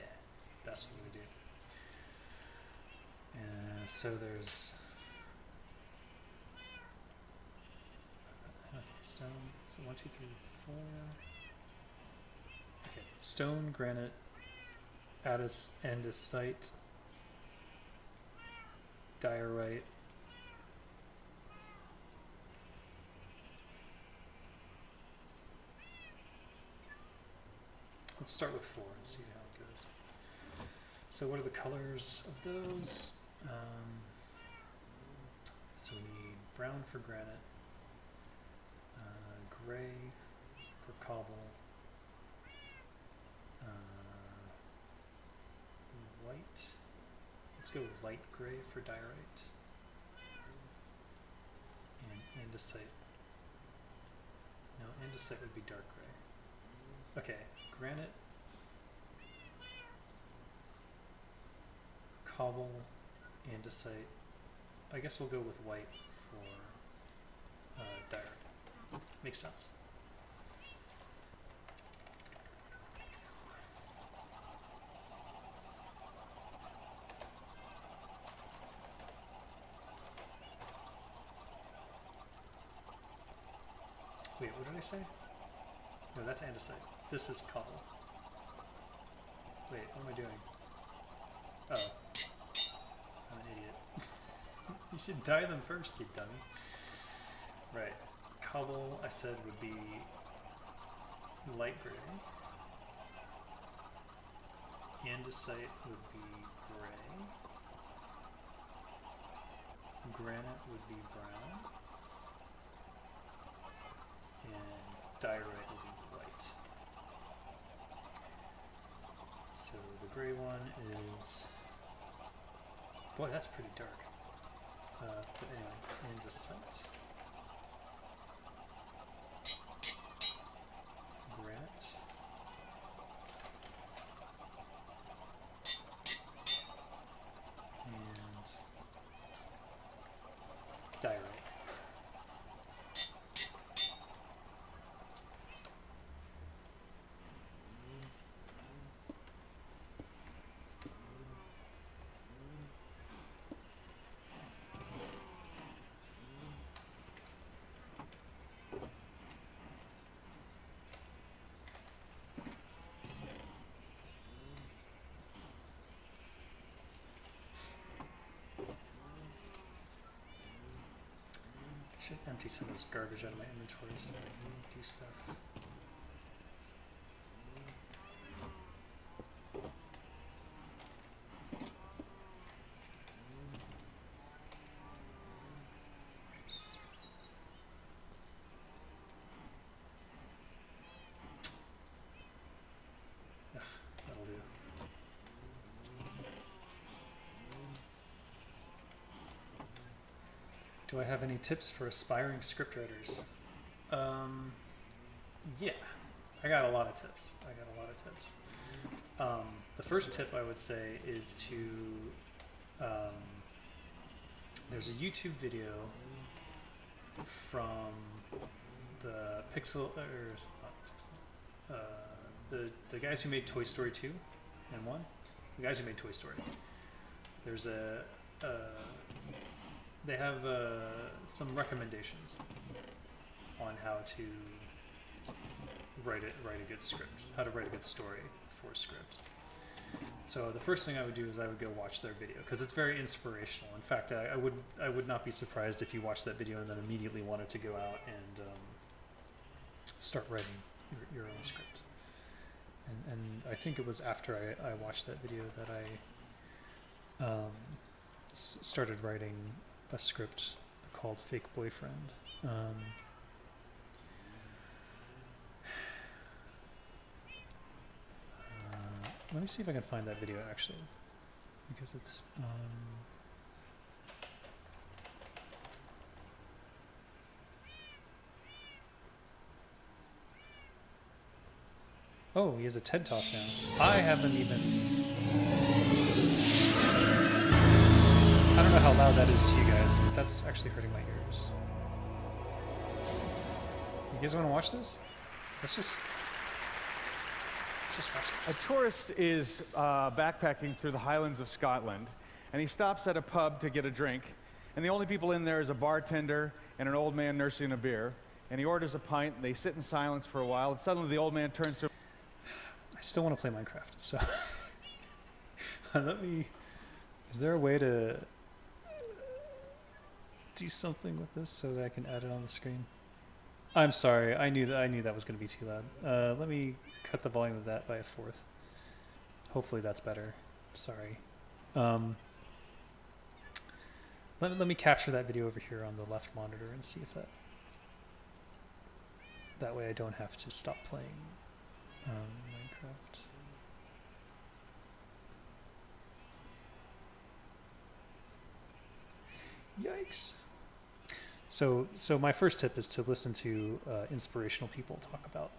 Speaker 2: that's what I'm going to do. So there's... Okay, stone, so 1, 2, 3, 4. Okay, stone, granite, andesite, diorite, let's start with 4 and see how it goes. So what are the colors of those? So we need brown for granite, gray for cobble, white. Let's go with light gray for diorite, and andesite. No, andesite would be dark gray. Okay, granite, cobble, andesite. I guess we'll go with white for diorite. Makes sense. Wait, what did I say? No, that's andesite. This is cobble. Wait, what am I doing? Oh. I'm an idiot. You should dye them first, you dummy. Right. Cobble, I said, would be light gray. Andesite would be gray. Granite would be brown. And diorite would be white. So the gray one is... Boy, that's pretty dark. But anyways, andesite. Granite. And diorite. Should empty some of this garbage out of my inventory so I can do stuff. Ugh, that'll do. Do I have any tips for aspiring scriptwriters? Yeah, I got a lot of tips. The first tip I would say is to, there's a YouTube video from the the guys who made Toy Story 2 and 1, the guys who made Toy Story. There's they have some recommendations on how to write a good script, how to write a good story for a script. So the first thing I would do is I would go watch their video because it's very inspirational. In fact, I would not be surprised if you watched that video and then immediately wanted to go out and start writing your own script. And I think it was after I watched that video that I started writing a script called Fake Boyfriend. Let me see if I can find that video actually, because it's oh, he has a TED Talk now. I haven't even. I don't know how loud that is to you guys, but that's actually hurting my ears. You guys want to watch this? Let's just watch this.
Speaker 3: A tourist is backpacking through the Highlands of Scotland, and he stops at a pub to get a drink, and the only people in there is a bartender and an old man nursing a beer, and he orders a pint, and they sit in silence for a while, and suddenly the old man turns to him.
Speaker 2: I still want to play Minecraft, so is there a way to do something with this so that I can add it on the screen? I'm sorry, I knew that was going to be too loud. Let me cut the volume of that by a fourth. Hopefully that's better. Sorry. Let me capture that video over here on the left monitor and see if that way I don't have to stop playing Minecraft. Yikes. So my first tip is to listen to inspirational people talk about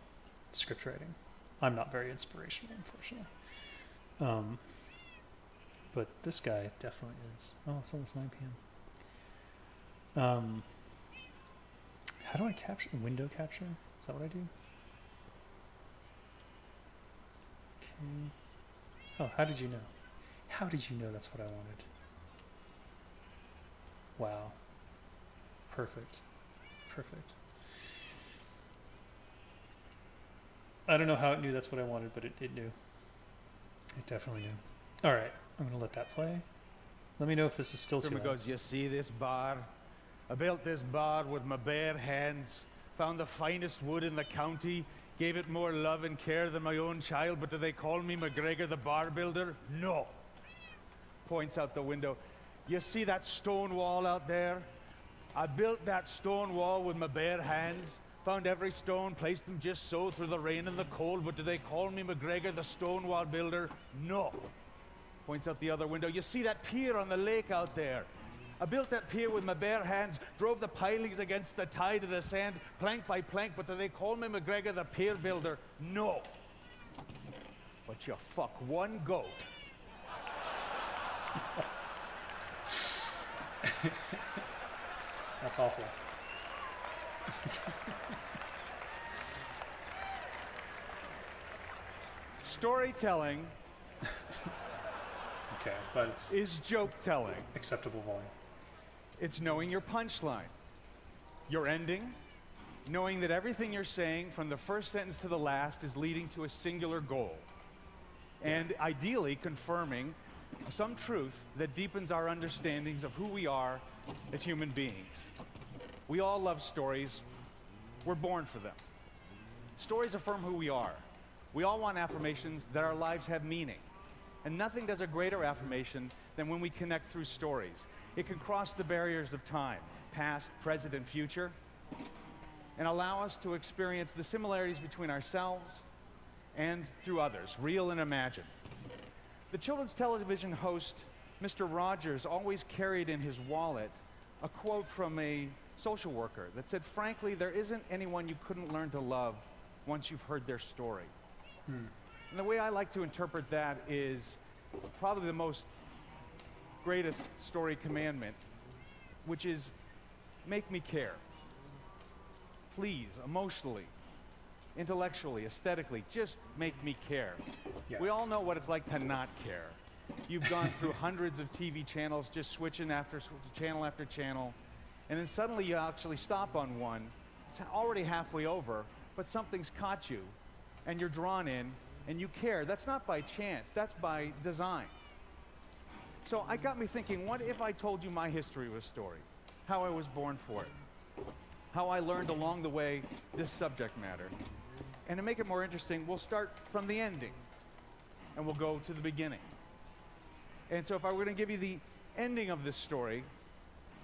Speaker 2: script writing. I'm not very inspirational, unfortunately. But this guy definitely is. Oh, it's almost 9 p.m. How do I capture? Window capture? Is that what I do? Okay. Oh, how did you know? How did you know that's what I wanted? Wow. Perfect. Perfect. I don't know how it knew that's what I wanted, but it knew. It definitely knew. All right, I'm going to let that play. Let me know if this is still too loud.
Speaker 3: Goes, you see this bar? I built this bar with my bare hands, found the finest wood in the county, gave it more love and care than my own child, but do they call me McGregor the bar builder? No. Points out the window. You see that stone wall out there? I built that stone wall with my bare hands, found every stone, placed them just so through the rain and the cold, but do they call me McGregor the stone wall builder? No. Points out the other window. You see that pier on the lake out there? I built that pier with my bare hands, drove the pilings against the tide of the sand, plank by plank, but do they call me McGregor the pier builder? No. But you fuck one goat.
Speaker 2: That's awful.
Speaker 3: Storytelling
Speaker 2: Okay, but it's
Speaker 3: is joke telling.
Speaker 2: acceptable volume.
Speaker 3: It's knowing your punchline, your ending, knowing that everything you're saying from the first sentence to the last is leading to a singular goal, and ideally confirming some truth that deepens our understandings of who we are as human beings. We all love stories. We're born for them. Stories affirm who we are. We all want affirmations that our lives have meaning. And nothing does a greater affirmation than when we connect through stories. It can cross the barriers of time, past, present, and future, and allow us to experience the similarities between ourselves and through others, real and imagined. The children's television host, Mr. Rogers, always carried in his wallet a quote from a social worker that said, frankly, there isn't anyone you couldn't learn to love once you've heard their story. And the way I like to interpret that is probably the most greatest story commandment, which is make me care. Please, emotionally, intellectually, aesthetically, just make me care.
Speaker 2: Yeah.
Speaker 3: We all know what it's like to not care. You've gone through hundreds of TV channels, just switching channel after channel, and then suddenly you actually stop on one. It's already halfway over, but something's caught you, and you're drawn in, and you care, that's not by chance, that's by design. So it got me thinking, what if I told you my history was a story? How I was born for it. How I learned along the way this subject matter. And to make it more interesting, we'll start from the ending, and we'll go to the beginning. And so if I were going to give you the ending of this story,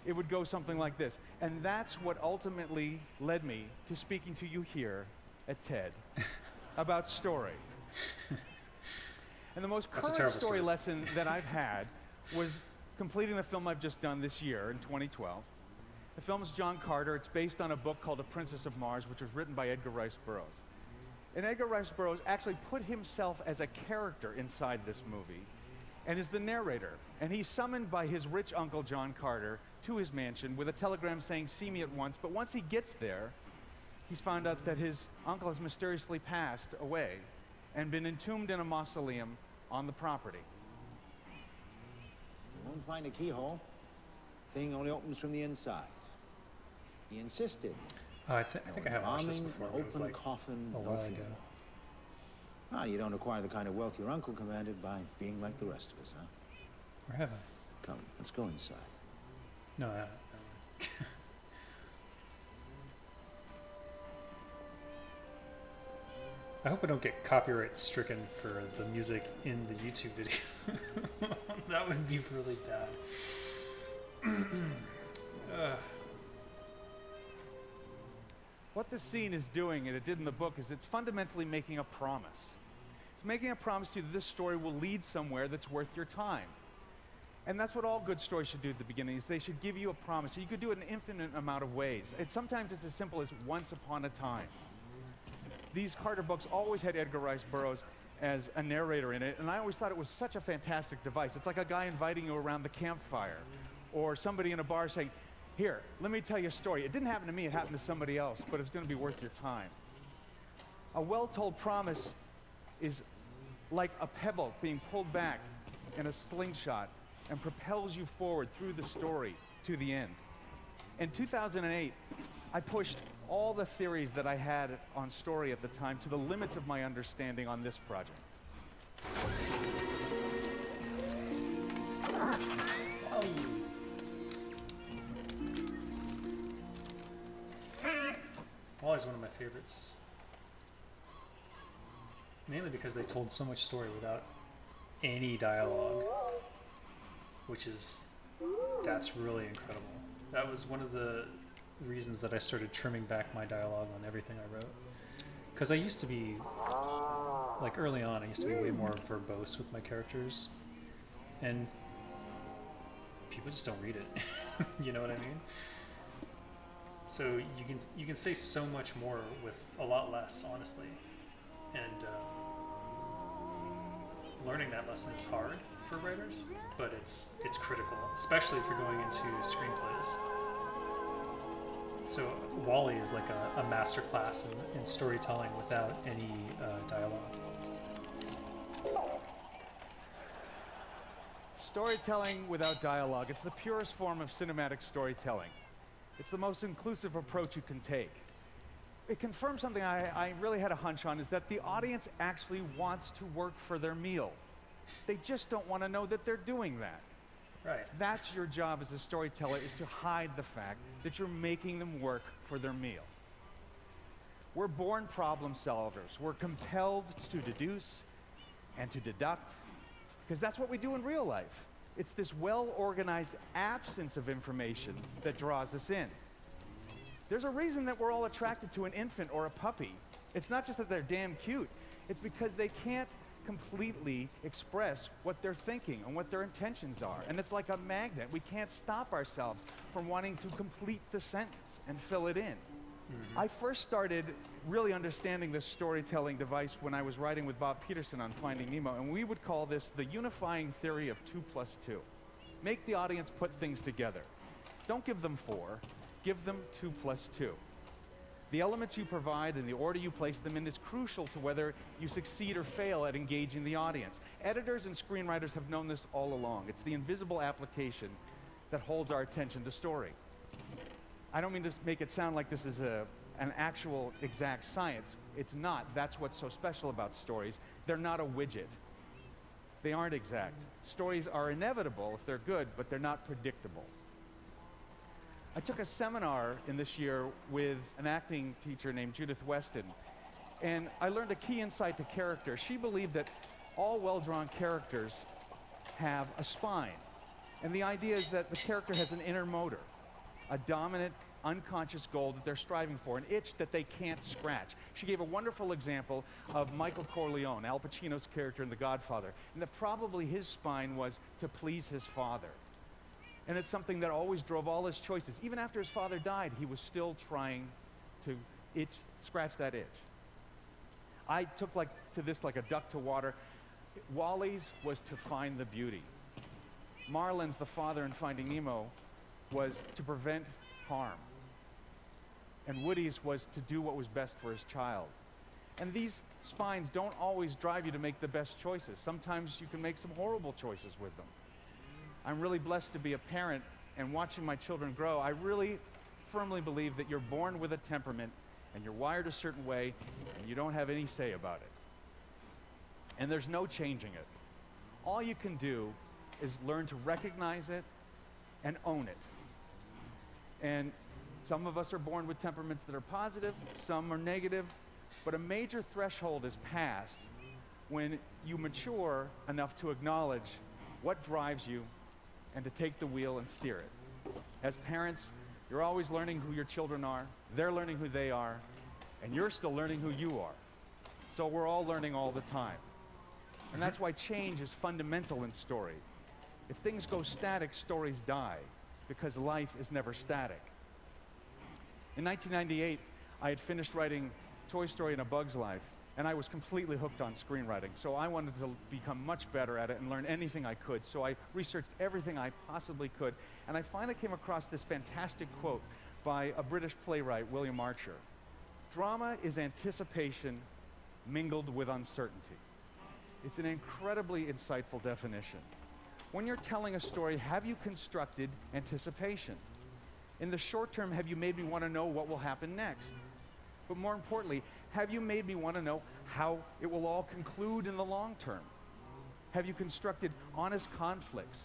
Speaker 3: it would go something like this. And that's what ultimately led me to speaking to you here at TED about story. And the most
Speaker 1: That's a
Speaker 3: current
Speaker 1: terrible
Speaker 3: story
Speaker 1: story.
Speaker 3: lesson that I've had was completing the film I've just done this year in 2012. The film is John Carter. It's based on a book called A Princess of Mars, which was written by Edgar Rice Burroughs. And Edgar Rice Burroughs actually put himself as a character inside this movie and is the narrator. And he's summoned by his rich uncle, John Carter, to his mansion with a telegram saying, "See me at once." But once he gets there, he's found out that his uncle has mysteriously passed away and been entombed in a mausoleum on the property.
Speaker 4: You won't find a keyhole. Thing only opens from the inside. He insisted.
Speaker 2: I think I have watched this
Speaker 4: Embalming,
Speaker 2: before, but it was
Speaker 4: open
Speaker 2: like
Speaker 4: coffin,
Speaker 2: a
Speaker 4: no
Speaker 2: while ago.
Speaker 4: funeral. Ah, you don't acquire the kind of wealth your uncle commanded by being like the rest of us, huh?
Speaker 2: Or have I?
Speaker 4: Come, let's go inside.
Speaker 2: No, I haven't. I hope I don't get copyright stricken for the music in the YouTube video. That would be really bad.
Speaker 3: What this scene is doing, and it did in the book, is it's fundamentally making a promise. It's making a promise to you that this story will lead somewhere that's worth your time. And that's what all good stories should do at the beginning, is they should give you a promise. So you could do it in an infinite amount of ways. Sometimes it's as simple as once upon a time. These Carter books always had Edgar Rice Burroughs as a narrator in it, and I always thought it was such a fantastic device. It's like a guy inviting you around the campfire, or somebody in a bar saying, "Here, let me tell you a story. It didn't happen to me, it happened to somebody else, but it's going to be worth your time." A well-told promise is like a pebble being pulled back in a slingshot and propels you forward through the story to the end. In 2008, I pushed all the theories that I had on story at the time to the limits of my understanding on this project.
Speaker 2: Wally's one of my favorites. Mainly because they told so much story without any dialogue, that's really incredible. That was one of the reasons that I started trimming back my dialogue on everything I wrote. Because I used to be, like early on, I used to be way more verbose with my characters. And people just don't read it. You know what I mean? So you can say so much more with a lot less, honestly. And learning that lesson is hard for writers, but it's critical, especially if you're going into screenplays. So Wally is like a master class in storytelling without any dialogue.
Speaker 3: Storytelling without dialogue. It's the purest form of cinematic storytelling. It's the most inclusive approach you can take. It confirms something I really had a hunch on, is that the audience actually wants to work for their meal. They just don't want to know that they're doing that.
Speaker 2: Right.
Speaker 3: That's your job as a storyteller, is to hide the fact that you're making them work for their meal. We're born problem solvers. We're compelled to deduce and to deduct, because that's what we do in real life. It's this well-organized absence of information that draws us in. There's a reason that we're all attracted to an infant or a puppy. It's not just that they're damn cute. It's because they can't completely express what they're thinking and what their intentions are. And it's like a magnet. We can't stop ourselves from wanting to complete the sentence and fill it in. Mm-hmm. I first started really understanding this storytelling device when I was writing with Bob Peterson on Finding Nemo, and we would call this the unifying theory of 2 + 2. Make the audience put things together. Don't give them 4, give them 2 + 2. The elements you provide and the order you place them in is crucial to whether you succeed or fail at engaging the audience. Editors and screenwriters have known this all along. It's the invisible application that holds our attention to story. I don't mean to make it sound like this is an actual exact science. It's not. That's what's so special about stories. They're not a widget. They aren't exact. Stories are inevitable if they're good, but they're not predictable. I took a seminar in this year with an acting teacher named Judith Weston, and I learned a key insight to character. She believed that all well-drawn characters have a spine. And the idea is that the character has an inner motor, a dominant, unconscious goal that they're striving for, an itch that they can't scratch. She gave a wonderful example of Michael Corleone, Al Pacino's character in The Godfather, and that probably his spine was to please his father. And it's something that always drove all his choices. Even after his father died, he was still trying to scratch that itch. I took to this like a duck to water. Wally's was to find the beauty. Marlin's, the father in Finding Nemo, was to prevent harm. And Woody's was to do what was best for his child. And these spines don't always drive you to make the best choices. Sometimes you can make some horrible choices with them. I'm really blessed to be a parent, and watching my children grow, I really firmly believe that you're born with a temperament and you're wired a certain way and you don't have any say about it. And there's no changing it. All you can do is learn to recognize it and own it. And some of us are born with temperaments that are positive, some are negative, but a major threshold is passed when you mature enough to acknowledge what drives you and to take the wheel and steer it. As parents, you're always learning who your children are, they're learning who they are, and you're still learning who you are. So we're all learning all the time. And that's why change is fundamental in story. If things go static, stories die, because life is never static. In 1998, I had finished writing Toy Story and A Bug's Life, and I was completely hooked on screenwriting. So I wanted to become much better at it and learn anything I could. So I researched everything I possibly could, and I finally came across this fantastic quote by a British playwright, William Archer. Drama is anticipation mingled with uncertainty. It's an incredibly insightful definition. When you're telling a story, have you constructed anticipation? In the short term, have you made me want to know what will happen next? But more importantly, have you made me want to know how it will all conclude in the long term? Have you constructed honest conflicts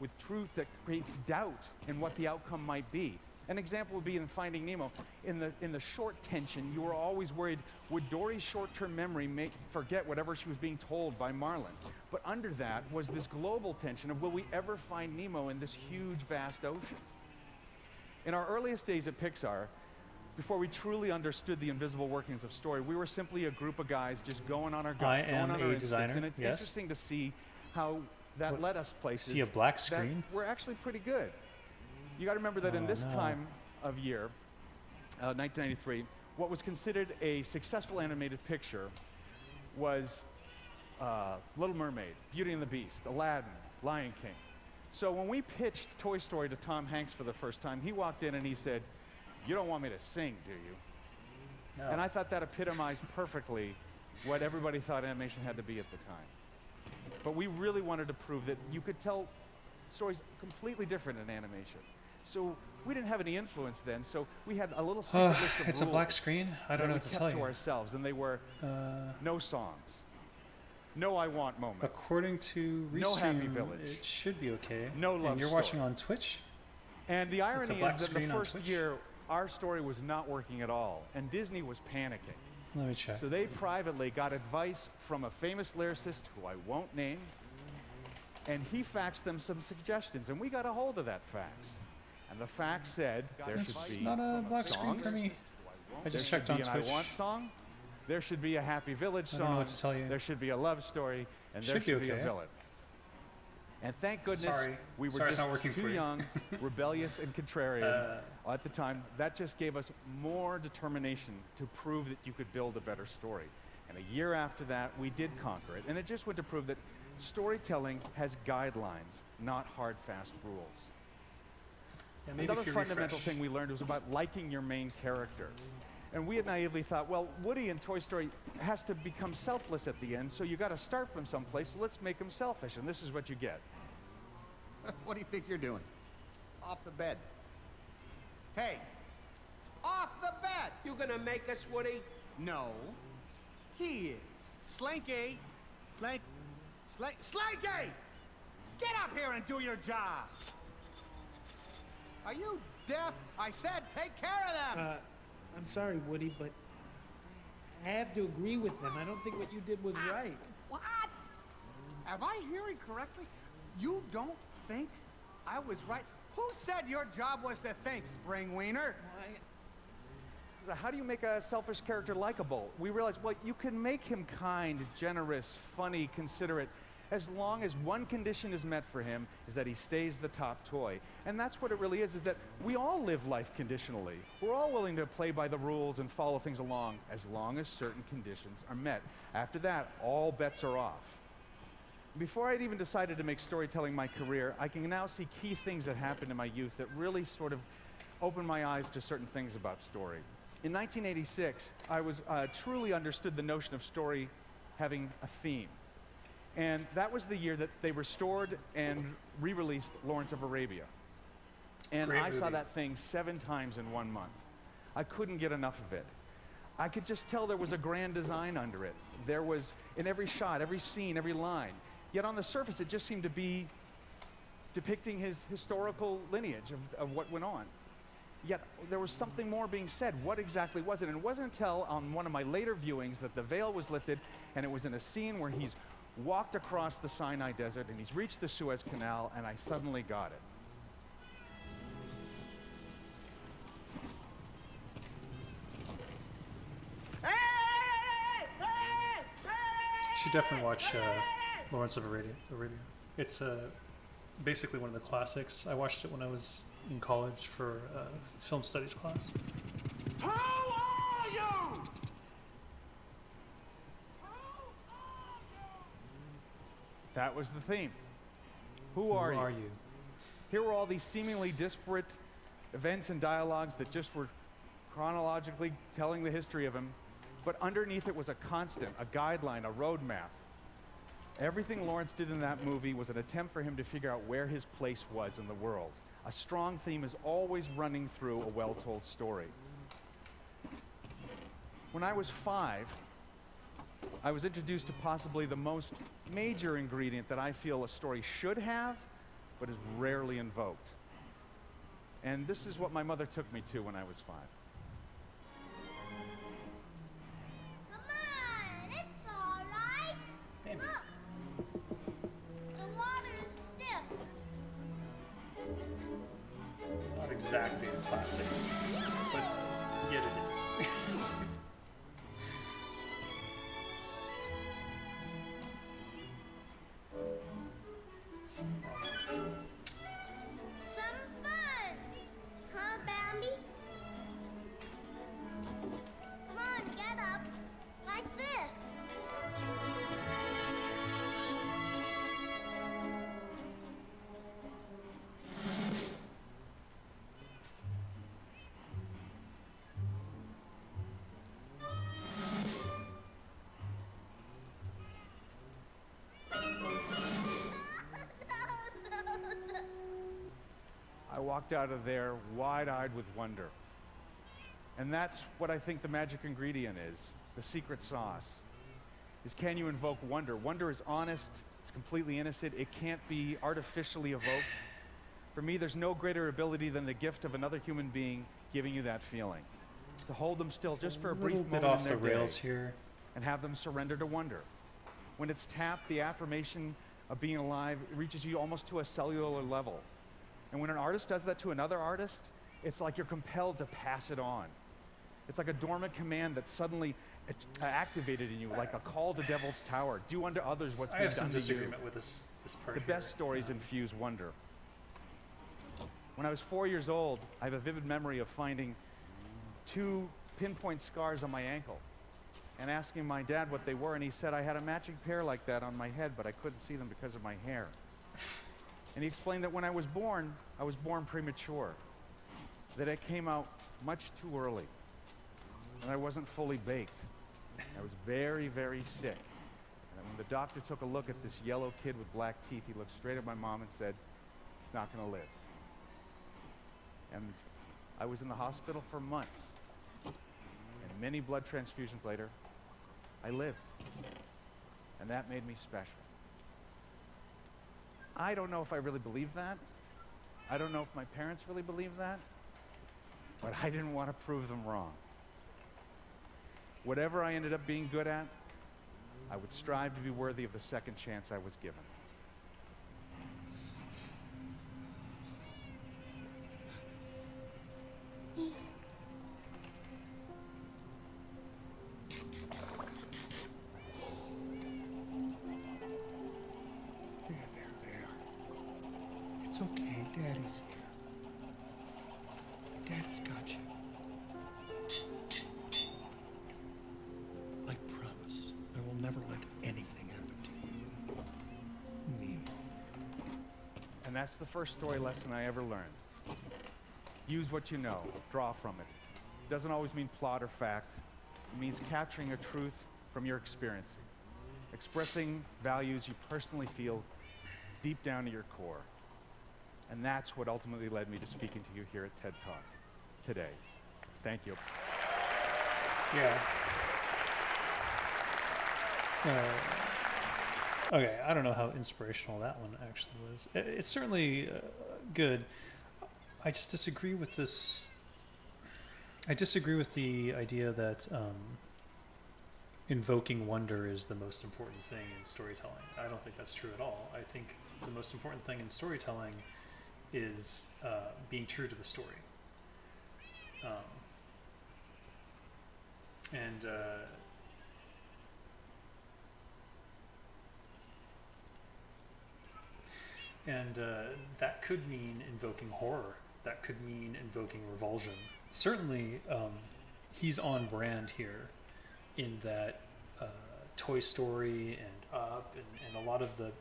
Speaker 3: with truth that creates doubt in what the outcome might be? An example would be in Finding Nemo. In the short tension, you were always worried, would Dory's short-term memory forget whatever she was being told by Marlin? But under that was this global tension of, will we ever find Nemo in this huge, vast ocean? In our earliest days at Pixar, before we truly understood the invisible workings of story, we were simply a group of guys just going on our gut, going on our instincts, and it's interesting to see how that led us places.
Speaker 2: See a black screen?
Speaker 3: We're actually pretty good. You got to remember that in this time of year, 1993, what was considered a successful animated picture was Little Mermaid, Beauty and the Beast, Aladdin, Lion King. So when we pitched Toy Story to Tom Hanks for the first time, he walked in and he said, "You don't want me to sing, do you?"
Speaker 1: No.
Speaker 3: And I thought that epitomized perfectly what everybody thought animation had to be at the time. But we really wanted to prove that you could tell stories completely different in animation. So we didn't have any influence then, so we had a little secret list of rules.
Speaker 2: It's a black screen? I don't know what to tell you.
Speaker 3: To ourselves, and they were no songs, no I want moments,
Speaker 2: According to Restream,
Speaker 3: no Happy Village,
Speaker 2: it should be okay.
Speaker 3: no love
Speaker 2: And you're
Speaker 3: story.
Speaker 2: watching on Twitch?
Speaker 3: And the irony
Speaker 2: black
Speaker 3: is that the
Speaker 2: screen on
Speaker 3: first
Speaker 2: Twitch?
Speaker 3: year, our story was not working at all, and Disney was panicking.
Speaker 2: Let me check.
Speaker 3: So they privately got advice from a famous lyricist who I won't name, and he faxed them some suggestions, and we got a hold of that fax. And the fax said there
Speaker 2: It's
Speaker 3: should be
Speaker 2: not a black screen
Speaker 3: songs.
Speaker 2: for me. I
Speaker 3: There
Speaker 2: just
Speaker 3: should
Speaker 2: checked on
Speaker 3: be an
Speaker 2: Twitch.
Speaker 3: I Want song. There should be a Happy Village
Speaker 2: I
Speaker 3: song.
Speaker 2: don't know what to tell you.
Speaker 3: There should be a love story, and there
Speaker 2: Should be
Speaker 3: should be
Speaker 2: okay.
Speaker 3: a villain. And thank goodness
Speaker 1: Sorry.
Speaker 3: we were
Speaker 1: Sorry, it's
Speaker 3: just
Speaker 1: not working
Speaker 3: too
Speaker 1: for you.
Speaker 3: young, rebellious, and contrarian at the time. That just gave us more determination to prove that you could build a better story. And a year after that, we did conquer it. And it just went to prove that storytelling has guidelines, not hard, fast rules.
Speaker 1: Yeah, maybe
Speaker 3: Another
Speaker 1: if you
Speaker 3: fundamental
Speaker 1: refresh.
Speaker 3: thing we learned was about liking your main character. And we had naively thought, well, Woody in Toy Story has to become selfless at the end, so you got to start from someplace, so let's make him selfish, and this is what you get.
Speaker 4: What do you think you're doing? Off the bed. Hey,
Speaker 5: Off the bat!
Speaker 6: You gonna make us, Woody?
Speaker 5: No. He is. Slinky! Slinky! Get up here and do your job! Are you deaf? I said take care of them!
Speaker 7: I'm sorry, Woody, but I have to agree with them. I don't think what you did was right.
Speaker 5: What? Am I hearing correctly? You don't think I was right? Who said your job was to think, Spring Wiener?
Speaker 3: How do you make a selfish character likable? We realize, well, you can make him kind, generous, funny, considerate, as long as one condition is met for him, is that he stays the top toy. And that's what it really is that we all live life conditionally. We're all willing to play by the rules and follow things along as long as certain conditions are met. After that, all bets are off. Before I'd even decided to make storytelling my career, I can now see key things that happened in my youth that really sort of opened my eyes to certain things about story. In 1986, I was truly understood the notion of story having a theme. And that was the year that they restored and re-released Lawrence of Arabia. And
Speaker 2: Great
Speaker 3: I saw
Speaker 2: movie.
Speaker 3: that thing 7 times in 1 month. I couldn't get enough of it. I could just tell there was a grand design under it. There was, in every shot, every scene, every line. Yet on the surface, it just seemed to be depicting his historical lineage of what went on. Yet there was something more being said. What exactly was it? And it wasn't until on one of my later viewings that the veil was lifted, and it was in a scene where he's walked across the Sinai Desert and he's reached the Suez Canal, and I suddenly got it.
Speaker 2: You should definitely watch Lawrence of Arabia. It's basically one of the classics. I watched it when I was in college for a film studies class.
Speaker 6: Who are you?
Speaker 3: That was the theme. Who are you? Here were all these seemingly disparate events and dialogues that just were chronologically telling the history of him, but underneath it was a constant, a guideline, a roadmap. Everything Lawrence did in that movie was an attempt for him to figure out where his place was in the world. A strong theme is always running through a well-told story. When I was 5, I was introduced to possibly the most major ingredient that I feel a story should have, but is rarely invoked. And this is what my mother took me to when I was 5.
Speaker 8: Come on, it's all right.
Speaker 2: Maybe.
Speaker 8: Look, the water is stiff.
Speaker 2: Not exactly a classic, but yet it is.
Speaker 8: Some fun, huh, Bambi? Come on, get up, like this.
Speaker 3: I walked out of there wide-eyed with wonder. And that's what I think the magic ingredient is, the secret sauce, is can you invoke wonder? Wonder is honest, it's completely innocent, it can't be artificially evoked. For me, there's no greater ability than the gift of another human being giving you that feeling. To hold them still just for a brief
Speaker 2: little bit
Speaker 3: moment
Speaker 2: off
Speaker 3: in their
Speaker 2: the rails
Speaker 3: day
Speaker 2: here.
Speaker 3: and have them surrender to wonder. When it's tapped, the affirmation of being alive reaches you almost to a cellular level. And when an artist does that to another artist, it's like you're compelled to pass it on. It's like a dormant command that's suddenly activated in you, like a call to Devil's Tower. Do unto others what's
Speaker 2: I
Speaker 3: been
Speaker 2: have some
Speaker 3: done to you.
Speaker 2: disagreement with this part
Speaker 3: The
Speaker 2: here.
Speaker 3: best stories infuse wonder. When I was 4 years old, I have a vivid memory of finding 2 pinpoint scars on my ankle and asking my dad what they were, and he said I had a matching pair like that on my head, but I couldn't see them because of my hair. And he explained that when I was born premature, that it came out much too early, and I wasn't fully baked. I was very, very sick. And when the doctor took a look at this yellow kid with black teeth, he looked straight at my mom and said, "He's not going to live." And I was in the hospital for months many blood transfusions later, I lived. And that made me special. I don't know if I really believe that. I don't know if my parents really believed that. But I didn't want to prove them wrong. Whatever I ended up being good at, I would strive to be worthy of the second chance I was given.
Speaker 5: There. It's okay. Daddy's here. Daddy's got you. I promise I will never let anything happen to you. Nemo.
Speaker 3: And that's the first story lesson I ever learned. Use what you know, draw from it. Doesn't always mean plot or fact. It means capturing a truth from your experience, expressing values you personally feel deep down to your core. And that's what ultimately led me to speaking to you here at TED Talk today. Thank you.
Speaker 2: Yeah. Okay, I don't know how inspirational that one actually was. It's certainly good. I just disagree with this. I disagree with the idea that invoking wonder is the most important thing in storytelling. I don't think that's true at all. I think the most important thing in storytelling is being true to the story. And that could mean invoking horror. That could mean invoking revulsion. Certainly, he's on brand here in that Toy Story and Up and a lot of the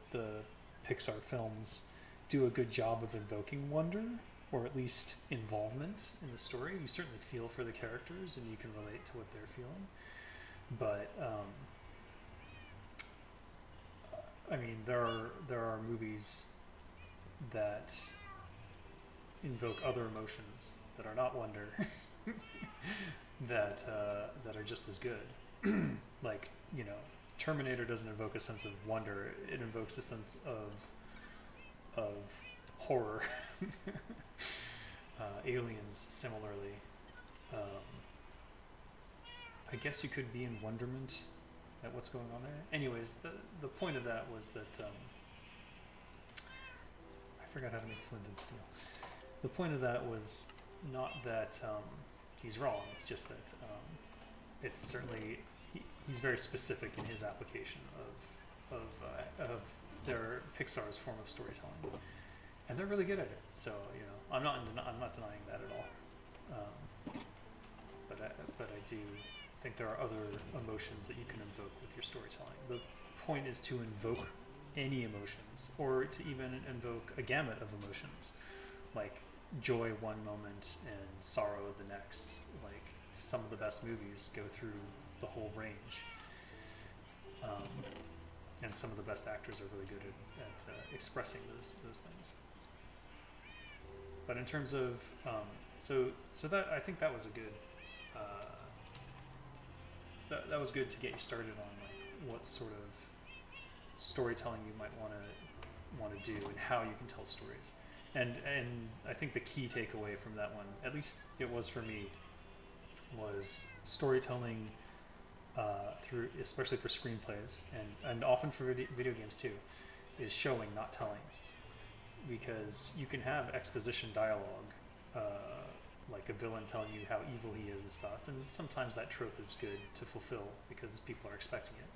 Speaker 2: Pixar films do a good job of invoking wonder, or at least involvement in the story. You certainly feel for the characters and you can relate to what they're feeling. But I mean, there are movies that invoke other emotions that are not wonder that are just as good. Like, you know, Terminator doesn't invoke a sense of wonder; it invokes a sense of horror. Aliens, similarly. I guess you could be in wonderment at what's going on there. Anyways, the point of that was that I forgot how to make flint and steel. The point of that was not that he's wrong. It's just that it's certainly he's very specific in his application of their Pixar's form of storytelling, and they're really good at it. So you know, I'm not denying that at all. But I do think there are other emotions that you can invoke with your storytelling. The point is to invoke any emotions, or to even invoke a gamut of emotions, like joy one moment and sorrow the next. Like some of the best movies go through the whole range, and some of the best actors are really good at expressing those things. But in terms of so that I think that was a good that was good to get you started on like what sort of storytelling you might want to do and how you can tell stories. And I think the key takeaway from that one, at least it was for me, was storytelling through, especially for screenplays and often for video games too, is showing, not telling. Because you can have exposition dialogue, like a villain telling you how evil he is and stuff, and sometimes that trope is good to fulfill because people are expecting it.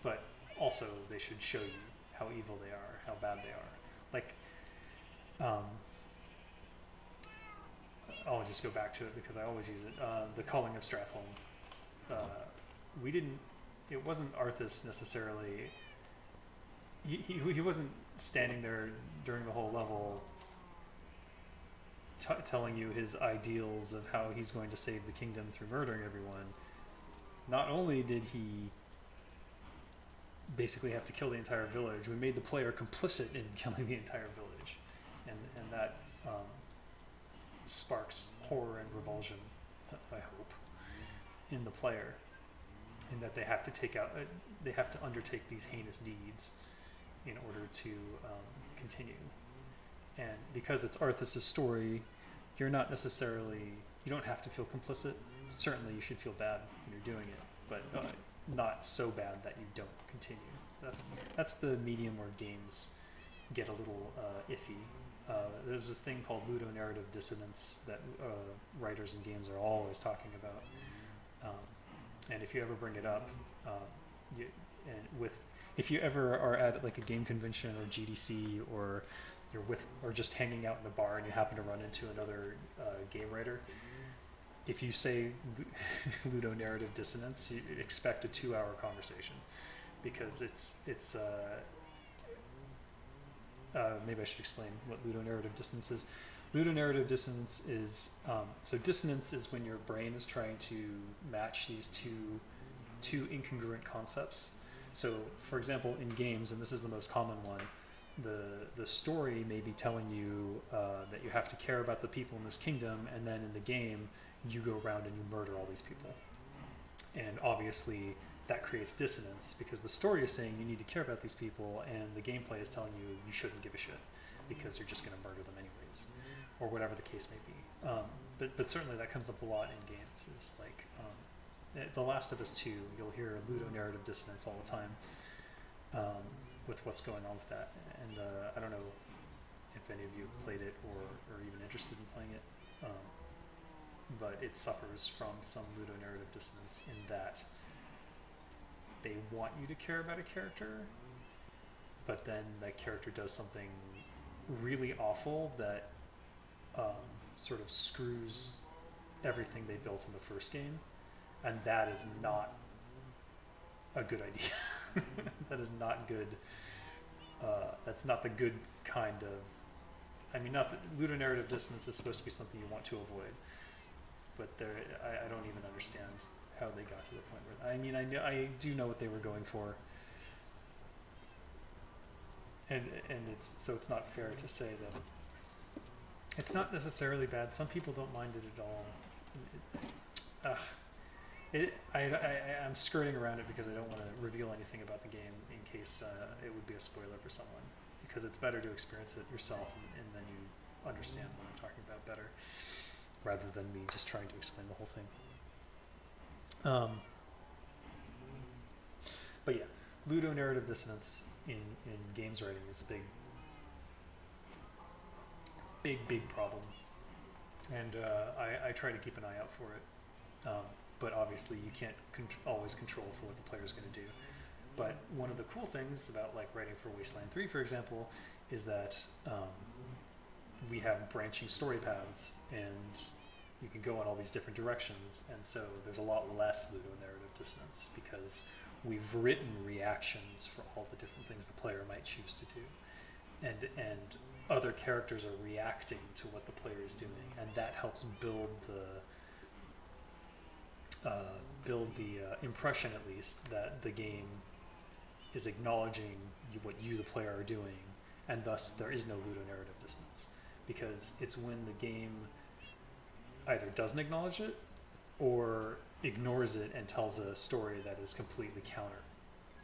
Speaker 2: But also they should show you how evil they are, how bad they are. Like, I'll just go back to it because I always use it. The Culling of Stratholme. It wasn't Arthas necessarily. He wasn't standing there during the whole level telling you his ideals of how he's going to save the kingdom through murdering everyone. Not only did he basically have to kill the entire village, we made the player complicit in killing the entire village, and that sparks horror and revulsion, I hope. in the player, in that they have to they have to undertake these heinous deeds in order to continue. And because it's Arthas' story, you're not necessarily, you don't have to feel complicit. Certainly you should feel bad when you're doing it, but not so bad that you don't continue. That's the medium where games get a little iffy. There's this thing called ludonarrative dissonance that writers in games are always talking about. And if you ever bring it up, if you ever are at like a game convention or GDC, or you're or just hanging out in a bar and you happen to run into another game writer, if you say ludonarrative dissonance, you expect a 2-hour conversation, because it's maybe I should explain what ludonarrative dissonance is. Ludonarrative dissonance is, so dissonance is when your brain is trying to match these two incongruent concepts. So, for example, in games, and this is the most common one, the story may be telling you that you have to care about the people in this kingdom, and then in the game, you go around and you murder all these people. And obviously, that creates dissonance, because the story is saying you need to care about these people, and the gameplay is telling you you shouldn't give a shit, because you're just going to murder them anyways, or whatever the case may be. But certainly that comes up a lot in games. Is like The Last of Us 2, you'll hear ludonarrative dissonance all the time with what's going on with that. And I don't know if any of you have played it or are even interested in playing it, but it suffers from some ludonarrative dissonance in that they want you to care about a character, but then that character does something really awful that sort of screws everything they built in the first game, and that is not a good idea. That is not good. That's not the good kind of. I mean, not ludonarrative dissonance is supposed to be something you want to avoid, but I don't even understand how they got to the point where. I mean, I do know what they were going for, and it's not fair to say that it's not necessarily bad. Some people don't mind it at all. I'm skirting around it because I don't want to reveal anything about the game in case it would be a spoiler for someone, because it's better to experience it yourself, and then you understand what I'm talking about better, rather than me just trying to explain the whole thing. But yeah, ludonarrative dissonance in games writing is a big problem, and I try to keep an eye out for it. But obviously you can't always control for what the player's going to do. But one of the cool things about like writing for Wasteland 3, for example, is that we have branching story paths, and you can go in all these different directions, and so there's a lot less ludonarrative dissonance, because we've written reactions for all the different things the player might choose to do, and other characters are reacting to what the player is doing, and that helps build the impression, at least, that the game is acknowledging what you, the player, are doing, and thus there is no ludonarrative dissonance, because it's when the game either doesn't acknowledge it or ignores it and tells a story that is completely counter.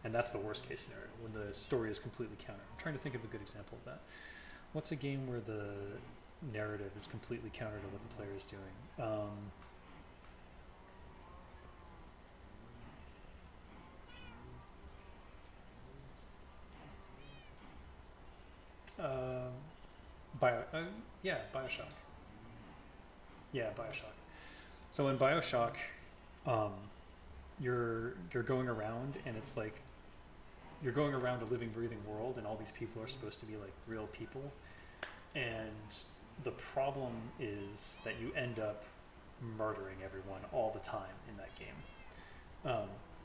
Speaker 2: And that's the worst case scenario, when the story is completely counter. I'm trying to think of a good example of that. What's a game where the narrative is completely counter to what the player is doing? Bioshock. Yeah, Bioshock. So in Bioshock, you're going around, and it's like you're going around a living, breathing world, and all these people are supposed to be like real people. And the problem is that you end up murdering everyone all the time in that game.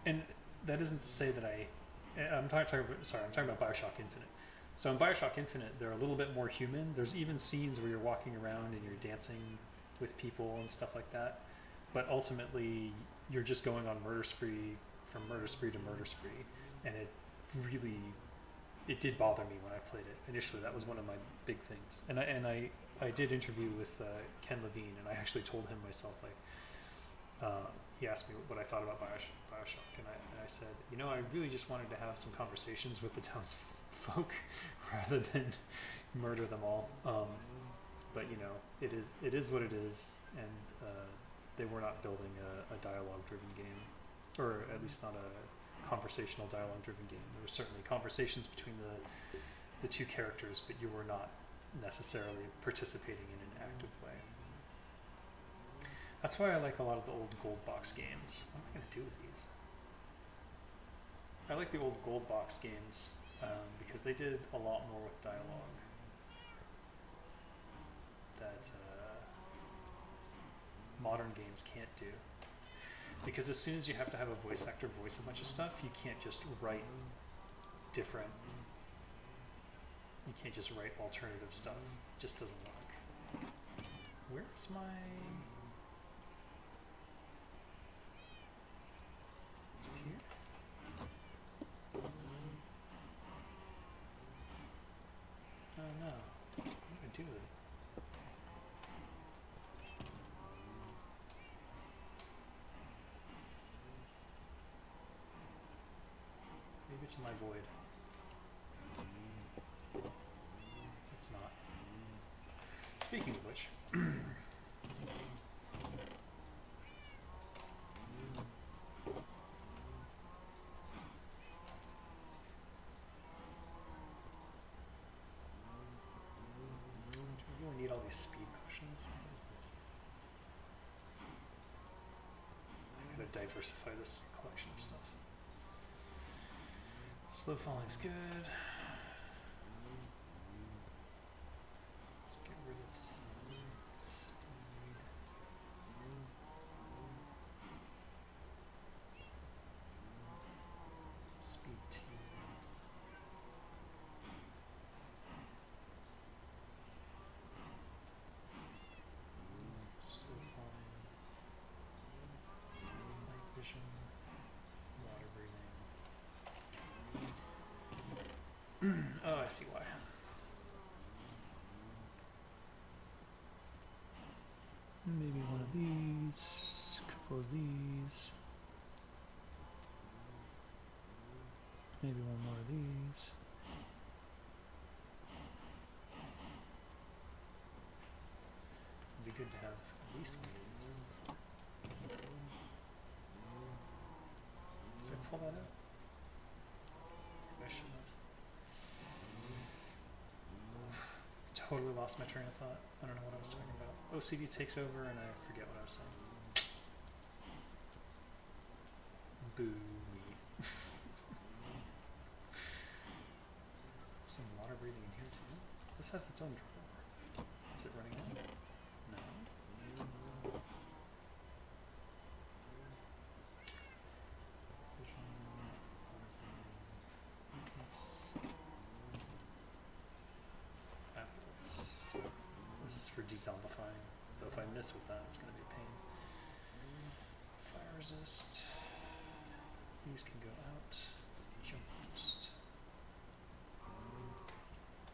Speaker 2: And that isn't to say that I'm talking about Bioshock Infinite. So in Bioshock Infinite, they're a little bit more human. There's even scenes where you're walking around and you're dancing with people and stuff like that. But ultimately, you're just going on murder spree from murder spree to murder spree. And it did bother me when I played it. Initially, that was one of my big things. And I did interview with Ken Levine, and I actually told him myself, like, he asked me what I thought about Bioshock, and I said, you know, I really just wanted to have some conversations with the townsfolk rather than murder them all. But you know, it is what it is, and they were not building a dialogue-driven game, or at least not a conversational dialogue-driven game. There were certainly conversations between the two characters, but you were not necessarily participating in an active way. That's why I like a lot of the old Gold Box games. What am I going to do with these? I like the old Gold Box games because they did a lot more with dialogue that modern games can't do. Because as soon as you have to have a voice actor voice a bunch of stuff, you can't just write different, you can't just write alternative stuff. It just doesn't work. Where's my... Is it here? Oh no. What do I do with it? Maybe it's in my void. It's not. Speaking of which, do we really need all these speed potions? What is this? I gotta diversify this collection of stuff. Slow falling's good. Let's get rid of some speed. Speed 2. Slow falling. Night vision. Water breathing. Oh, I see why. Maybe one of these, a couple of these. Maybe one more of these. It'd be good to have at least one of these. Did I pull that out? I shouldn't have. Totally lost my train of thought. I don't know what I was talking about. OCD takes over and I forget what I was saying. Boo me. Some water breathing in here too. This has its own drawer. Is it running out? No. Vision, water breathing, weakness. Apples. This is for dezombifying. Though if I miss with that, it's going to be a pain. Fire resist. These can go out. Jump boost.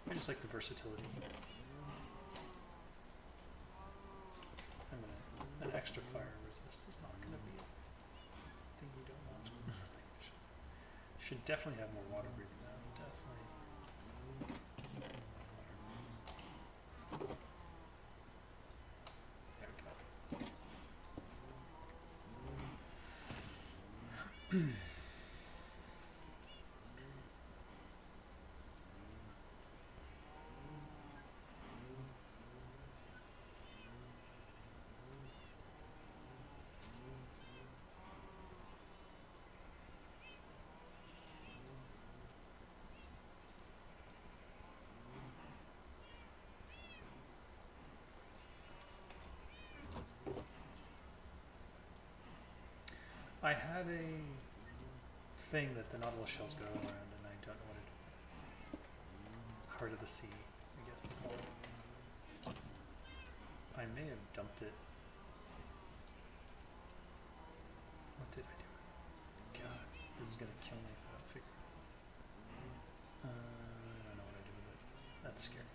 Speaker 2: I just like the versatility. An extra fire resist is not going to be a thing we don't want. Should definitely have more water breathing now. Definitely. There we go. I had a thing that the Nautilus shells go around, and I don't know what it is. Heart of the Sea, I guess it's called. I may have dumped it. What did I do? God, this is gonna kill me if I don't figure it out. I don't know what I do with it. That's scary.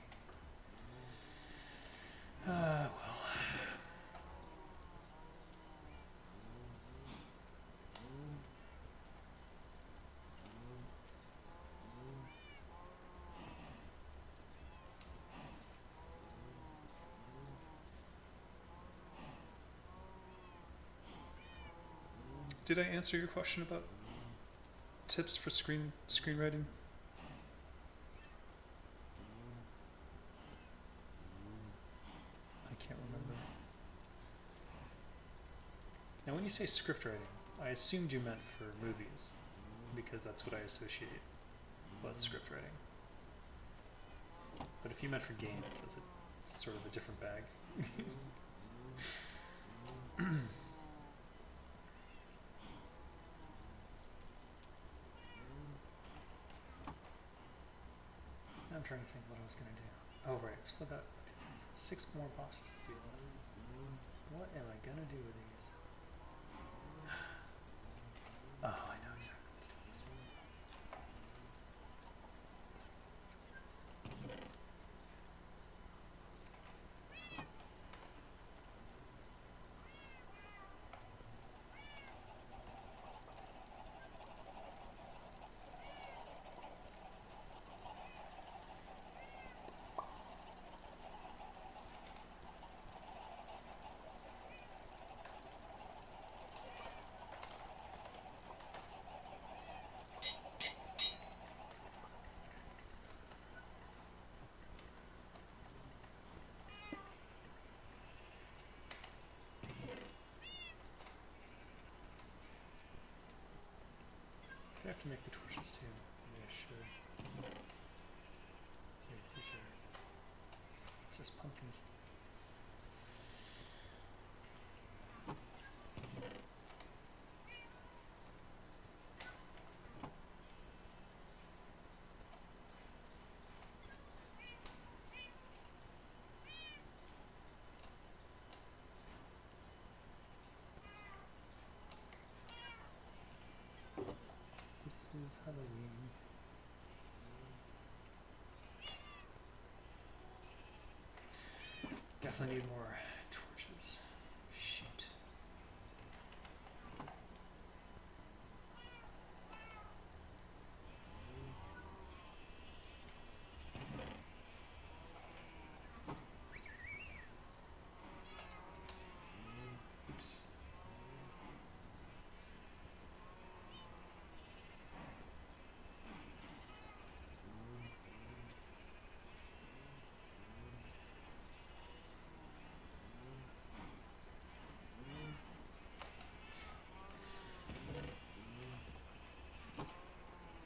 Speaker 2: Well. Did I answer your question about tips for screenwriting? I can't remember. Now, when you say script writing, I assumed you meant for movies, because that's what I associate with script writing. But if you meant for games, that's sort of a different bag. I'm trying to think what I was gonna do. Oh right, still got 6 more boxes to do. What am I gonna do with these? Oh, I know exactly what to do with this one. I have to make the torches too. Maybe I should. Wait, these are just pumpkins. This is Halloween. Definitely need more torches. Shoot. Oops.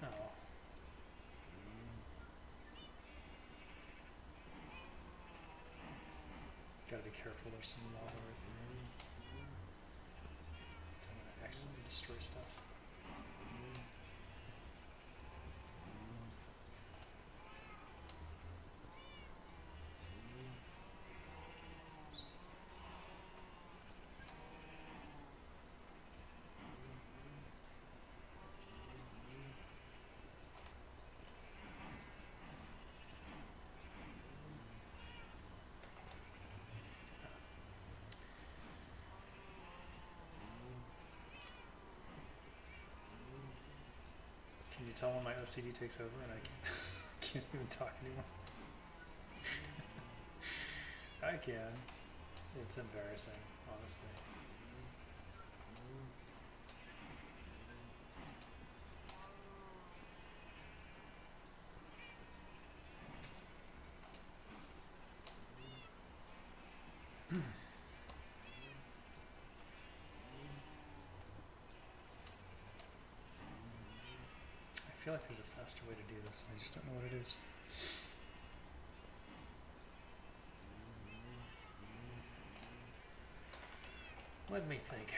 Speaker 2: Oh. Gotta be careful, there's some lava right there. Don't want to accidentally destroy stuff. Oops. Can you tell when my OCD takes over and I can't even talk anymore? I can. It's embarrassing, honestly. I feel like there's a faster way to do this, and I just don't know what it is. Let me think.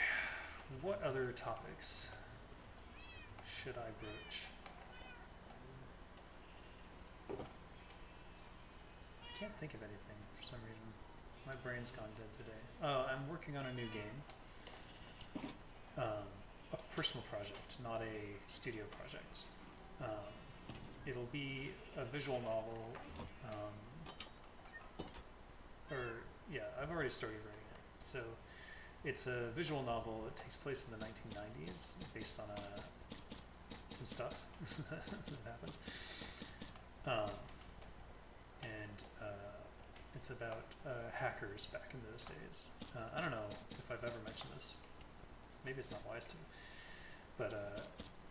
Speaker 2: What other topics should I broach? I can't think of anything for some reason. My brain's gone dead today. Oh, I'm working on a new game. A personal project, not a studio project. It'll be a visual novel, I've already started writing it. So it's a visual novel that takes place in the 1990s, based on some stuff that happened. It's about hackers back in those days. I don't know if I've ever mentioned this. Maybe it's not wise to. but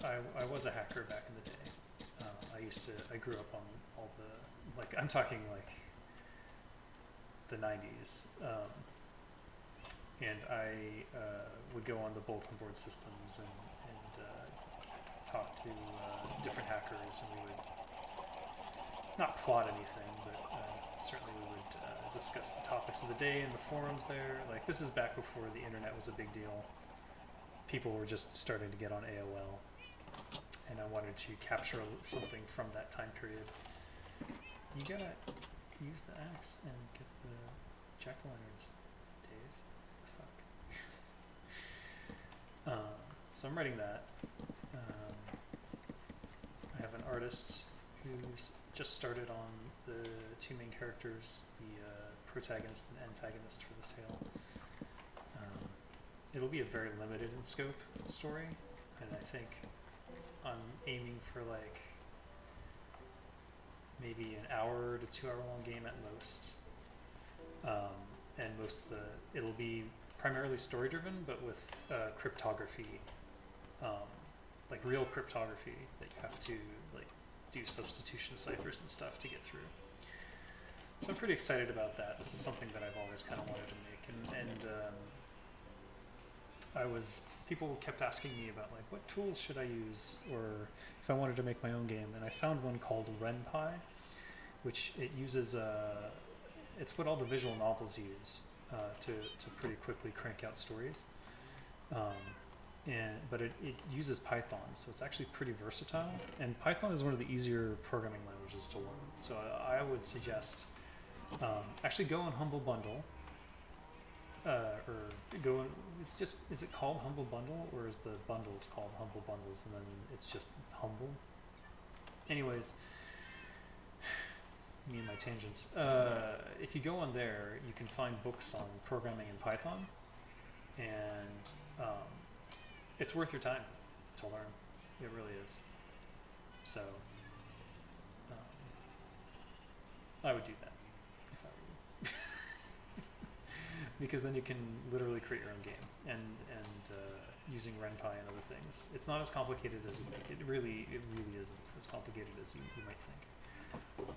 Speaker 2: I was a hacker back in the day. I grew up on all the, like, I'm talking like the 90s. And I would go on the bulletin board systems and talk to different hackers, and we would not plot anything, but certainly we would discuss the topics of the day in the forums there. Like, this is back before the internet was a big deal. People were just starting to get on AOL, and I wanted to capture something from that time period. You gotta use the axe and get the jack-o'-lanterns, Dave. The fuck? So I'm writing that. I have an artist who's just started on the two main characters, the protagonist and antagonist for this tale. It'll be a very limited in scope story, and I think I'm aiming for like maybe an hour to 2 hour long game at most. And most of it'll be primarily story driven, but with cryptography, like real cryptography that you have to like do substitution ciphers and stuff to get through. So I'm pretty excited about that. This is something that I've always kind of wanted to make, and people kept asking me about like what tools should I use, or if I wanted to make my own game, and I found one called RenPy, which it uses it's what all the visual novels use to pretty quickly crank out stories. But it uses Python, so it's actually pretty versatile. And Python is one of the easier programming languages to learn. So I would suggest actually go on Humble Bundle, or go on, is it called Humble Bundle, or is the bundles called Humble Bundles and then it's just Humble? Anyways, me and my tangents. If you go on there, you can find books on programming in Python, and it's worth your time to learn. It really is. So I would do that if I were you, because then you can literally create your own game, and using RenPy and other things. It's not as complicated as you think. It really isn't as complicated as you might think.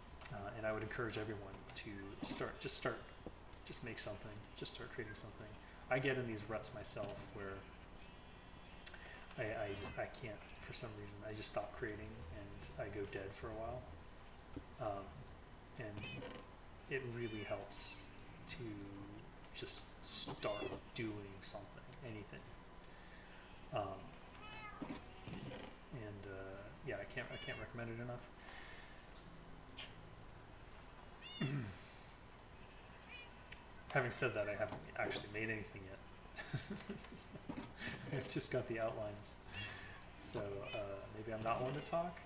Speaker 2: And I would encourage everyone to just make something, just start creating something. I get in these ruts myself where I can't, for some reason, I just stop creating and I go dead for a while. And it really helps to just start doing something, anything. Yeah, I can't recommend it enough. Having said that, I haven't actually made anything yet. I've just got the outlines. So maybe I'm not one to talk,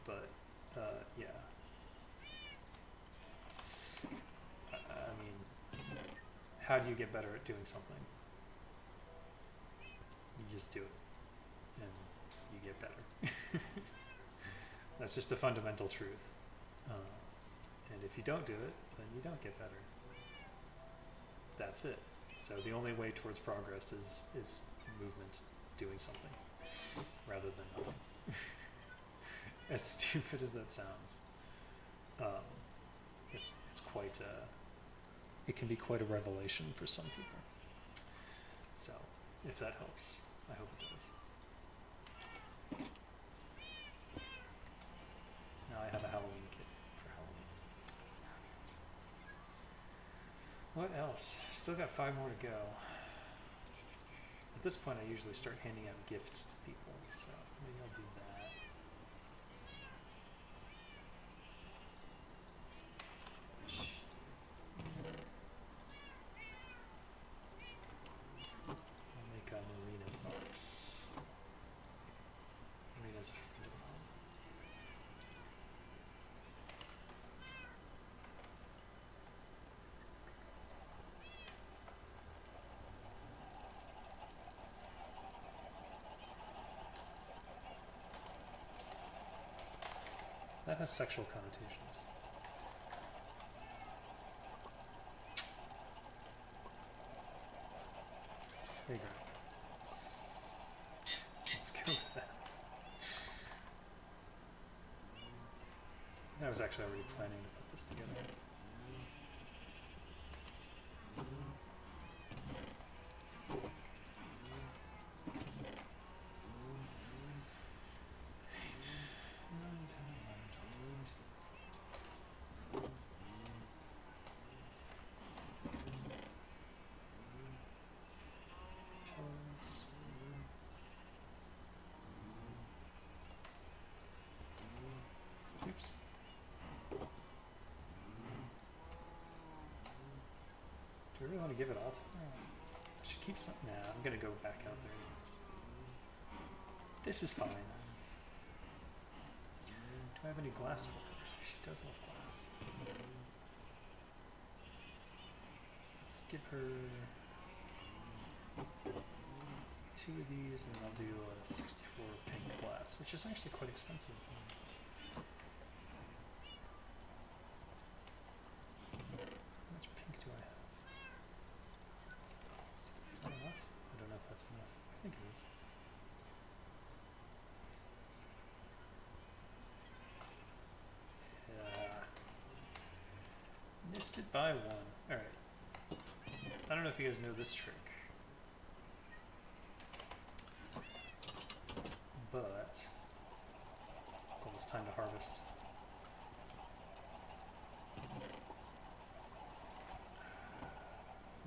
Speaker 2: but yeah. I mean, how do you get better at doing something? You just do it, and you get better. That's just a fundamental truth. And if you don't do it, then you don't get better. That's it. So the only way towards progress is movement, doing something, rather than nothing. As stupid as that sounds, it's quite it can be quite a revelation for some people. So if that helps, I hope it does. Now I have a Halloween kit for Halloween. What else? Still got 5 more to go. At this point, I usually start handing out gifts to people, so maybe I'll do that. I'll make a Marina's box. Marina's a friend of mine. That has sexual connotations. There you go. I was actually already planning to put this together. Oops. Do I really want to give it all to her? I should keep some. Nah, I'm gonna go back out there anyways. This is fine. Do I have any glass for her? She does love glass. Let's give her 2 of these, and then I'll do a 64 pink glass, which is actually quite expensive. How much pink do I have? Not enough? I don't know if that's enough. I think it is. Yeah. Missed it by 1. Alright. I don't know if you guys know this trick. But it's almost time to harvest.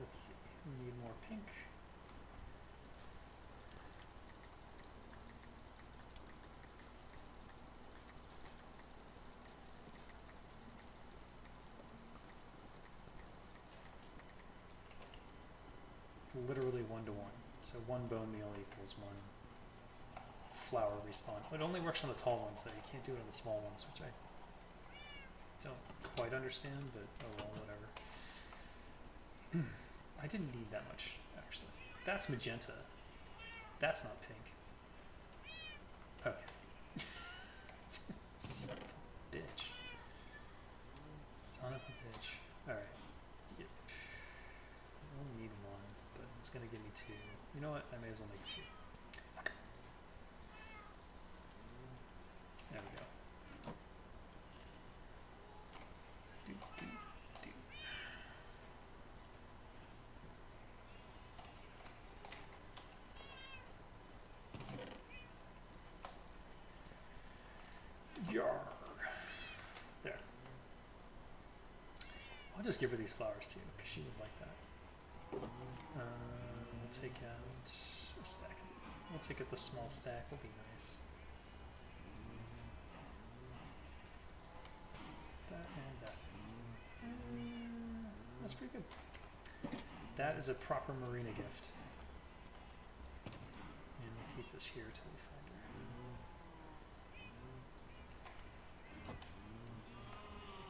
Speaker 2: Let's see. We need more pink. It's literally 1 to 1. So 1 bone meal equals 1 flower respawn. It only works on the tall ones though. You can't do it on the small ones, which I don't quite understand, but oh well, whatever. I didn't need that much, actually. That's magenta. That's not pink. Okay. Son of a bitch. Son of a bitch. Alright. Yep. I only need 1, but it's gonna give me 2. You know what? I may as well make a few. There we go. Do, do, do. Yar. There. I'll just give her these flowers too, because she would like that. We'll take out a stack. We'll take out the small stack. Will be nice. That and that. That's pretty good. That is a proper Marina gift. And we'll keep this here till we find her.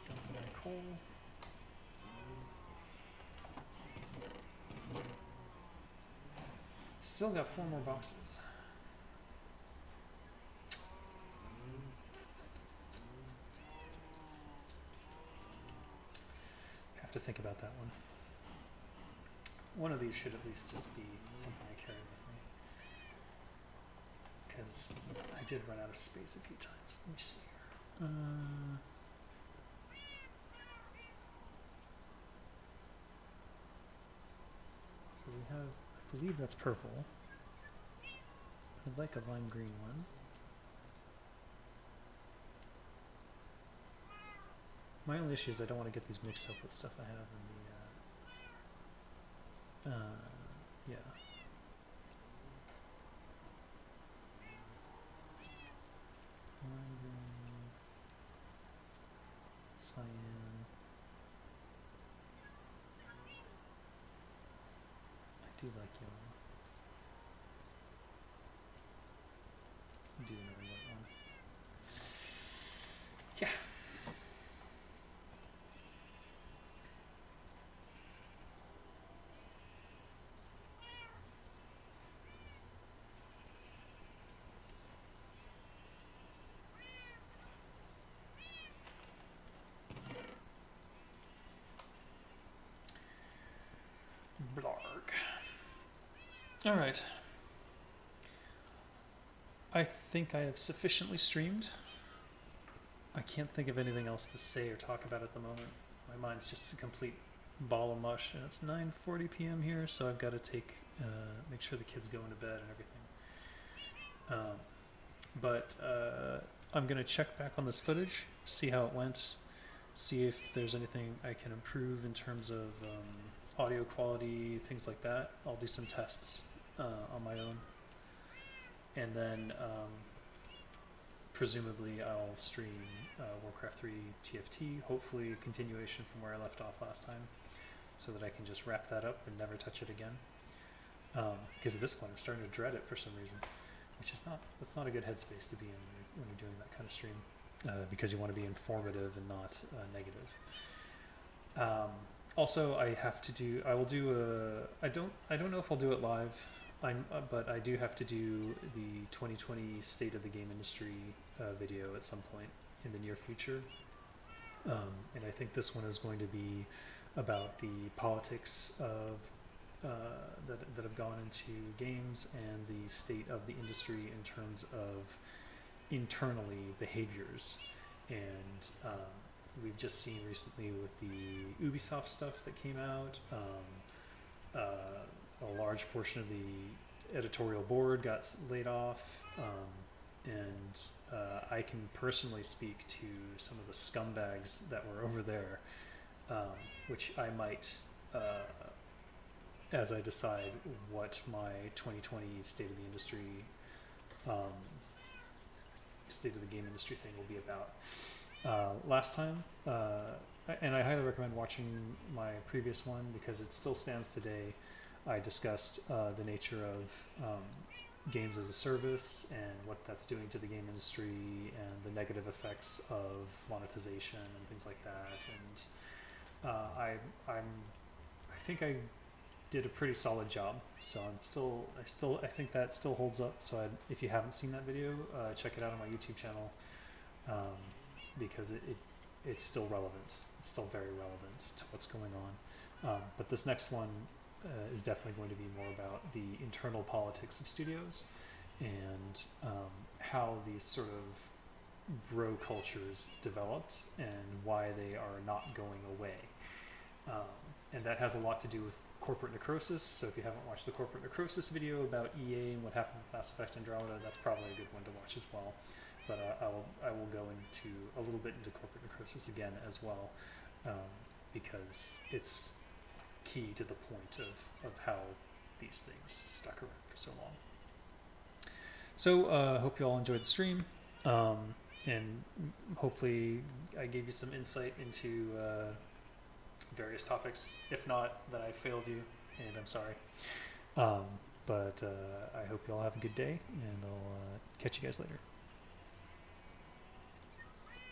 Speaker 2: Dump my coal. Still got 4 more boxes. To think about that one. One of these should at least just be something I carry with me. Because I did run out of space a few times. Let me see here. So we have, I believe that's purple. I'd like a lime green one. My only issue is I don't want to get these mixed up with stuff I have in the, yeah. Lime green, cyan. I do like yellow. Do another white one. Yeah. Blarg. All right. I think I have sufficiently streamed. I can't think of anything else to say or talk about at the moment. My mind's just a complete ball of mush, and it's 9:40 p.m. here, so I've got to make sure the kids go into bed and everything. But I'm gonna check back on this footage, see how it went, see if there's anything I can improve in terms of audio quality, things like that. I'll do some tests on my own, and then presumably I'll stream Warcraft 3 TFT, hopefully a continuation from where I left off last time, so that I can just wrap that up and never touch it again. Because at this point I'm starting to dread it for some reason, which is that's not a good headspace to be in when you're doing that kind of stream, because you want to be informative and not negative. Also, I don't know if I'll do it live. But I do have to do the 2020 State of the Game Industry video at some point in the near future. And I think this one is going to be about the politics of that have gone into games and the state of the industry in terms of internally behaviors. And we've just seen recently with the Ubisoft stuff that came out, a large portion of the editorial board got laid off, and I can personally speak to some of the scumbags that were over there, which I might, as I decide what my 2020 State of the Industry, State of the Game Industry thing will be about. Last time, and I highly recommend watching my previous one because it still stands today. I discussed the nature of games as a service and what that's doing to the game industry and the negative effects of monetization and things like that. And I think I did a pretty solid job. So I think that still holds up. So if you haven't seen that video, check it out on my YouTube channel, because it's still relevant. It's still very relevant to what's going on. But this next one is definitely going to be more about the internal politics of studios and how these sort of bro cultures developed and why they are not going away. And that has a lot to do with corporate necrosis. So if you haven't watched the corporate necrosis video about EA and what happened with Mass Effect Andromeda, that's probably a good one to watch as well. But I will go into a little bit into corporate necrosis again as well, because it's key to the point of how these things stuck around for so long. So hope you all enjoyed the stream, and hopefully I gave you some insight into various topics. If not, then I failed you, and I'm sorry. But I hope you all have a good day, and I'll catch you guys later.